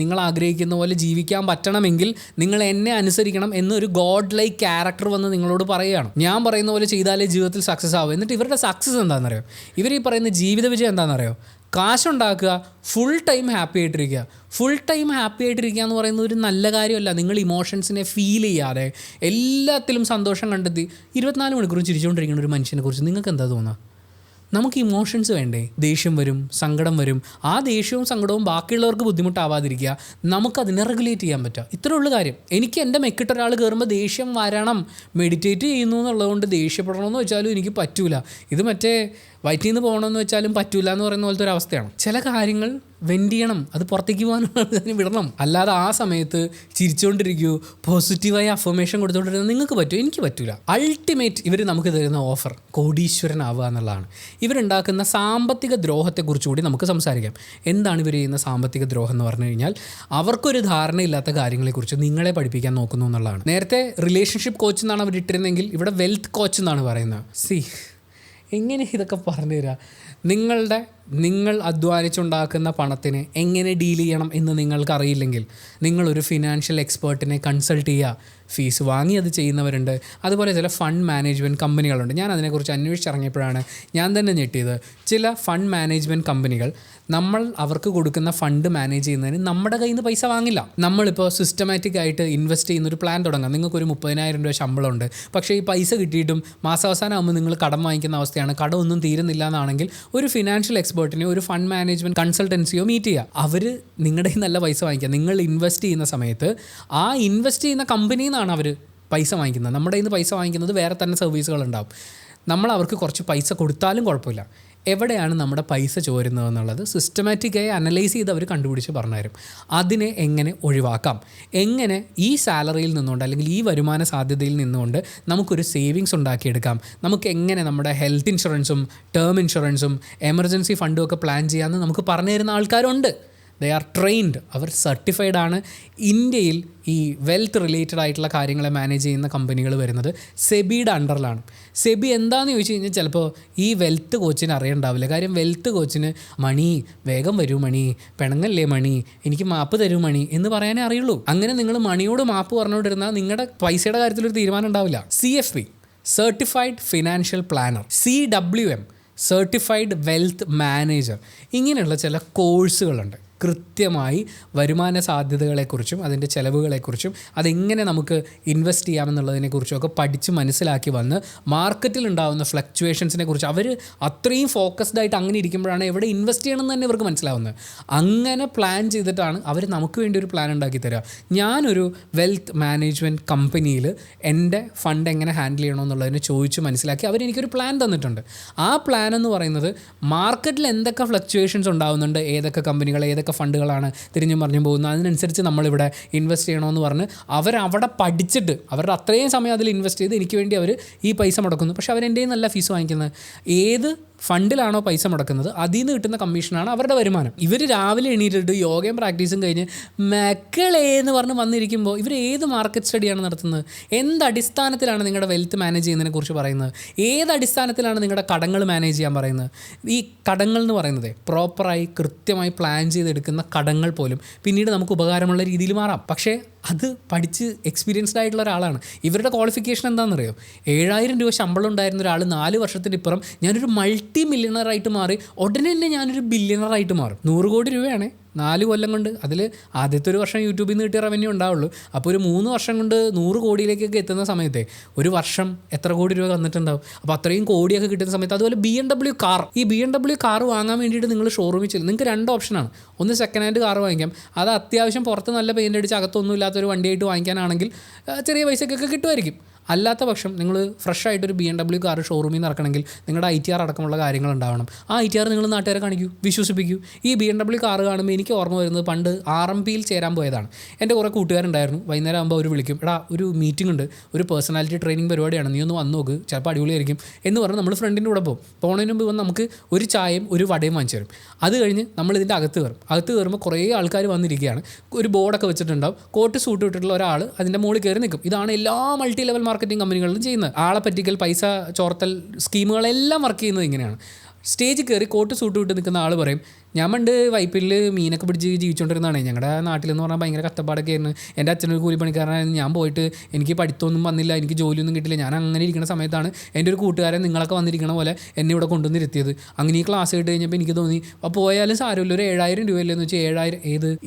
നിങ്ങൾ ആഗ്രഹിക്കുന്ന പോലെ ജീവിക്കാൻ പറ്റണമെങ്കിൽ നിങ്ങൾ എന്നെ അനുസരിക്കണം എന്നൊരു ഗോഡ് ലൈക്ക് ക്യാരക്ടർ വന്ന് നിങ്ങളോട് പറയുകയാണ്. ഞാൻ പറയുന്ന പോലെ ചെയ്താലേ ജീവിതത്തിൽ സക്സസ് ആവും. എന്നിട്ട് ഇവരുടെ സക്സസ് എന്താണെന്നറിയോ? ഇവർ ഈ പറയുന്ന ജീവിത വിജയം എന്താണെന്നറിയോ? കാശുണ്ടാക്കുക, ഫുൾ ടൈം ഹാപ്പി ആയിട്ടിരിക്കുക. ഫുൾ ടൈം ഹാപ്പി ആയിട്ടിരിക്കുക എന്ന് പറയുന്നത് ഒരു നല്ല കാര്യമല്ല. നിങ്ങൾ ഇമോഷൻസിനെ ഫീൽ ചെയ്യാതെ എല്ലാത്തിലും സന്തോഷം കണ്ടെത്തി 24 മണിക്കൂറും ചിരിച്ചുകൊണ്ടിരിക്കുന്ന ഒരു മനുഷ്യനെ കുറിച്ച് നിങ്ങൾക്ക് എന്താ തോന്നുക? നമുക്ക് ഇമോഷൻസ് വേണ്ടേ? ദേഷ്യം വരും, സങ്കടം വരും. ആ ദേഷ്യവും സങ്കടവും ബാക്കിയുള്ളവർക്ക് ബുദ്ധിമുട്ടാവാതിരിക്കുക, നമുക്കതിനെ റെഗുലേറ്റ് ചെയ്യാൻ പറ്റുക. ഇത്രേ ഉള്ളൂ കാര്യം. എനിക്ക് എൻ്റെ മെക്കിട്ട് ഒരാൾ കയറുമ്പോൾ ദേഷ്യം വരണം, മെഡിറ്റേറ്റ് ചെയ്യുന്നു എന്നുള്ളതുകൊണ്ട് ദേഷ്യപ്പെടണമെന്ന് വെച്ചാലും എനിക്ക് പറ്റൂല. ഇത് മറ്റേ വയറ്റിൽ നിന്ന് പോകണമെന്ന് വെച്ചാലും പറ്റൂല എന്ന് പറയുന്ന പോലത്തെ ഒരു അവസ്ഥയാണ്. ചില കാര്യങ്ങൾ വെൻറ്റ് ചെയ്യണം, അത് പുറത്തേക്ക് പോകാനുള്ളതിന് വിടണം. അല്ലാതെ ആ സമയത്ത് ചിരിച്ചുകൊണ്ടിരിക്കൂ, പോസിറ്റീവായി അഫർമേഷൻ കൊടുത്തുകൊണ്ടിരുന്നത് നിങ്ങൾക്ക് പറ്റും, എനിക്ക് പറ്റൂല. അൾട്ടിമേറ്റ് ഇവർ നമുക്ക് തരുന്ന ഓഫർ കോടീശ്വരനാവുക എന്നുള്ളതാണ്. ഇവരുണ്ടാക്കുന്ന സാമ്പത്തിക ദ്രോഹത്തെക്കുറിച്ച് കൂടി നമുക്ക് സംസാരിക്കാം. എന്താണ് ഇവർ ചെയ്യുന്ന സാമ്പത്തിക ദ്രോഹം എന്ന് പറഞ്ഞു കഴിഞ്ഞാൽ, അവർക്കൊരു ധാരണയില്ലാത്ത കാര്യങ്ങളെക്കുറിച്ച് നിങ്ങളെ പഠിപ്പിക്കാൻ നോക്കുന്നു എന്നുള്ളതാണ്. നേരത്തെ റിലേഷൻഷിപ്പ് കോച്ച് എന്നാണ് അവർ ഇട്ടിരുന്നെങ്കിൽ ഇവിടെ വെൽത്ത് കോച്ച് എന്നാണ് പറയുന്നത്. എങ്ങനെ ഇതൊക്കെ പറഞ്ഞു തരാം? നിങ്ങൾ അധ്വാനിച്ചുണ്ടാക്കുന്ന പണത്തിന് എങ്ങനെ ഡീൽ ചെയ്യണം എന്ന് നിങ്ങൾക്കറിയില്ലെങ്കിൽ നിങ്ങളൊരു ഫിനാൻഷ്യൽ എക്സ്പേർട്ടിനെ കൺസൾട്ട് ചെയ്യുക. ഫീസ് വാങ്ങി അത് ചെയ്യുന്നവരുണ്ട്. അതുപോലെ ചില ഫണ്ട് മാനേജ്മെൻറ്റ് കമ്പനികളുണ്ട്. ഞാൻ അതിനെക്കുറിച്ച് അന്വേഷിച്ചിറങ്ങിയപ്പോഴാണ് ഞാൻ തന്നെ ഞെട്ടിയത്. ചില ഫണ്ട് മാനേജ്മെൻറ്റ് കമ്പനികൾ നമ്മൾ അവർക്ക് കൊടുക്കുന്ന ഫണ്ട് മാനേജ് ചെയ്യുന്നതിന് നമ്മുടെ കയ്യിൽ നിന്ന് പൈസ വാങ്ങില്ല. നമ്മളിപ്പോൾ സിസ്റ്റമാറ്റിക് ആയിട്ട് ഇൻവെസ്റ്റ് ചെയ്യുന്നൊരു പ്ലാൻ തുടങ്ങാം. നിങ്ങൾക്കൊരു 30,000 രൂപ ശമ്പളമുണ്ട്. പക്ഷേ ഈ പൈസ കിട്ടിയിട്ടും മാസാവസാനം ആകുമ്പോൾ നിങ്ങൾ കടം വാങ്ങിക്കുന്ന അവസ്ഥയാണ്. കടമൊന്നും തീരുന്നില്ല എന്നാണെങ്കിൽ ഒരു ഫിനാൻഷ്യൽ എക്സ്പേർട്ടിനെയോ ഒരു ഫണ്ട് മാനേജ്മെൻറ്റ് കൺസൾട്ടൻസിയോ മീറ്റ് ചെയ്യുക. അവർ നിങ്ങളുടെ നല്ല പൈസ വാങ്ങിക്കുക. നിങ്ങൾ ഇൻവെസ്റ്റ് ചെയ്യുന്ന സമയത്ത് ആ ഇൻവെസ്റ്റ് ചെയ്യുന്ന കമ്പനിയിൽ നിന്നാണ് അവർ പൈസ വാങ്ങിക്കുന്നത്. നമ്മുടെ കയ്യിൽ നിന്ന് പൈസ വാങ്ങിക്കുന്നത് വേറെ തന്നെ സർവീസുകളുണ്ടാവും. നമ്മൾ അവർക്ക് കുറച്ച് പൈസ കൊടുത്താലും കുഴപ്പമില്ല. എവിടെയാണ് നമ്മുടെ പൈസ ചോരുന്നതെന്നുള്ളത് സിസ്റ്റമാറ്റിക്കായി അനലൈസ് ചെയ്ത് അവർ കണ്ടുപിടിച്ച് പറഞ്ഞു തരും. അതിനെ എങ്ങനെ ഒഴിവാക്കാം, എങ്ങനെ ഈ സാലറിയിൽ നിന്നുകൊണ്ട് അല്ലെങ്കിൽ ഈ വരുമാന സാധ്യതയിൽ നിന്നുകൊണ്ട് നമുക്കൊരു സേവിങ്സ് ഉണ്ടാക്കിയെടുക്കാം, നമുക്ക് എങ്ങനെ നമ്മുടെ ഹെൽത്ത് ഇൻഷുറൻസും ടേം ഇൻഷുറൻസും എമർജൻസി ഫണ്ടും ഒക്കെ പ്ലാൻ ചെയ്യാമെന്ന് നമുക്ക് പറഞ്ഞു തരുന്ന ആൾക്കാരുണ്ട്. ദേ ആർ ട്രെയിൻഡ്, അവർ സർട്ടിഫൈഡ് ആണ്. ഇന്ത്യയിൽ ഈ വെൽത്ത് റിലേറ്റഡ് ആയിട്ടുള്ള കാര്യങ്ങളെ മാനേജ് ചെയ്യുന്ന കമ്പനികൾ വരുന്നത് സെബിയുടെ അണ്ടറിലാണ്. സെബി എന്താണെന്ന് ചോദിച്ചു കഴിഞ്ഞാൽ ചിലപ്പോൾ ഈ വെൽത്ത് കോച്ചിന് അറിയണ്ടാവില്ല. കാര്യം വെൽത്ത് കോച്ചിന് മണി വേഗം വരൂ, മണി പിണങ്ങല്ലേ, മണി എനിക്ക് മാപ്പ് തരൂ മണി എന്ന് പറയാനേ അറിയുള്ളൂ. അങ്ങനെ നിങ്ങൾ മണിയോട് മാപ്പ് പറഞ്ഞുകൊണ്ടിരുന്നാൽ നിങ്ങളുടെ പൈസയുടെ കാര്യത്തിലൊരു തീരുമാനം ഉണ്ടാവില്ല. CFP certified financial planner, CWM certified wealth manager, ഇങ്ങനെയുള്ള ചില കോഴ്സുകളുണ്ട്. കൃത്യമായി വരുമാന സാധ്യതകളെക്കുറിച്ചും അതിൻ്റെ ചിലവുകളെക്കുറിച്ചും അതെങ്ങനെ നമുക്ക് ഇൻവെസ്റ്റ് ചെയ്യാമെന്നുള്ളതിനെക്കുറിച്ചും ഒക്കെ പഠിച്ച് മനസ്സിലാക്കി വന്ന് മാർക്കറ്റിൽ ഉണ്ടാകുന്ന ഫ്ലക്ച്വേഷൻസിനെ കുറിച്ച് അവർ അത്രയും ഫോക്കസ്ഡ് ആയിട്ട് അങ്ങനെ ഇരിക്കുമ്പോഴാണ് എവിടെ ഇൻവെസ്റ്റ് ചെയ്യണമെന്ന് തന്നെ ഇവർക്ക് മനസ്സിലാവുന്നത്. അങ്ങനെ പ്ലാൻ ചെയ്തിട്ടാണ് അവർ നമുക്ക് വേണ്ടി ഒരു പ്ലാൻ ഉണ്ടാക്കി തരിക. ഞാനൊരു വെൽത്ത് മാനേജ്മെൻറ്റ് കമ്പനിയിൽ എൻ്റെ ഫണ്ട് എങ്ങനെ ഹാൻഡിൽ ചെയ്യണമെന്നുള്ളതിനെ ചോദിച്ച് മനസ്സിലാക്കി അവരെനിക്കൊരു പ്ലാൻ തന്നിട്ടുണ്ട്. ആ പ്ലാൻ എന്ന് പറയുന്നത് മാർക്കറ്റിൽ എന്തൊക്കെ ഫ്ലക്ച്വേഷൻസ് ഉണ്ടാകുന്നുണ്ട്, ഏതൊക്കെ കമ്പനികൾ ഏതൊക്കെ ഫണ്ടുകളാണ് തിരിഞ്ഞും പറഞ്ഞും പോകുന്നത്, അതിനനുസരിച്ച് നമ്മളിവിടെ ഇൻവെസ്റ്റ് ചെയ്യണമെന്ന് പറഞ്ഞ് അവരവിടെ പഠിച്ചിട്ട് അവരുടെ അത്രയും സമയം അതിൽ ഇൻവെസ്റ്റ് ചെയ്ത് എനിക്ക് വേണ്ടി അവർ ഈ പൈസ മുടക്കുന്നു. പക്ഷേ അവരെൻ്റെ നല്ല ഫീസ് വാങ്ങിക്കുന്നത്. ഏത് ഫണ്ടിലാണോ പൈസ മുടക്കുന്നത് അതിൽ നിന്ന് കിട്ടുന്ന കമ്മീഷനാണ് അവരുടെ വരുമാനം. ഇവർ രാവിലെ എണീറ്റിട്ട് യോഗയും പ്രാക്ടീസും കഴിഞ്ഞ് മക്കളേന്ന് പറഞ്ഞ് വന്നിരിക്കുമ്പോൾ ഇവർ ഏത് മാർക്കറ്റ് സ്റ്റഡിയാണ് നടത്തുന്നത്? എന്ത് അടിസ്ഥാനത്തിലാണ് നിങ്ങളുടെ വെൽത്ത് മാനേജ് ചെയ്യുന്നതിനെ കുറിച്ച് പറയുന്നത്? ഏത് അടിസ്ഥാനത്തിലാണ് നിങ്ങളുടെ കടങ്ങൾ മാനേജ് ചെയ്യാൻ പറയുന്നത്? ഈ കടങ്ങൾ എന്ന് പറയുന്നത് പ്രോപ്പറായി കൃത്യമായി പ്ലാൻ ചെയ്തെടുക്കുന്ന കടങ്ങൾ പോലും പിന്നീട് നമുക്ക് ഉപകാരമുള്ള രീതിയിൽ മാറാം. പക്ഷേ അത് പഠിച്ച് എക്സ്പീരിയൻസ്ഡ് ആയിട്ടുള്ള ഒരാളാണ്. ഇവരുടെ ക്വാളിഫിക്കേഷൻ എന്താണെന്നറിയോ? 7,000 രൂപ ശമ്പളം ഉണ്ടായിരുന്ന ഒരാൾ 4 വർഷത്തിനിപ്പുറം ഞാനൊരു മൾട്ടി മില്യണറായിട്ട് മാറി, ഉടനെ തന്നെ ഞാനൊരു ബില്യണറായിട്ട് മാറും. 100 കോടി രൂപയാണ് 4 കൊല്ലം കൊണ്ട്. അതിൽ ആദ്യത്തെ ഒരു വർഷം യൂട്യൂബിൽ നിന്ന് കിട്ടിയ റവന്യൂ ഉണ്ടാവുള്ളൂ. അപ്പോൾ ഒരു 3 വർഷം കൊണ്ട് 100 കോടിയിലേക്കൊക്കെ എത്തുന്ന സമയത്തെ ഒരു വർഷം എത്ര കോടി രൂപ തന്നിട്ടുണ്ടാവും? അപ്പോൾ അത്രയും കോടിയൊക്കെ കിട്ടുന്ന സമയത്ത് അതുപോലെ BMW കാർ, ഈ BMW കാർ വാങ്ങാൻ വേണ്ടിയിട്ട് നിങ്ങൾ ഷോറൂമിൽ ചെല്ലും. നിങ്ങൾക്ക് 2 ഓപ്ഷനാണ്. ഒന്ന് സെക്കൻഡ് ഹാൻഡ് കാർ വാങ്ങിക്കാം. അത് അത്യാവശ്യം പുറത്ത് നല്ല പെയിൻ്റ് അടിച്ച് അകത്തൊന്നും ഇല്ലാത്തൊരു വണ്ടിയായിട്ട് വാങ്ങിക്കാനാണെങ്കിൽ ചെറിയ പൈസക്കൊക്കെ കിട്ടുമായിരിക്കും. അല്ലാത്ത പക്ഷം നിങ്ങൾ ഫ്രഷ് ആയിട്ടൊരു BMW കാർ ഷോറൂമിൽ നിന്ന് ഇറക്കണമെങ്കിൽ നിങ്ങളുടെ ITR അടക്കമുള്ള കാര്യങ്ങൾ ഉണ്ടാവണം. ആ ITR നിങ്ങൾ നാട്ടുകാരെ കാണിക്കൂ, വിശ്വസിപ്പിക്കൂ. ഈ BMW കാർ കാണുമ്പോൾ എനിക്ക് ഓർമ്മ വരുന്നത് പണ്ട് RMPയിൽ ചേരാൻ പോയതാണ്. എൻ്റെ കുറേ കൂട്ടുകാരുണ്ടായിരുന്നു. വൈകുന്നേരം ആകുമ്പോൾ അവർ വിളിക്കും, എടാ ഒരു മീറ്റിംഗ് ഉണ്ട്, ഒരു പേഴ്സണാലിറ്റി ട്രെയിനിങ് പരിപാടിയാണ്, നീ ഒന്ന് വന്ന് നോക്ക്, ചിലപ്പോൾ അടിപൊളിയായിരിക്കും എന്ന് പറഞ്ഞ് നമ്മൾ ഫ്രണ്ടിൻ്റെ കൂടെ പോകും. പോകുന്നതിന് മുമ്പ് വന്ന് നമുക്ക് ഒരു ചായയും ഒരു വടയും വാങ്ങിച്ചു തരും. അത് കഴിഞ്ഞ് നമ്മളിതിൻ്റെ അകത്ത് കയറും. അകത്ത് കയറുമ്പോൾ കുറേ ആൾക്കാർ വന്നിരിക്കുകയാണ്. ഒരു ബോർഡൊക്കെ വെച്ചിട്ടുണ്ടാവും. കോട്ട് സൂട്ട് ഇട്ടിട്ടുള്ള ഒരാൾ അതിൻ്റെ മുകളിൽ കയറി നിൽക്കും. ഇതാണ് എല്ലാ മൾട്ടി ലെവൽ മാർക്കറ്റിംഗ് കമ്പനികളിലും ചെയ്യുന്നത്. ആളെ പറ്റിക്കൽ, പൈസ ചോർത്തൽ സ്കീമുകളെല്ലാം വർക്ക് ചെയ്യുന്നത് ഇങ്ങനെയാണ്. സ്റ്റേജിൽ കയറി കോട്ട് സൂട്ട് വിട്ട് നിൽക്കുന്ന ആൾ പറയും, ഞാൻ പണ്ട് വൈപ്പിൽ മീനൊക്കെ പിടിച്ച് ജീവിച്ചുകൊണ്ടിരുന്നതാണ്. ഞങ്ങളുടെ നാട്ടിലെന്ന് പറഞ്ഞാൽ ഭയങ്കര കഷ്ടപ്പാടൊക്കെ ആയിരുന്നു. എൻ്റെ അച്ഛനൊരു കൂലിപ്പണിക്കാരനായിരുന്നു. ഞാൻ പോയിട്ട് എനിക്ക് പഠിത്തമൊന്നും വന്നില്ല, എനിക്ക് ജോലിയൊന്നും കിട്ടില്ല. ഞാൻ അങ്ങനെ ഇരിക്കുന്ന സമയത്താണ് എൻ്റെ ഒരു കൂട്ടുകാരൻ നിങ്ങളൊക്കെ വന്നിരിക്കണ പോലെ എന്നെ ഇവിടെ കൊണ്ടുവന്നിരുത്തിയത്. അങ്ങനെ ഈ ക്ലാസ് കേട്ട് കഴിഞ്ഞപ്പോൾ എനിക്ക് തോന്നി, അപ്പോൾ പോയാലും സാരമില്ല, ഒരു 7,000 രൂപയല്ലെന്ന് വെച്ചാൽ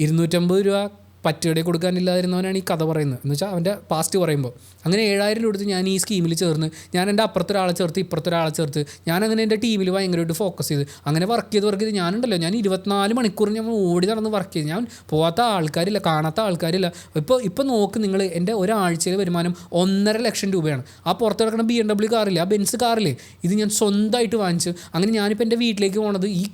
250 രൂപ പറ്റുകടയിൽ കൊടുക്കാനില്ലാതിരുന്നവനാണ് ഈ കഥ പറയുന്നത്. എന്ന് വെച്ചാൽ അവൻ്റെ പാസ്റ്റ് പറയുമ്പോൾ അങ്ങനെ 7,000 രൂപ കൊടുത്ത് ഞാൻ ഈ സ്കീമിൽ ചേർന്ന് ഞാൻ എൻ്റെ അപ്പുറത്തൊരാളെ ചേർത്ത് ഇപ്പുറത്തൊരാളെ ചേർത്ത് ഞാൻ അങ്ങനെ എൻ്റെ ടീമിൽ ഭയങ്കരമായിട്ട് ഫോക്കസ് ചെയ്ത് അങ്ങനെ വർക്ക് ചെയ്ത് ഞാനുണ്ടല്ലോ, ഞാൻ 24 മണിക്കൂർ ഞാൻ ഓടി നടന്ന് വർക്ക് ചെയ്ത്. ഞാൻ പോകാത്ത ആൾക്കാരില്ല, കാണാത്ത ആൾക്കാരില്ല. ഇപ്പോൾ നോക്ക് നിങ്ങൾ, എൻ്റെ ഒരാഴ്ചയിലെ വരുമാനം 1.5 ലക്ഷം രൂപയാണ്. ആ പുറത്ത് കിടക്കുന്ന BMW കാറില്ലേ, ആ ബെൻസ് കാറില്ലേ, ഇത് ഞാൻ സ്വന്തമായിട്ട് വാങ്ങിച്ചു. അങ്ങനെ ഞാനിപ്പോൾ എൻ്റെ വീട്ടിലേക്ക് പോണത് ഈ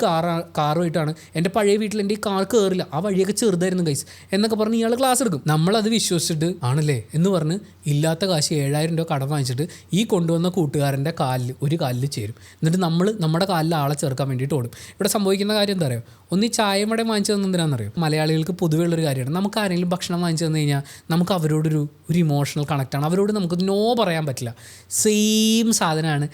കാറുമായിട്ടാണ്. എൻ്റെ പഴയ വീട്ടിൽ എൻ്റെ ഈ കാർ കയറില്ല, ആ വഴിയൊക്കെ ചെറുതായിരുന്നു ഗൈസ് എന്നൊക്കെ പറഞ്ഞ് ഇയാൾ ക്ലാസ് എടുക്കും. നമ്മളത് വിശ്വസിച്ചിട്ട് ആണല്ലേ എന്ന് പറഞ്ഞ് ഇല്ലാത്ത കാശ് 7,000 രൂപ കടം വാങ്ങിച്ചിട്ട് ഈ കൊണ്ടുവന്ന കൂട്ടുകാരൻ്റെ ഒരു കാലിൽ ചേരും. എന്നിട്ട് നമ്മുടെ കാലിൽ ആളെ ചേർക്കാൻ വേണ്ടിയിട്ട് ഓടും. ഇവിടെ സംഭവിക്കുന്ന കാര്യം എന്താ പറയുക, ഒന്ന് ഈ ചായയും വടയും വാങ്ങിച്ചു തന്നെന്തിനാണെന്നറിയോ? മലയാളികൾക്ക് പൊതുവേ ഉള്ളൊരു കാര്യമാണ്, നമുക്ക് ആരെങ്കിലും ഭക്ഷണം വാങ്ങിച്ചു തന്നു കഴിഞ്ഞാൽ നമുക്ക് അവരോടൊരു ഇമോഷണൽ കണക്റ്റാണ്, അവരോട് നമുക്ക് നോ പറയാൻ പറ്റില്ല. സെയിം സാധനമാണ്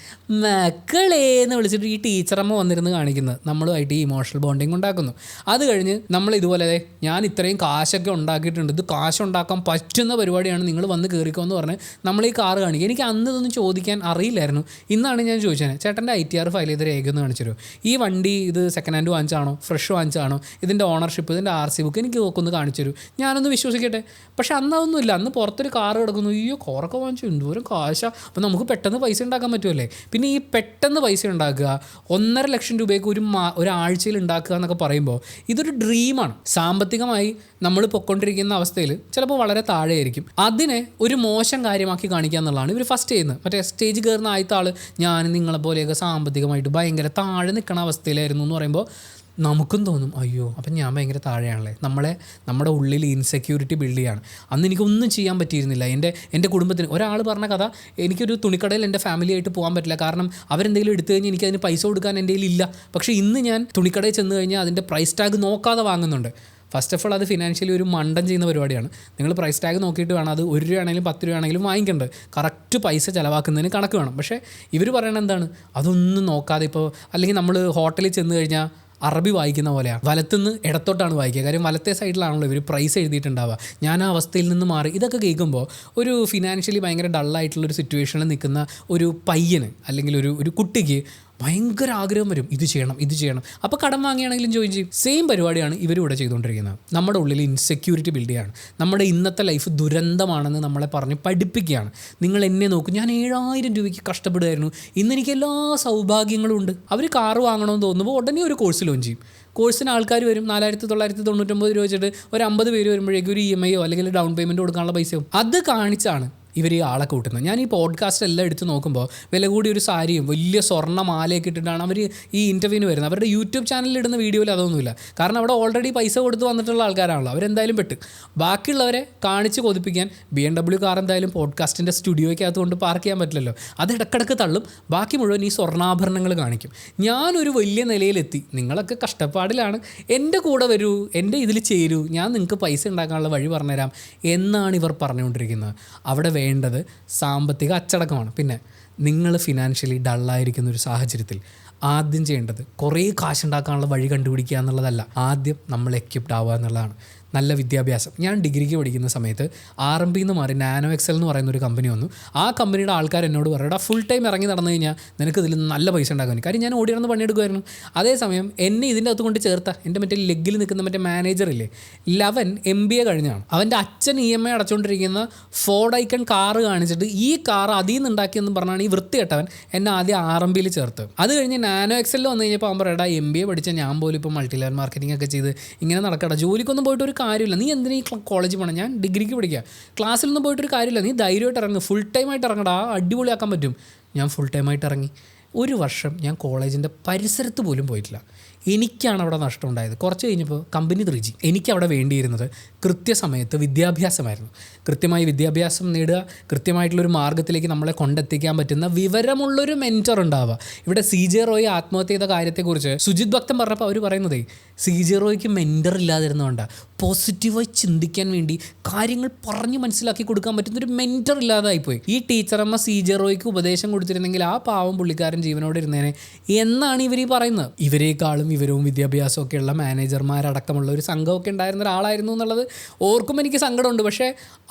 മക്കളേന്ന് വിളിച്ചിട്ട് ഈ ടീച്ചറമ്മ വന്നിരുന്ന് കാണിക്കുന്നത്, നമ്മളുമായിട്ട് ഈ ഇമോഷണൽ ബോണ്ടിങ് ഉണ്ടാക്കുന്നു. അത് കഴിഞ്ഞ് നമ്മൾ ഇതുപോലെ ഞാൻ ഇത്രയും കാശൊക്കെ ഉണ്ടാക്കിയിട്ടുണ്ട്, ഇത് കാശുണ്ടാക്കാൻ പറ്റുന്ന പരിപാടിയാണ്, നിങ്ങൾ വന്ന് കയറിക്കോ എന്ന് പറഞ്ഞ് നമ്മൾ ഈ കാറ് കാണിക്കുക. എനിക്ക് അന്ന് ഇതൊന്നും ചോദിക്കാൻ അറിയില്ലായിരുന്നു. ഇന്നാണ് ഞാൻ ചോദിച്ചത്, ചേട്ടൻ്റെ ITR ഫയൽ ചെയ്ത് രേഖ ഒന്ന് കാണിച്ചു തരുമോ, ഈ വണ്ടി ഇത് സെക്കൻഡ് ഹാൻഡ് വാങ്ങിച്ചാണോ ഫ്രഷ് വാങ്ങിച്ചാണോ, ഇതിൻ്റെ ഓണർഷിപ്പ്, ഇതിൻ്റെ RC ബുക്ക് എനിക്ക് ഒന്ന് കാണിച്ചു തരൂ, ഞാനൊന്ന് വിശ്വസിക്കട്ടെ. പക്ഷെ അന്നതൊന്നുമില്ല. അന്ന് പുറത്തൊരു കാറ് കിടക്കുന്നു, അയ്യോ കാറൊക്കെ വാങ്ങിച്ചു എന്തോരം കാശാണ്. അപ്പോൾ നമുക്ക് പെട്ടെന്ന് പൈസ ഉണ്ടാക്കാൻ പറ്റുമല്ലേ. പിന്നെ ഈ പെട്ടെന്ന് പൈസ ഉണ്ടാക്കുക, 1.5 ലക്ഷം രൂപയ്ക്ക് ഒരാഴ്ചയിൽ ഉണ്ടാക്കുക എന്നൊക്കെ പറയുമ്പോൾ ഇതൊരു ഡ്രീമാണ്. സാമ്പത്തികമായി നമ്മൾ പൊയ്ക്കൊണ്ടിരിക്കുന്ന അവസ്ഥയിൽ ചിലപ്പോൾ വളരെ താഴെയായിരിക്കും. അതിനെ ഒരു മോശം കാര്യമാക്കി കാണിക്കുക എന്നുള്ളതാണ് ഇവർ ഫസ്റ്റ് ചെയ്യുന്നത്. മറ്റേ സ്റ്റേജ് കയറുന്ന ആദ്യത്തെ ആൾ ഞാൻ നിങ്ങളെപ്പോലെയൊക്കെ സാമ്പത്തികമായിട്ട് ഭയങ്കര താഴെ നിൽക്കുന്ന അവസ്ഥയിലായിരുന്നു എന്ന് പറയുമ്പോൾ നമുക്കും തോന്നും അയ്യോ അപ്പം ഞാൻ ഭയങ്കര താഴെയാണല്ലേ. നമ്മുടെ ഉള്ളിൽ ഇൻസെക്യൂരിറ്റി ബിൽഡ് ചെയ്യാണ്. അന്ന് എനിക്കൊന്നും ചെയ്യാൻ പറ്റിയിരുന്നില്ല. എൻ്റെ കുടുംബത്തിന് ഒരാൾ പറഞ്ഞ കഥ, എനിക്കൊരു തുണിക്കടയിൽ എൻ്റെ ഫാമിലിയായിട്ട് പോകാൻ പറ്റില്ല, കാരണം അവരെന്തെങ്കിലും എടുത്തു കഴിഞ്ഞാൽ എനിക്കതിന് പൈസ കൊടുക്കാൻ എൻ്റെ കയ്യിലില്ല. പക്ഷേ ഇന്ന് ഞാൻ തുണിക്കടയിൽ ചെന്ന് കഴിഞ്ഞാൽ അതിൻ്റെ പ്രൈസ് ടാഗ് നോക്കാതെ വാങ്ങുന്നുണ്ട്. ഫസ്റ്റ് ഓഫ് ഓൾ അത് ഫിനാൻഷ്യലി ഒരു മണ്ടൻ ചെയ്യുന്ന പരിപാടിയാണ്. നിങ്ങൾ പ്രൈസ് ടാഗ് നോക്കിയിട്ട് വേണം അത് 1 രൂപയാണെങ്കിലും 10 രൂപയാണെങ്കിലും വാങ്ങിക്കേണ്ടത്. കറക്റ്റ് പൈസ ചിലവാക്കുന്നതിന് കണക്ക് വേണം. പക്ഷേ ഇവർ പറയണത് എന്താണ്, അതൊന്നും നോക്കാതെ ഇപ്പോൾ അല്ലെങ്കിൽ നമ്മൾ ഹോട്ടലിൽ ചെന്ന് കഴിഞ്ഞാൽ അറബി വായിക്കുന്ന പോലെയാണ്, വലത്തുനിന്ന് ഇടത്തോട്ടാണ് വായിക്കുക. കാര്യം വലത്തെ സൈഡിലാണല്ലോ ഇവർ പ്രൈസ് എഴുതിയിട്ടുണ്ടാവുക. ഞാൻ ആ അവസ്ഥയിൽ നിന്ന് മാറി. ഇതൊക്കെ കേൾക്കുമ്പോൾ ഒരു ഫിനാൻഷ്യലി ഭയങ്കര ഡള്ളായിട്ടുള്ളൊരു സിറ്റുവേഷനിൽ നിൽക്കുന്ന ഒരു പയ്യന് അല്ലെങ്കിൽ ഒരു കുട്ടിക്ക് ഭയങ്കര ആഗ്രഹം വരും, ഇത് ചെയ്യണം. അപ്പോൾ കടം വാങ്ങിയാണെങ്കിലും ജോയിൻ ചെയ്യും. സെയിം പരിപാടിയാണ് ഇവരിവിടെ ചെയ്തുകൊണ്ടിരിക്കുന്നത്. നമ്മുടെ ഉള്ളിൽ ഇൻസെക്യൂരിറ്റി ബിൽഡ് ചെയ്യുകയാണ്. നമ്മുടെ ഇന്നത്തെ ലൈഫ് ദുരന്തമാണെന്ന് നമ്മളെ പറഞ്ഞ് പഠിപ്പിക്കുകയാണ്. നിങ്ങൾ എന്നെ നോക്കും, ഞാൻ 7000 രൂപയ്ക്ക് കഷ്ടപ്പെടുമായിരുന്നു, ഇന്ന് എനിക്ക് എല്ലാ സൗഭാഗ്യങ്ങളും ഉണ്ട്. അവർ കാറ് വാങ്ങണമെന്ന് തോന്നുമ്പോൾ ഉടനെ ഒരു കോഴ്സ് ലോഞ്ച് ചെയ്യും. കോഴ്സിന് ആൾക്കാർ വരും, 4999 രൂപ വെച്ചിട്ട് ഒരു 50 പേര് വരുമ്പോഴേക്കും ഒരു EMI അല്ലെങ്കിൽ ഡൗൺ പേയ്മെൻറ്റ് കൊടുക്കാനുള്ള പൈസയും അത് കാണിച്ചാണ് ഇവർ ഈ ആളെ കൂട്ടുന്നത്. ഞാൻ ഈ പോഡ്കാസ്റ്റ് എല്ലാം എടുത്ത് നോക്കുമ്പോൾ വില കൂടിയ ഒരു സാരിയും വലിയ സ്വർണ്ണ മാലയൊക്കെ ഇട്ടിട്ടാണ് അവർ ഈ ഇൻ്റർവ്യൂവിന് വരുന്നത്. അവരുടെ യൂട്യൂബ് ചാനലിൽ ഇടുന്ന വീഡിയോയിൽ അതൊന്നുമില്ല. കാരണം അവിടെ ഓൾറെഡി പൈസ കൊടുത്ത് വന്നിട്ടുള്ള ആൾക്കാരാണല്ലോ, അവരെന്തായാലും പെട്ട്. ബാക്കിയുള്ളവരെ കാണിച്ച് കൊതിപ്പിക്കാൻ BMW കാർ എന്തായാലും പോഡ്കാസ്റ്റിൻ്റെ സ്റ്റുഡിയോയ്ക്കകത്ത് കൊണ്ട് പാർക്ക് ചെയ്യാൻ പറ്റില്ലല്ലോ. അത് ഇടക്കിടക്ക് തള്ളും. ബാക്കി മുഴുവൻ ഈ സ്വർണ്ണാഭരണങ്ങൾ കാണിക്കും. ഞാനൊരു വലിയ നിലയിലെത്തി, നിങ്ങളൊക്കെ കഷ്ടപ്പാടിലാണ്, എൻ്റെ കൂടെ വരൂ, എൻ്റെ ഇതിൽ ചേരൂ, ഞാൻ നിങ്ങൾക്ക് പൈസ ഉണ്ടാക്കാനുള്ള വഴി പറഞ്ഞുതരാം എന്നാണ് ഇവർ പറഞ്ഞുകൊണ്ടിരിക്കുന്നത്. അവിടെ വേണ്ടത് സാമ്പത്തിക അച്ചടക്കമാണ്. പിന്നെ നിങ്ങൾ ഫിനാൻഷ്യലി ഡള്ളായിരിക്കുന്ന ഒരു സാഹചര്യത്തിൽ ആദ്യം ചെയ്യേണ്ടത് കുറേ കാശുണ്ടാക്കാനുള്ള വഴി കണ്ടുപിടിക്കുക എന്നുള്ളതല്ല, ആദ്യം നമ്മൾ എക്യുപ്ഡ് ആവുക എന്നുള്ളതാണ്. നല്ല വിദ്യാഭ്യാസം. ഞാൻ ഡിഗ്രിക്ക് പഠിക്കുന്ന സമയത്ത് RMB എന്ന് മാറി നാനോ എക്സൽ എന്ന് പറയുന്ന ഒരു കമ്പനി വന്നു. ആ കമ്പനിയുടെ ആൾക്കാർ എന്നോട് പറയടാ ഫുൾ ടൈം ഇറങ്ങി നടന്നു കഴിഞ്ഞാൽ നിനക്ക് ഇതിൽ നല്ല പൈസ ഉണ്ടാക്കാൻ. കാര്യം ഞാൻ ഓടി നടന്ന് പണിയെടുക്കുമായിരുന്നു. അതേസമയം എന്നെ ഇതിൻ്റെ അകത്ത് കൊണ്ട് ചേർത്ത എൻ്റെ മറ്റേ ലെഗിൽ നിൽക്കുന്ന മറ്റേ മാനേജറില്ലേ, 11 MBA കഴിഞ്ഞാണ്. അവൻ്റെ അച്ഛൻ EMI അടച്ചുകൊണ്ടിരിക്കുന്ന ഫോർഡ് ഐക്കൺ കാറ് കാണിച്ചിട്ട് ഈ കാർ അതിൽ നിന്ന് ഉണ്ടാക്കിയെന്ന് പറഞ്ഞാണ് ഈ വൃത്തികെട്ടവൻ എന്നെ ആദ്യം RMBയിൽ ചേർത്ത്. അത് കഴിഞ്ഞ് നാനോ എക്സലിൽ വന്നു കഴിഞ്ഞപ്പോൾ അവൻ പറയടാ MBA പഠിച്ച ഞാൻ പോലും ഇപ്പോൾ മൾട്ടി ലെവൽ മാർക്കറ്റിംഗ് ഒക്കെ ചെയ്ത് ഇങ്ങനെ നടക്കടാ, ജോലിക്കൊന്നും പോയിട്ട് ഒരു കാര്യമില്ല, നീ എന്തിനാ ഈ കോളേജിൽ പോകണം, ഞാൻ ഡിഗ്രിക്ക് പഠിക്കുക, ക്ലാസ്സിലൊന്നും പോയിട്ടൊരു കാര്യമില്ല, നീ ധൈര്യമായിട്ട് ഇറങ്ങും, ഫുൾ ടൈമായിട്ട് ഇറങ്ങടാ, അടിപൊളിയാക്കാൻ പറ്റും. ഞാൻ ഫുൾ ടൈമായിട്ട് ഇറങ്ങി. 1 വർഷം ഞാൻ കോളേജിൻ്റെ പരിസരത്ത് പോലും പോയിട്ടില്ല. എനിക്കാണ് അവിടെ നഷ്ടം ഉണ്ടായത്. കുറച്ച് കഴിഞ്ഞപ്പോൾ കമ്പനി 3G. എനിക്കവിടെ വേണ്ടിയിരുന്നത് കൃത്യസമയത്ത് വിദ്യാഭ്യാസമായിരുന്നു. കൃത്യമായി വിദ്യാഭ്യാസം നേടുക, കൃത്യമായിട്ടുള്ളൊരു മാർഗ്ഗത്തിലേക്ക് നമ്മളെ കൊണ്ടെത്തിക്കാൻ പറ്റുന്ന വിവരമുള്ളൊരു മെൻറ്റർ ഉണ്ടാവുക. ഇവിടെ CJ റോയ് ആത്മഹത്യ ചെയ്ത കാര്യത്തെക്കുറിച്ച് സുജിത് ഭക്തൻ പറഞ്ഞപ്പോൾ അവർ പറയുന്നതേ CJ റോയ്ക്ക് മെൻറ്റർ ഇല്ലാതിരുന്നതുകൊണ്ട് പോസിറ്റീവായി ചിന്തിക്കാൻ വേണ്ടി കാര്യങ്ങൾ പറഞ്ഞ് മനസ്സിലാക്കി കൊടുക്കാൻ പറ്റുന്നൊരു മെൻറ്റർ ഇല്ലാതായിപ്പോയി. ഈ ടീച്ചറമ്മ CJ റോയ്ക്ക് ഉപദേശം കൊടുത്തിരുന്നെങ്കിൽ ആ പാവം പുള്ളിക്കാരൻ ജീവനോടെ ഇരുന്നേനെ എന്നാണ് ഇവർ ഈ പറയുന്നത്. ഇവരെക്കാളും വിവരവും വിദ്യാഭ്യാസവും ഒക്കെയുള്ള മാനേജർമാരടക്കമുള്ള ഒരു സംഘമൊക്കെ ഉണ്ടായിരുന്ന ഒരാളായിരുന്നു എന്നുള്ളത് ഓർക്കുമ്പോൾ എനിക്ക് സങ്കടമുണ്ട്. പക്ഷേ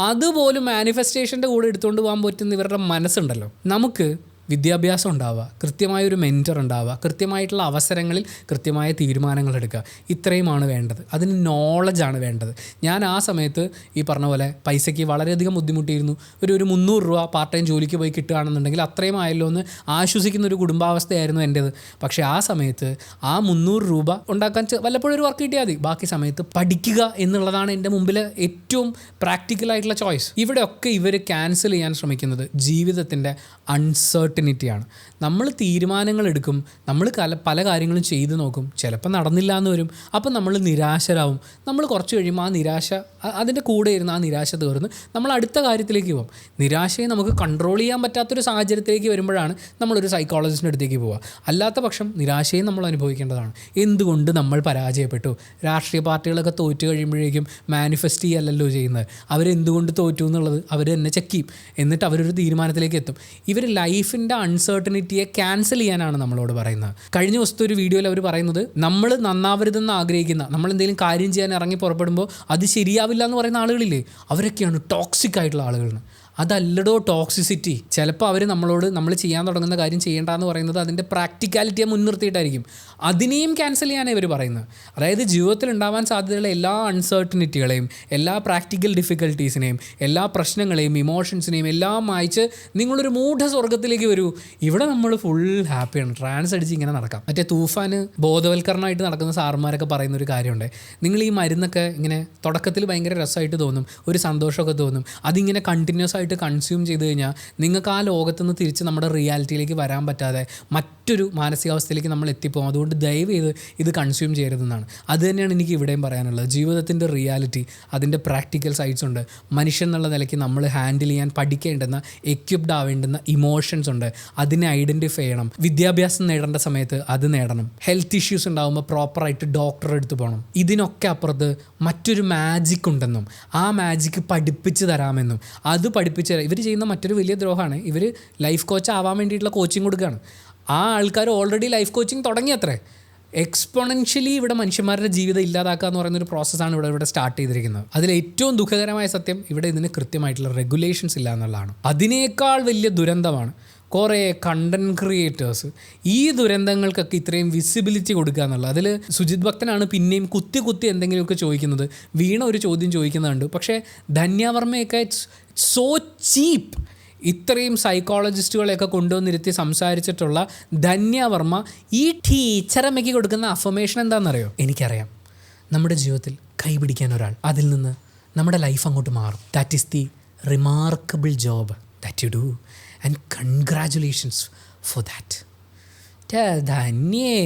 അതുപോലും മാനിഫെസ്റ്റേഷൻ്റെ കൂടെ എടുത്തുകൊണ്ട് പോകാൻ പറ്റുന്ന ഇവരുടെ മനസ്സുണ്ടല്ലോ. നമുക്ക് വിദ്യാഭ്യാസം ഉണ്ടാവുക, കൃത്യമായൊരു മെൻറ്റർ ഉണ്ടാവുക, കൃത്യമായിട്ടുള്ള അവസരങ്ങളിൽ കൃത്യമായ തീരുമാനങ്ങൾ എടുക്കുക, ഇത്രയുമാണ് വേണ്ടത്. അതിന് നോളജാണ് വേണ്ടത്. ഞാൻ ആ സമയത്ത് ഈ പറഞ്ഞ പോലെ പൈസയ്ക്ക് വളരെയധികം ബുദ്ധിമുട്ടിയിരുന്നു. ഒരു 300 രൂപ പാർട്ട് ടൈം ജോലിക്ക് പോയി കിട്ടുകയാണെന്നുണ്ടെങ്കിൽ അത്രയും ആയല്ലോ എന്ന് ആശ്വസിക്കുന്ന ഒരു കുടുംബാവസ്ഥയായിരുന്നു എൻ്റേത്. പക്ഷേ ആ സമയത്ത് ആ 300 രൂപ ഉണ്ടാക്കാൻ വല്ലപ്പോഴും ഒരു വർക്ക് കിട്ടിയാൽ മതി, ബാക്കി സമയത്ത് പഠിക്കുക എന്നുള്ളതാണ് എൻ്റെ മുമ്പിൽ ഏറ്റവും പ്രാക്ടിക്കലായിട്ടുള്ള ചോയ്സ്. ഇവിടെയൊക്കെ ഇവർ ക്യാൻസൽ ചെയ്യാൻ ശ്രമിക്കുന്നത് ജീവിതത്തിൻ്റെ അൺസർട്ടനിറ്റി അൺസർട്ടനിറ്റിയാണ്. നമ്മൾ തീരുമാനങ്ങൾ എടുക്കും, നമ്മൾ പല കാര്യങ്ങളും ചെയ്തു നോക്കും, ചിലപ്പോൾ നടന്നില്ല എന്ന് വരും. അപ്പം നമ്മൾ നിരാശരാകും. നമ്മൾ കുറച്ച് കഴിയുമ്പോൾ ആ നിരാശ, അതിൻ്റെ കൂടെ ഇരുന്ന് ആ നിരാശ തീർന്ന് നമ്മൾ അടുത്ത കാര്യത്തിലേക്ക് പോകും. നിരാശയെ നമുക്ക് കൺട്രോൾ ചെയ്യാൻ പറ്റാത്തൊരു സാഹചര്യത്തിലേക്ക് വരുമ്പോഴാണ് നമ്മളൊരു സൈക്കോളജിസ്റ്റിൻ്റെ അടുത്തേക്ക് പോവുക. അല്ലാത്ത പക്ഷം നിരാശയും നമ്മൾ അനുഭവിക്കേണ്ടതാണ്. എന്തുകൊണ്ട് നമ്മൾ പരാജയപ്പെട്ടു? രാഷ്ട്രീയ പാർട്ടികളൊക്കെ തോറ്റു കഴിയുമ്പോഴേക്കും മാനിഫെസ്റ്റ് ചെയ്യല്ലല്ലോ ചെയ്യുന്നത്. അവരെന്തുകൊണ്ട് തോറ്റു എന്നുള്ളത് അവർ തന്നെ ചെക്ക് ചെയ്യും. എന്നിട്ട് അവരൊരു തീരുമാനത്തിലേക്ക് എത്തും. ഇവർ ലൈഫിൻ്റെ അൺസർട്ടനിറ്റിയെ ക്യാൻസൽ ചെയ്യാനാണ് നമ്മളോട് പറയുന്നത്. കഴിഞ്ഞ ദിവസത്തെ ഒരു വീഡിയോയിൽ അവർ പറയുന്നത്, നമ്മൾ നന്നാവരുതെന്ന് ആഗ്രഹിക്കുന്ന, നമ്മൾ എന്തെങ്കിലും കാര്യം ചെയ്യാൻ ഇറങ്ങി പുറപ്പെടുമ്പോൾ അത് ശരിയാവില്ല എന്ന് പറയുന്ന ആളുകളില്ലേ, അവരൊക്കെയാണ് ടോക്സിക് ആയിട്ടുള്ള ആളുകളാണ്. അതല്ലടോ ടോക്സിസിറ്റി. ചിലപ്പോൾ അവർ നമ്മളോട് നമ്മൾ ചെയ്യാൻ തുടങ്ങുന്ന കാര്യം ചെയ്യേണ്ടെന്ന് പറയുന്നത് അതിൻ്റെ പ്രാക്ടിക്കാലിറ്റിയെ മുൻനിർത്തിയിട്ടായിരിക്കും. അതിനെയും ക്യാൻസൽ ചെയ്യാനാണ് ഇവർ പറയുന്നത്. അതായത് ജീവിതത്തിൽ ഉണ്ടാവാൻ സാധ്യതയുള്ള എല്ലാ അൺസർട്ടനിറ്റികളെയും, എല്ലാ പ്രാക്ടിക്കൽ ഡിഫിക്കൽട്ടീസിനെയും, എല്ലാ പ്രശ്നങ്ങളെയും, ഇമോഷൻസിനെയും എല്ലാം മായ്ച്ച് നിങ്ങളൊരു മൂഢസ്വർഗ്ഗത്തിലേക്ക് വരൂ. ഇവിടെ നമ്മൾ ഫുൾ ഹാപ്പിയാണ്, ട്രാൻസ് അടിച്ച് ഇങ്ങനെ നടക്കാം. മറ്റേ തൂഫാന് ബോധവൽക്കരണമായിട്ട് നടക്കുന്ന സാറുമാരൊക്കെ പറയുന്നൊരു കാര്യമുണ്ട്. നിങ്ങൾ ഈ മരുന്നൊക്കെ ഇങ്ങനെ തുടക്കത്തിൽ ഭയങ്കര രസമായിട്ട് തോന്നും, ഒരു സന്തോഷമൊക്കെ തോന്നും. അതിങ്ങനെ കണ്ടിന്യൂസ് ആയിട്ട് കൺസ്യൂം ചെയ്ത് കഴിഞ്ഞാൽ നിങ്ങൾക്ക് ആ ലോകത്തു നിന്ന് തിരിച്ച് നമ്മുടെ റിയാലിറ്റിയിലേക്ക് വരാൻ പറ്റാതെ മറ്റൊരു മാനസികാവസ്ഥയിലേക്ക് നമ്മൾ എത്തിപ്പോകും. അതുകൊണ്ട് ദയവ് ചെയ്ത് ഇത് കൺസ്യൂം ചെയ്യരുതെന്നാണ്. അത് തന്നെയാണ് എനിക്ക് ഇവിടെയും പറയാനുള്ളത്. ജീവിതത്തിൻ്റെ റിയാലിറ്റി, അതിൻ്റെ പ്രാക്ടിക്കൽ സൈഡ്സ് ഉണ്ട്. മനുഷ്യൻ എന്നുള്ള നിലയ്ക്ക് നമ്മൾ ഹാൻഡിൽ ചെയ്യാൻ പഠിക്കേണ്ടുന്ന, എക്യുപ്ഡ് ആവേണ്ടുന്ന ഇമോഷൻസ് ഉണ്ട്. അതിനെ ഐഡൻറ്റിഫൈ ചെയ്യണം. വിദ്യാഭ്യാസം നേടേണ്ട സമയത്ത് അത് നേടണം. ഹെൽത്ത് ഇഷ്യൂസ് ഉണ്ടാകുമ്പോൾ പ്രോപ്പറായിട്ട് ഡോക്ടറെ അടുത്ത് പോകണം. ഇതിനൊക്കെ അപ്പുറത്ത് മറ്റൊരു മാജിക് ഉണ്ടെന്നും ആ മാജിക്ക് പഠിപ്പിച്ച് തരാമെന്നും അത് പഠിപ്പിച്ച് ഇവർ ചെയ്യുന്ന മറ്റൊരു വലിയ ദ്രോഹമാണ്. ഇവർ ലൈഫ് കോച്ച് ആവാൻ വേണ്ടിയിട്ടുള്ള കോച്ചിങ് കൊടുക്കുകയാണ്. ആ ആൾക്കാർ ഓൾറെഡി ലൈഫ് കോച്ചിങ് തുടങ്ങിയത്രേ. എക്സ്പോണൻഷ്യലി ഇവിടെ മനുഷ്യന്മാരുടെ ജീവിതം ഇല്ലാതാക്കുക എന്ന് പറയുന്നൊരു പ്രോസസ്സാണ് ഇവിടെ സ്റ്റാർട്ട് ചെയ്തിരിക്കുന്നത്. അതിൽ ഏറ്റവും ദുഃഖകരമായ സത്യം, ഇവിടെ ഇതിന് കൃത്യമായിട്ടുള്ള റെഗുലേഷൻസ് ഇല്ല എന്നുള്ളതാണ്. അതിനേക്കാൾ വലിയ ദുരന്തമാണ് കുറേ കണ്ടൻറ് ക്രിയേറ്റേഴ്സ് ഈ ദുരന്തങ്ങൾക്കൊക്കെ ഇത്രയും വിസിബിലിറ്റി കൊടുക്കുക എന്നുള്ളത്. അതിൽ സുജിത് ഭക്തനാണ് പിന്നെയും കുത്തി എന്തെങ്കിലുമൊക്കെ ചോദിക്കുന്നത്. വീണ ഒരു ചോദ്യം ചോദിക്കുന്നുണ്ട്. പക്ഷേ ധന്യവർമ്മയൊക്കെ ഇറ്റ്സ് സോ ചീപ്പ്. ഇത്രയും സൈക്കോളജിസ്റ്റുകളെയൊക്കെ കൊണ്ടുവന്നിരുത്തി സംസാരിച്ചിട്ടുള്ള ധന്യവർമ്മ ഈ ടീച്ചറമ്മയ്ക്ക് കൊടുക്കുന്ന അഫർമേഷൻ എന്താണെന്നറിയോ? എനിക്കറിയാം, നമ്മുടെ ജീവിതത്തിൽ കൈപിടിക്കാൻ ഒരാൾ, അതിൽ നിന്ന് നമ്മുടെ ലൈഫ് അങ്ങോട്ട് മാറും. That is the remarkable job that you do and congratulations for that. ധന്യേ,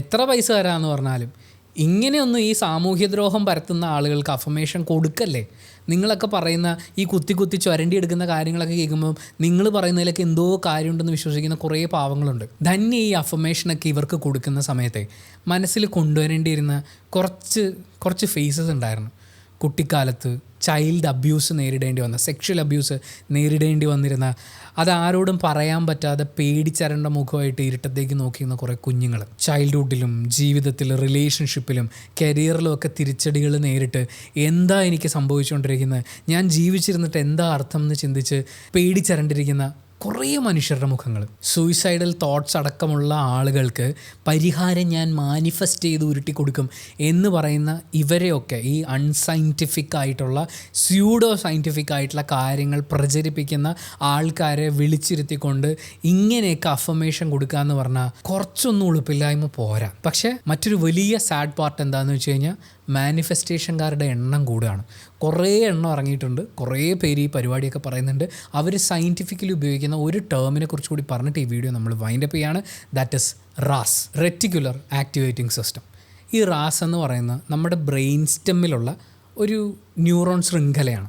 എത്ര പൈസ തരാമെന്ന് പറഞ്ഞാലും ഇങ്ങനെയൊന്നും ഈ സാമൂഹ്യദ്രോഹം പരത്തുന്ന ആളുകൾക്ക് അഫർമേഷൻ കൊടുക്കല്ലേ. നിങ്ങളൊക്കെ പറയുന്ന ഈ കുത്തി ചുരണ്ടി എടുക്കുന്ന കാര്യങ്ങളൊക്കെ കേൾക്കുമ്പോൾ നിങ്ങൾ പറയുന്നതിലൊക്കെ എന്തോ കാര്യമുണ്ടെന്ന് വിശ്വസിക്കുന്ന കുറേ പാവങ്ങളുണ്ട്. ധന്യ ഈ അഫർമേഷനൊക്കെ ഇവർക്ക് കൊടുക്കുന്ന സമയത്തെ മനസ്സിൽ കൊണ്ടുവരേണ്ടിയിരുന്ന കുറച്ച് ഫേസസ് ഉണ്ടായിരുന്നു. കുട്ടിക്കാലത്ത് ചൈൽഡ് അബ്യൂസ് നേരിടേണ്ടി വന്ന, സെക്ഷൽ അബ്യൂസ് നേരിടേണ്ടി വന്നിരുന്ന, അതാരോടും പറയാൻ പറ്റാതെ പേടിച്ചരണ്ട മുഖമായിട്ട് ഇരുട്ടത്തേക്ക് നോക്കിയിരുന്ന കുറേ കുഞ്ഞുങ്ങൾ, ചൈൽഡ്ഹുഡിലും ജീവിതത്തിലും റിലേഷൻഷിപ്പിലും കരിയറിലും ഒക്കെ തിരിച്ചടികൾ നേരിട്ട് എന്താ എനിക്ക് സംഭവിച്ചുകൊണ്ടിരിക്കുന്നത്, ഞാൻ ജീവിച്ചിരുന്നിട്ട് എന്താ അർത്ഥം എന്ന് ചിന്തിച്ച് പേടിച്ചരണ്ടിരിക്കുന്ന കുറേ മനുഷ്യരുടെ മുഖങ്ങൾ. സൂയിസൈഡൽ തോട്ട്സ് അടക്കമുള്ള ആളുകൾക്ക് പരിഹാരം ഞാൻ മാനിഫെസ്റ്റ് ചെയ്ത് ഉരുട്ടി കൊടുക്കും എന്ന് പറയുന്ന ഇവരെയൊക്കെ ഈ അൺസയൻറ്റിഫിക് ആയിട്ടുള്ള സ്യൂഡോ സയൻറ്റിഫിക് ആയിട്ടുള്ള കാര്യങ്ങൾ പ്രചരിപ്പിക്കുന്ന ആൾക്കാരെ വിളിച്ചിരുത്തിക്കൊണ്ട് ഇങ്ങനെയൊക്കെ അഫർമേഷൻ കൊടുക്കുക എന്ന് പറഞ്ഞാൽ കുറച്ചൊന്നും ഉളുപ്പില്ലായ്മ പോരാ. പക്ഷേ മറ്റൊരു വലിയ സാഡ് പാർട്ട് എന്താണെന്ന് വെച്ച് കഴിഞ്ഞാൽ മാനിഫെസ്റ്റേഷൻകാരുടെ എണ്ണം കൂടുകയാണ്. കുറേ എണ്ണം ഇറങ്ങിയിട്ടുണ്ട്. കുറേ പേര് ഈ പരിപാടിയൊക്കെ പറയുന്നുണ്ട്. അവർ സയൻറ്റിഫിക്കലി ഉപയോഗിക്കുന്ന ഒരു ടേമിനെ കുറിച്ച് കൂടി പറഞ്ഞിട്ട് ഈ വീഡിയോ നമ്മൾ വൈൻഡപ്പ് ചെയ്യാണ്. That is RAS, reticular activating system. ഈ റാസ് എന്ന് പറയുന്ന നമ്മുടെ ബ്രെയിൻ സ്റ്റെമ്മിലുള്ള ഒരു ന്യൂറോൺ ശൃംഖലയാണ്.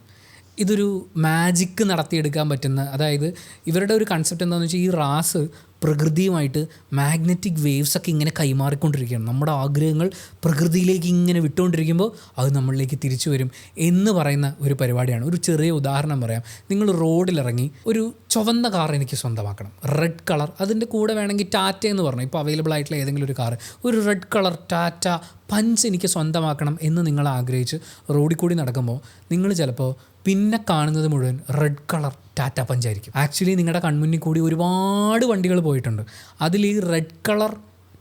ഇതൊരു മാജിക്ക് നടത്തിയെടുക്കാൻ പറ്റുന്ന, അതായത് ഇവരുടെ ഒരു കൺസെപ്റ്റ് എന്താണെന്ന് വെച്ചാൽ ഈ റാസ് പ്രകൃതിയുമായിട്ട് മാഗ്നറ്റിക് വേവ്സൊക്കെ ഇങ്ങനെ കൈമാറിക്കൊണ്ടിരിക്കുകയാണ്. നമ്മുടെ ആഗ്രഹങ്ങൾ പ്രകൃതിയിലേക്ക് ഇങ്ങനെ വിട്ടുകൊണ്ടിരിക്കുമ്പോൾ അത് നമ്മളിലേക്ക് തിരിച്ചു വരും എന്ന് പറയുന്ന ഒരു പരിപാടിയാണ്. ഒരു ചെറിയ ഉദാഹരണം പറയാം. നിങ്ങൾ റോഡിലിറങ്ങി ഒരു ചുവന്ന കാർ എനിക്ക് സ്വന്തമാക്കണം, റെഡ് കളർ, അതിൻ്റെ കൂടെ വേണമെങ്കിൽ ടാറ്റ എന്ന് പറഞ്ഞു, ഇപ്പോൾ അവൈലബിൾ ആയിട്ടുള്ള ഏതെങ്കിലും ഒരു കാർ, ഒരു റെഡ് കളർ ടാറ്റ പഞ്ച് എനിക്ക് സ്വന്തമാക്കണം എന്ന് നിങ്ങൾ ആഗ്രഹിച്ച് റോഡിൽ കൂടി നടക്കുമ്പോൾ നിങ്ങൾ ചിലപ്പോൾ പിന്നെ കാണുന്നത് മുഴുവൻ റെഡ് കളർ ടാറ്റ പഞ്ചായിരിക്കും. ആക്ച്വലി നിങ്ങളുടെ കൺമുന്നിൽ കൂടി ഒരുപാട് വണ്ടികൾ പോയിട്ടുണ്ട്. അതിൽ ഈ റെഡ് കളർ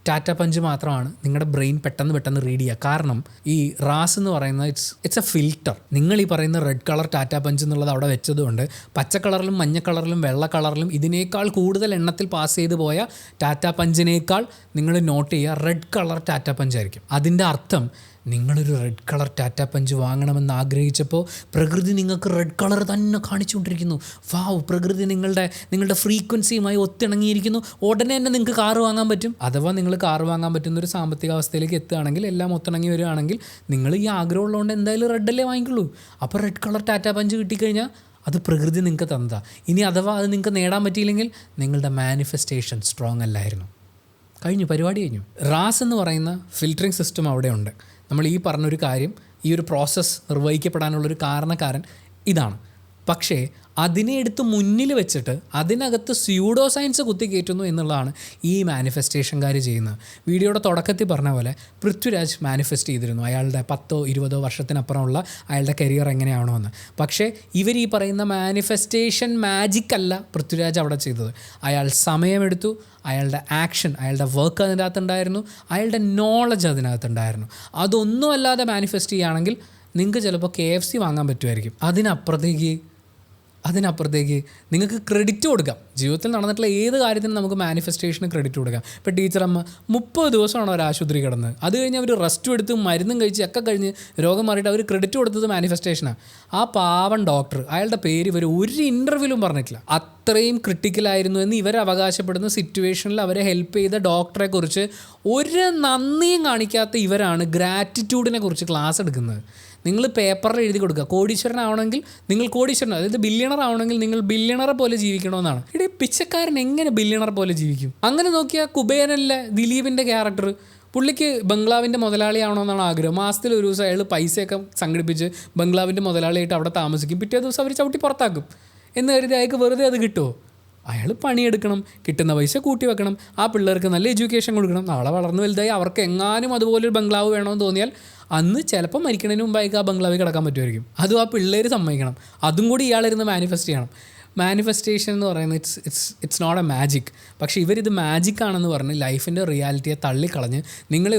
ടാറ്റ പഞ്ച് മാത്രമാണ് നിങ്ങളുടെ ബ്രെയിൻ പെട്ടെന്ന് റീഡ് ചെയ്യുക. കാരണം ഈ റാസ് എന്ന് പറയുന്നത് ഇറ്റ്സ് എ ഫിൽട്ടർ. നിങ്ങൾ ഈ പറയുന്ന റെഡ് കളർ ടാറ്റ പഞ്ച് എന്നുള്ളത് അവിടെ വെച്ചതുകൊണ്ട് പച്ച കളറിലും മഞ്ഞ കളറിലും വെള്ള കളറിലും ഇതിനേക്കാൾ കൂടുതൽ എണ്ണത്തിൽ പാസ് ചെയ്ത് പോയ ടാറ്റ പഞ്ചിനേക്കാൾ നിങ്ങൾ നോട്ട് ചെയ്യുക റെഡ് കളർ ടാറ്റ പഞ്ചായിരിക്കും. അതിൻ്റെ അർത്ഥം നിങ്ങളൊരു റെഡ് കളർ ടാറ്റ പഞ്ച് വാങ്ങണമെന്ന് ആഗ്രഹിച്ചപ്പോൾ പ്രകൃതി നിങ്ങൾക്ക് റെഡ് കളർ തന്നെ കാണിച്ചുകൊണ്ടിരിക്കുന്നു. വാവ്, പ്രകൃതി നിങ്ങളുടെ ഫ്രീക്വൻസിയുമായി ഒത്തിണങ്ങിയിരിക്കുന്നു. ഉടനെ തന്നെ നിങ്ങൾക്ക് കാറ് വാങ്ങാൻ പറ്റും. അഥവാ നിങ്ങൾ കാറ് വാങ്ങാൻ പറ്റുന്നൊരു സാമ്പത്തിക അവസ്ഥയിലേക്ക് എത്തുകയാണെങ്കിൽ, എല്ലാം ഒത്തിണങ്ങി വരികയാണെങ്കിൽ, നിങ്ങൾ ഈ ആഗ്രഹമുള്ളതുകൊണ്ട് എന്തായാലും റെഡല്ലേ വാങ്ങിക്കുള്ളൂ. അപ്പോൾ റെഡ് കളർ ടാറ്റ പഞ്ച് കിട്ടിക്കഴിഞ്ഞാൽ അത് പ്രകൃതി നിങ്ങൾക്ക് തന്നതാണ്. ഇനി അഥവാ അത് നിങ്ങൾക്ക് നേടാൻ പറ്റിയില്ലെങ്കിൽ നിങ്ങളുടെ മാനിഫെസ്റ്റേഷൻ സ്ട്രോങ് അല്ലായിരുന്നു. കഴിഞ്ഞു, പരിപാടി കഴിഞ്ഞു. റാസ് എന്ന് പറയുന്ന ഫിൽറ്ററിങ് സിസ്റ്റം അവിടെ ഉണ്ട്. നമ്മൾ ഈ പറഞ്ഞൊരു കാര്യം, ഈ ഒരു പ്രോസസ്സ് നിർവഹിക്കപ്പെടാനുള്ളൊരു കാരണക്കാരൻ ഇതാണ്. പക്ഷേ അതിനെ എടുത്ത് മുന്നിൽ വെച്ചിട്ട് അതിനകത്ത് സ്യൂഡോ സയൻസ് കുത്തിക്കയറ്റുന്നു എന്നുള്ളതാണ് ഈ മാനിഫെസ്റ്റേഷൻകാർ ചെയ്യുന്നത്. വീഡിയോയുടെ തുടക്കത്തിൽ പറഞ്ഞ പോലെ പൃഥ്വിരാജ് മാനിഫെസ്റ്റ് ചെയ്തിരുന്നു അയാളുടെ 10-20 വർഷത്തിനപ്പുറമുള്ള അയാളുടെ കരിയർ എങ്ങനെയാണോയെന്ന്. പക്ഷേ ഇവർ ഈ പറയുന്ന മാനിഫെസ്റ്റേഷൻ മാജിക് അല്ല പൃഥ്വിരാജ് അവിടെ ചെയ്തത്. അയാൾ സമയമെടുത്തു, അയാളുടെ ആക്ഷൻ, അയാളുടെ വർക്ക് അതിനകത്തുണ്ടായിരുന്നു, അയാളുടെ നോളജ് അതിനകത്തുണ്ടായിരുന്നു. അതൊന്നും അല്ലാതെ മാനിഫെസ്റ്റ് ചെയ്യുകയാണെങ്കിൽ നിങ്ങൾക്ക് ചിലപ്പോൾ KFC വാങ്ങാൻ പറ്റുമായിരിക്കും. അതിനപ്പുറത്തേക്ക് നിങ്ങൾക്ക് ക്രെഡിറ്റ് കൊടുക്കാം. ജീവിതത്തിൽ നടന്നിട്ടുള്ള ഏത് കാര്യത്തിനും നമുക്ക് മാനിഫെസ്റ്റേഷന് ക്രെഡിറ്റ് കൊടുക്കാം. ഇപ്പോൾ ടീച്ചറമ്മ 30 ദിവസമാണ് അവർ ആശുപത്രി കിടന്നത്. അത് കഴിഞ്ഞ് അവർ റെസ്റ്റ് എടുത്ത് മരുന്നും കഴിച്ച് ഒക്കെ കഴിഞ്ഞ് രോഗം മാറിയിട്ട് അവർ ക്രെഡിറ്റ് കൊടുത്തത് മാനിഫെസ്റ്റേഷനാണ്. ആ പാവൻ ഡോക്ടർ, അയാളുടെ പേര് ഇവർ ഒരു ഇൻ്റർവ്യൂവിലും പറഞ്ഞിട്ടില്ല. അത്രയും ക്രിട്ടിക്കലായിരുന്നു എന്ന് ഇവർ അവകാശപ്പെടുന്ന സിറ്റുവേഷനിൽ അവരെ ഹെൽപ്പ് ചെയ്ത ഡോക്ടറെ കുറിച്ച് ഒരു നന്ദിയും കാണിക്കാത്ത ഇവരാണ് ഗ്രാറ്റിറ്റ്യൂഡിനെ കുറിച്ച് ക്ലാസ് എടുക്കുന്നത്. നിങ്ങൾ പേപ്പറിൽ എഴുതി കൊടുക്കുക, കോടീശ്വരനാവണമെങ്കിൽ നിങ്ങൾ കോടീശ്വരൻ, അതായത് ബില്യണർ ആവണമെങ്കിൽ നിങ്ങൾ ബില്യണറെ പോലെ ജീവിക്കണമെന്നാണ്. ഇവിടെ പിച്ചക്കാരൻ എങ്ങനെ ബില്യണർ പോലെ ജീവിക്കും? അങ്ങനെ നോക്കിയാൽ കുബേരനിലെ ദിലീപിൻ്റെ ക്യാരക്ടർ, പുള്ളിക്ക് ബംഗ്ലാവിൻ്റെ മുതലാളിയാവണമെന്നാണ് ആഗ്രഹം. മാസത്തിൽ ഒരു ദിവസം അയാൾ പൈസയൊക്കെ സംഘടിപ്പിച്ച് ബംഗ്ലാവിൻ്റെ മുതലാളിയായിട്ട് അവിടെ താമസിക്കും. പിറ്റേ ദിവസം അവർ ചവിട്ടി പുറത്താക്കും എന്ന് കരുതി അയാൾക്ക് വെറുതെ അത് കിട്ടുമോ? അയാൾ പണിയെടുക്കണം, കിട്ടുന്ന പൈസ കൂട്ടി വെക്കണം, ആ പിള്ളേർക്ക് നല്ല എഡ്യൂക്കേഷൻ കൊടുക്കണം. നാളെ വളർന്നു വലുതായി അവർക്ക് എങ്ങാനും അതുപോലൊരു ബംഗ്ലാവ് വേണമെന്ന് തോന്നിയാൽ അന്ന് ചിലപ്പോൾ മരിക്കണതിന് മുമ്പായിട്ട് ആ ബംഗ്ലാവിൽ കിടക്കാൻ പറ്റുമായിരിക്കും. അതും ആ പിള്ളേർ സമ്മതിക്കണം. അതും കൂടി ഇയാളിരുന്ന് മാനിഫെസ്റ്റ് ചെയ്യണം. മാനിഫെസ്റ്റേഷൻ എന്ന് പറയുന്നത് ഇറ്റ്സ് നോട്ട് എ മാജിക്. പക്ഷേ ഇവരിത് മാജിക് ആണെന്ന് പറഞ്ഞ് ലൈഫിൻ്റെ റിയാലിറ്റിയെ തള്ളിക്കളഞ്ഞ് നിങ്ങളെ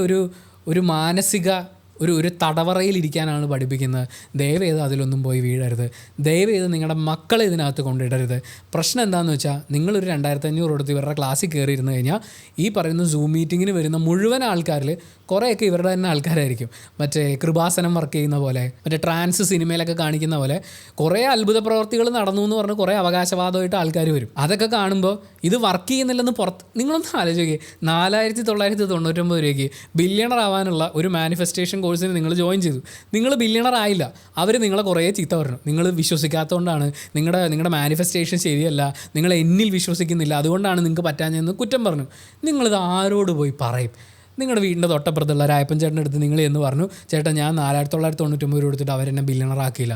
ഒരു മാനസിക ഒരു തടവറയിലിരിക്കാനാണ് പഠിപ്പിക്കുന്നത്. ദയവേത് അതിലൊന്നും പോയി വീഴരുത്. ദയവേത് നിങ്ങളുടെ മക്കളെ ഇതിനകത്ത് കൊണ്ടിടരുത്. പ്രശ്നം എന്താണെന്ന് വെച്ചാൽ നിങ്ങളൊരു 2500 കൊടുത്ത് ഇവരുടെ ക്ലാസ്സിൽ കയറി ഇരുന്ന് കഴിഞ്ഞാൽ ഈ പറയുന്ന സൂം മീറ്റിങ്ങിന് വരുന്ന മുഴുവൻ ആൾക്കാരിൽ കുറേയൊക്കെ ഇവരുടെ തന്നെ ആൾക്കാരായിരിക്കും. മറ്റേ കൃപാസനം വർക്ക് ചെയ്യുന്ന പോലെ, മറ്റേ ട്രാൻസ് സിനിമയിലൊക്കെ കാണിക്കുന്ന പോലെ കുറേ അത്ഭുത പ്രവർത്തികൾ നടന്നു എന്ന് പറഞ്ഞ് കുറേ അവകാശവാദമായിട്ട് ആൾക്കാർ വരും. അതൊക്കെ കാണുമ്പോൾ ഇത് വർക്ക് ചെയ്യുന്നില്ലെന്ന് നിങ്ങളൊന്ന് ആലോചിക്കുക. 4999 രൂപയ്ക്ക് ബില്യണർ ആവാനുള്ള ഒരു മാനിഫെസ്റ്റേഷൻ കോഴ്സിന് നിങ്ങൾ ജോയിൻ ചെയ്തു. നിങ്ങൾ ബില്യണർ ആയില്ല. അവർ നിങ്ങളെ കുറേ ചീത്ത പറഞ്ഞു. നിങ്ങൾ വിശ്വസിക്കാത്തതുകൊണ്ടാണ്, നിങ്ങളുടെ മാനിഫെസ്റ്റേഷൻ ശരിയല്ല, നിങ്ങൾ എന്നിൽ വിശ്വസിക്കുന്നില്ല, അതുകൊണ്ടാണ് നിങ്ങൾക്ക് പറ്റാഞ്ഞെന്ന് കുറ്റം പറഞ്ഞു. നിങ്ങളിത് ആരോട് പോയി പറയും? നിങ്ങളുടെ വീടിൻ്റെ തൊട്ടപ്പുറത്തുള്ള രായപ്പൻ ചേട്ടൻ്റെ അടുത്ത് നിങ്ങൾ എന്ന് പറഞ്ഞു, ചേട്ടാ ഞാൻ 4999 രൂപ കൊടുത്തിട്ട് അവരെന്നെ ബില്യണറാക്കിയില്ല.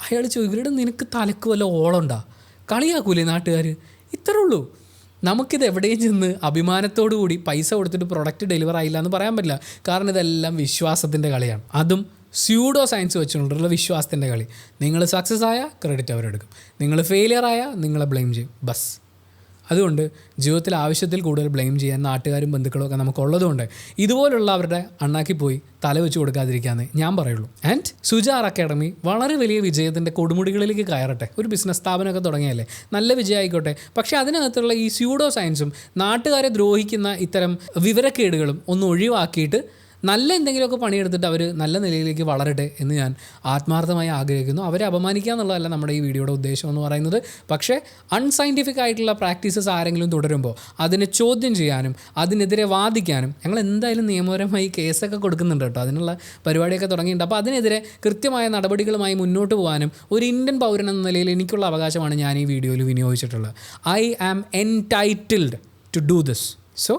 അയാൾ ചോദിക്കരുത്, നിനക്ക് തലക്ക് വല്ല ഓളുണ്ടോ? കളിയാക്കൂലേ നാട്ടുകാർ? ഇത്രേ ഉള്ളൂ. നമുക്കിത് എവിടെയും ചെന്ന് അഭിമാനത്തോടു കൂടി പൈസ കൊടുത്തിട്ട് പ്രൊഡക്റ്റ് ഡെലിവർ ആയില്ല എന്ന് പറയാൻ പറ്റില്ല. കാരണം ഇതെല്ലാം വിശ്വാസത്തിൻ്റെ കളിയാണ്. അതും സ്യൂഡോ സയൻസ് വെച്ചുകൊണ്ടുള്ള വിശ്വാസത്തിൻ്റെ കളി. നിങ്ങൾ സക്സസ് ആയാൽ ക്രെഡിറ്റ് അവരെടുക്കും, നിങ്ങൾ ഫെയിലിയർ ആയാൽ നിങ്ങളെ ബ്ലെയിം ചെയ്യും. ബസ്. അതുകൊണ്ട് ജീവിതത്തിൽ ആവശ്യത്തിൽ കൂടുതൽ ബ്ലെയിം ചെയ്യാൻ നാട്ടുകാരും ബന്ധുക്കളും ഒക്കെ നമുക്കുള്ളതുകൊണ്ട് ഇതുപോലുള്ള അവരുടെ അണ്ണാക്കി പോയി തല വെച്ച് കൊടുക്കാതിരിക്കാമെന്നേ ഞാൻ പറയുള്ളൂ. ആൻഡ് സുജാർ അക്കാഡമി വളരെ വലിയ വിജയത്തിൻ്റെ കൊടുമുടികളിലേക്ക് കയറട്ടെ. ഒരു ബിസിനസ് സ്ഥാപനമൊക്കെ തുടങ്ങിയല്ലേ, നല്ല വിജയമായിക്കോട്ടെ. പക്ഷേ അതിനകത്തുള്ള ഈ സ്യൂഡോ സയൻസും നാട്ടുകാരെ ദ്രോഹിക്കുന്ന ഇത്തരം വിവരക്കേടുകളും ഒന്ന് ഒഴിവാക്കിയിട്ട് നല്ല എന്തെങ്കിലുമൊക്കെ പണിയെടുത്തിട്ട് അവർ നല്ല നിലയിലേക്ക് വളരട്ടെ എന്ന് ഞാൻ ആത്മാർത്ഥമായി ആഗ്രഹിക്കുന്നു. അവരെ അപമാനിക്കുക എന്നുള്ളതല്ല നമ്മുടെ ഈ വീഡിയോയുടെ ഉദ്ദേശം എന്ന് പറയുന്നത്. പക്ഷേ അൺസയൻറ്റിഫിക് ആയിട്ടുള്ള പ്രാക്ടീസസ് ആരെങ്കിലും തുടരുമ്പോൾ അതിനെ ചോദ്യം ചെയ്യാനും അതിനെതിരെ വാദിക്കാനും ഞങ്ങൾ എന്തായാലും നിയമപരമായി കേസൊക്കെ കൊടുക്കുന്നുണ്ട് കേട്ടോ. അതിനുള്ള പരിപാടിയൊക്കെ തുടങ്ങിയിട്ടുണ്ട്. അപ്പോൾ അതിനെതിരെ കൃത്യമായ നടപടികളുമായി മുന്നോട്ട് പോകാനും ഒരു ഇന്ത്യൻ പൗരൻ എന്ന നിലയിൽ എനിക്കുള്ള അവകാശമാണ് ഞാൻ ഈ വീഡിയോയിൽ വിനിയോഗിച്ചിട്ടുള്ളത്. I am entitled to do this. So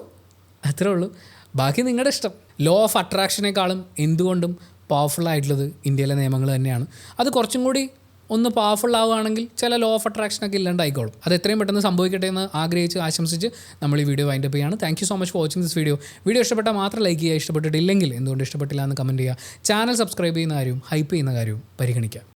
അത്രേ ഉള്ളൂ. ബാക്കി നിങ്ങളുടെ ഇഷ്ടം. ലോ ഓഫ് അട്രാക്ഷനേക്കാളും എന്തുകൊണ്ടും പവർഫുൾ ആയിട്ടുള്ളത് ഇന്ത്യയിലെ നിയമങ്ങൾ തന്നെയാണ്. അത് കുറച്ചും കൂടി ഒന്ന് പവർഫുൾ ആവുകയാണെങ്കിൽ ചില ലോ ഓഫ് അട്രാക്ഷനൊക്കെ ഇല്ലാണ്ടായിക്കോളും. അത് എത്രയും പെട്ടെന്ന് സംഭവിക്കട്ടെ എന്ന് ആഗ്രഹിച്ച് ആശംസിച്ച് നമ്മൾ ഈ വീഡിയോ വൈൻഡപ്പ് ചെയ്യുകയാണ്. Thank you so much for watching this video. Video ഇഷ്ടപ്പെട്ടാൽ മാത്രം ലൈക്ക് ചെയ്യുക, ഇഷ്ടപ്പെട്ടിട്ടില്ലെങ്കിൽ എന്തുകൊണ്ട് ഇഷ്ടപ്പെട്ടില്ല എന്ന് കമൻറ്റ് ചെയ്യുക. ചാനൽ സബ്സ്ക്രൈബ് ചെയ്യുന്ന കാര്യവും ഹൈപ്പ് ചെയ്യുന്ന കാര്യവും പരിഗണിക്കുക.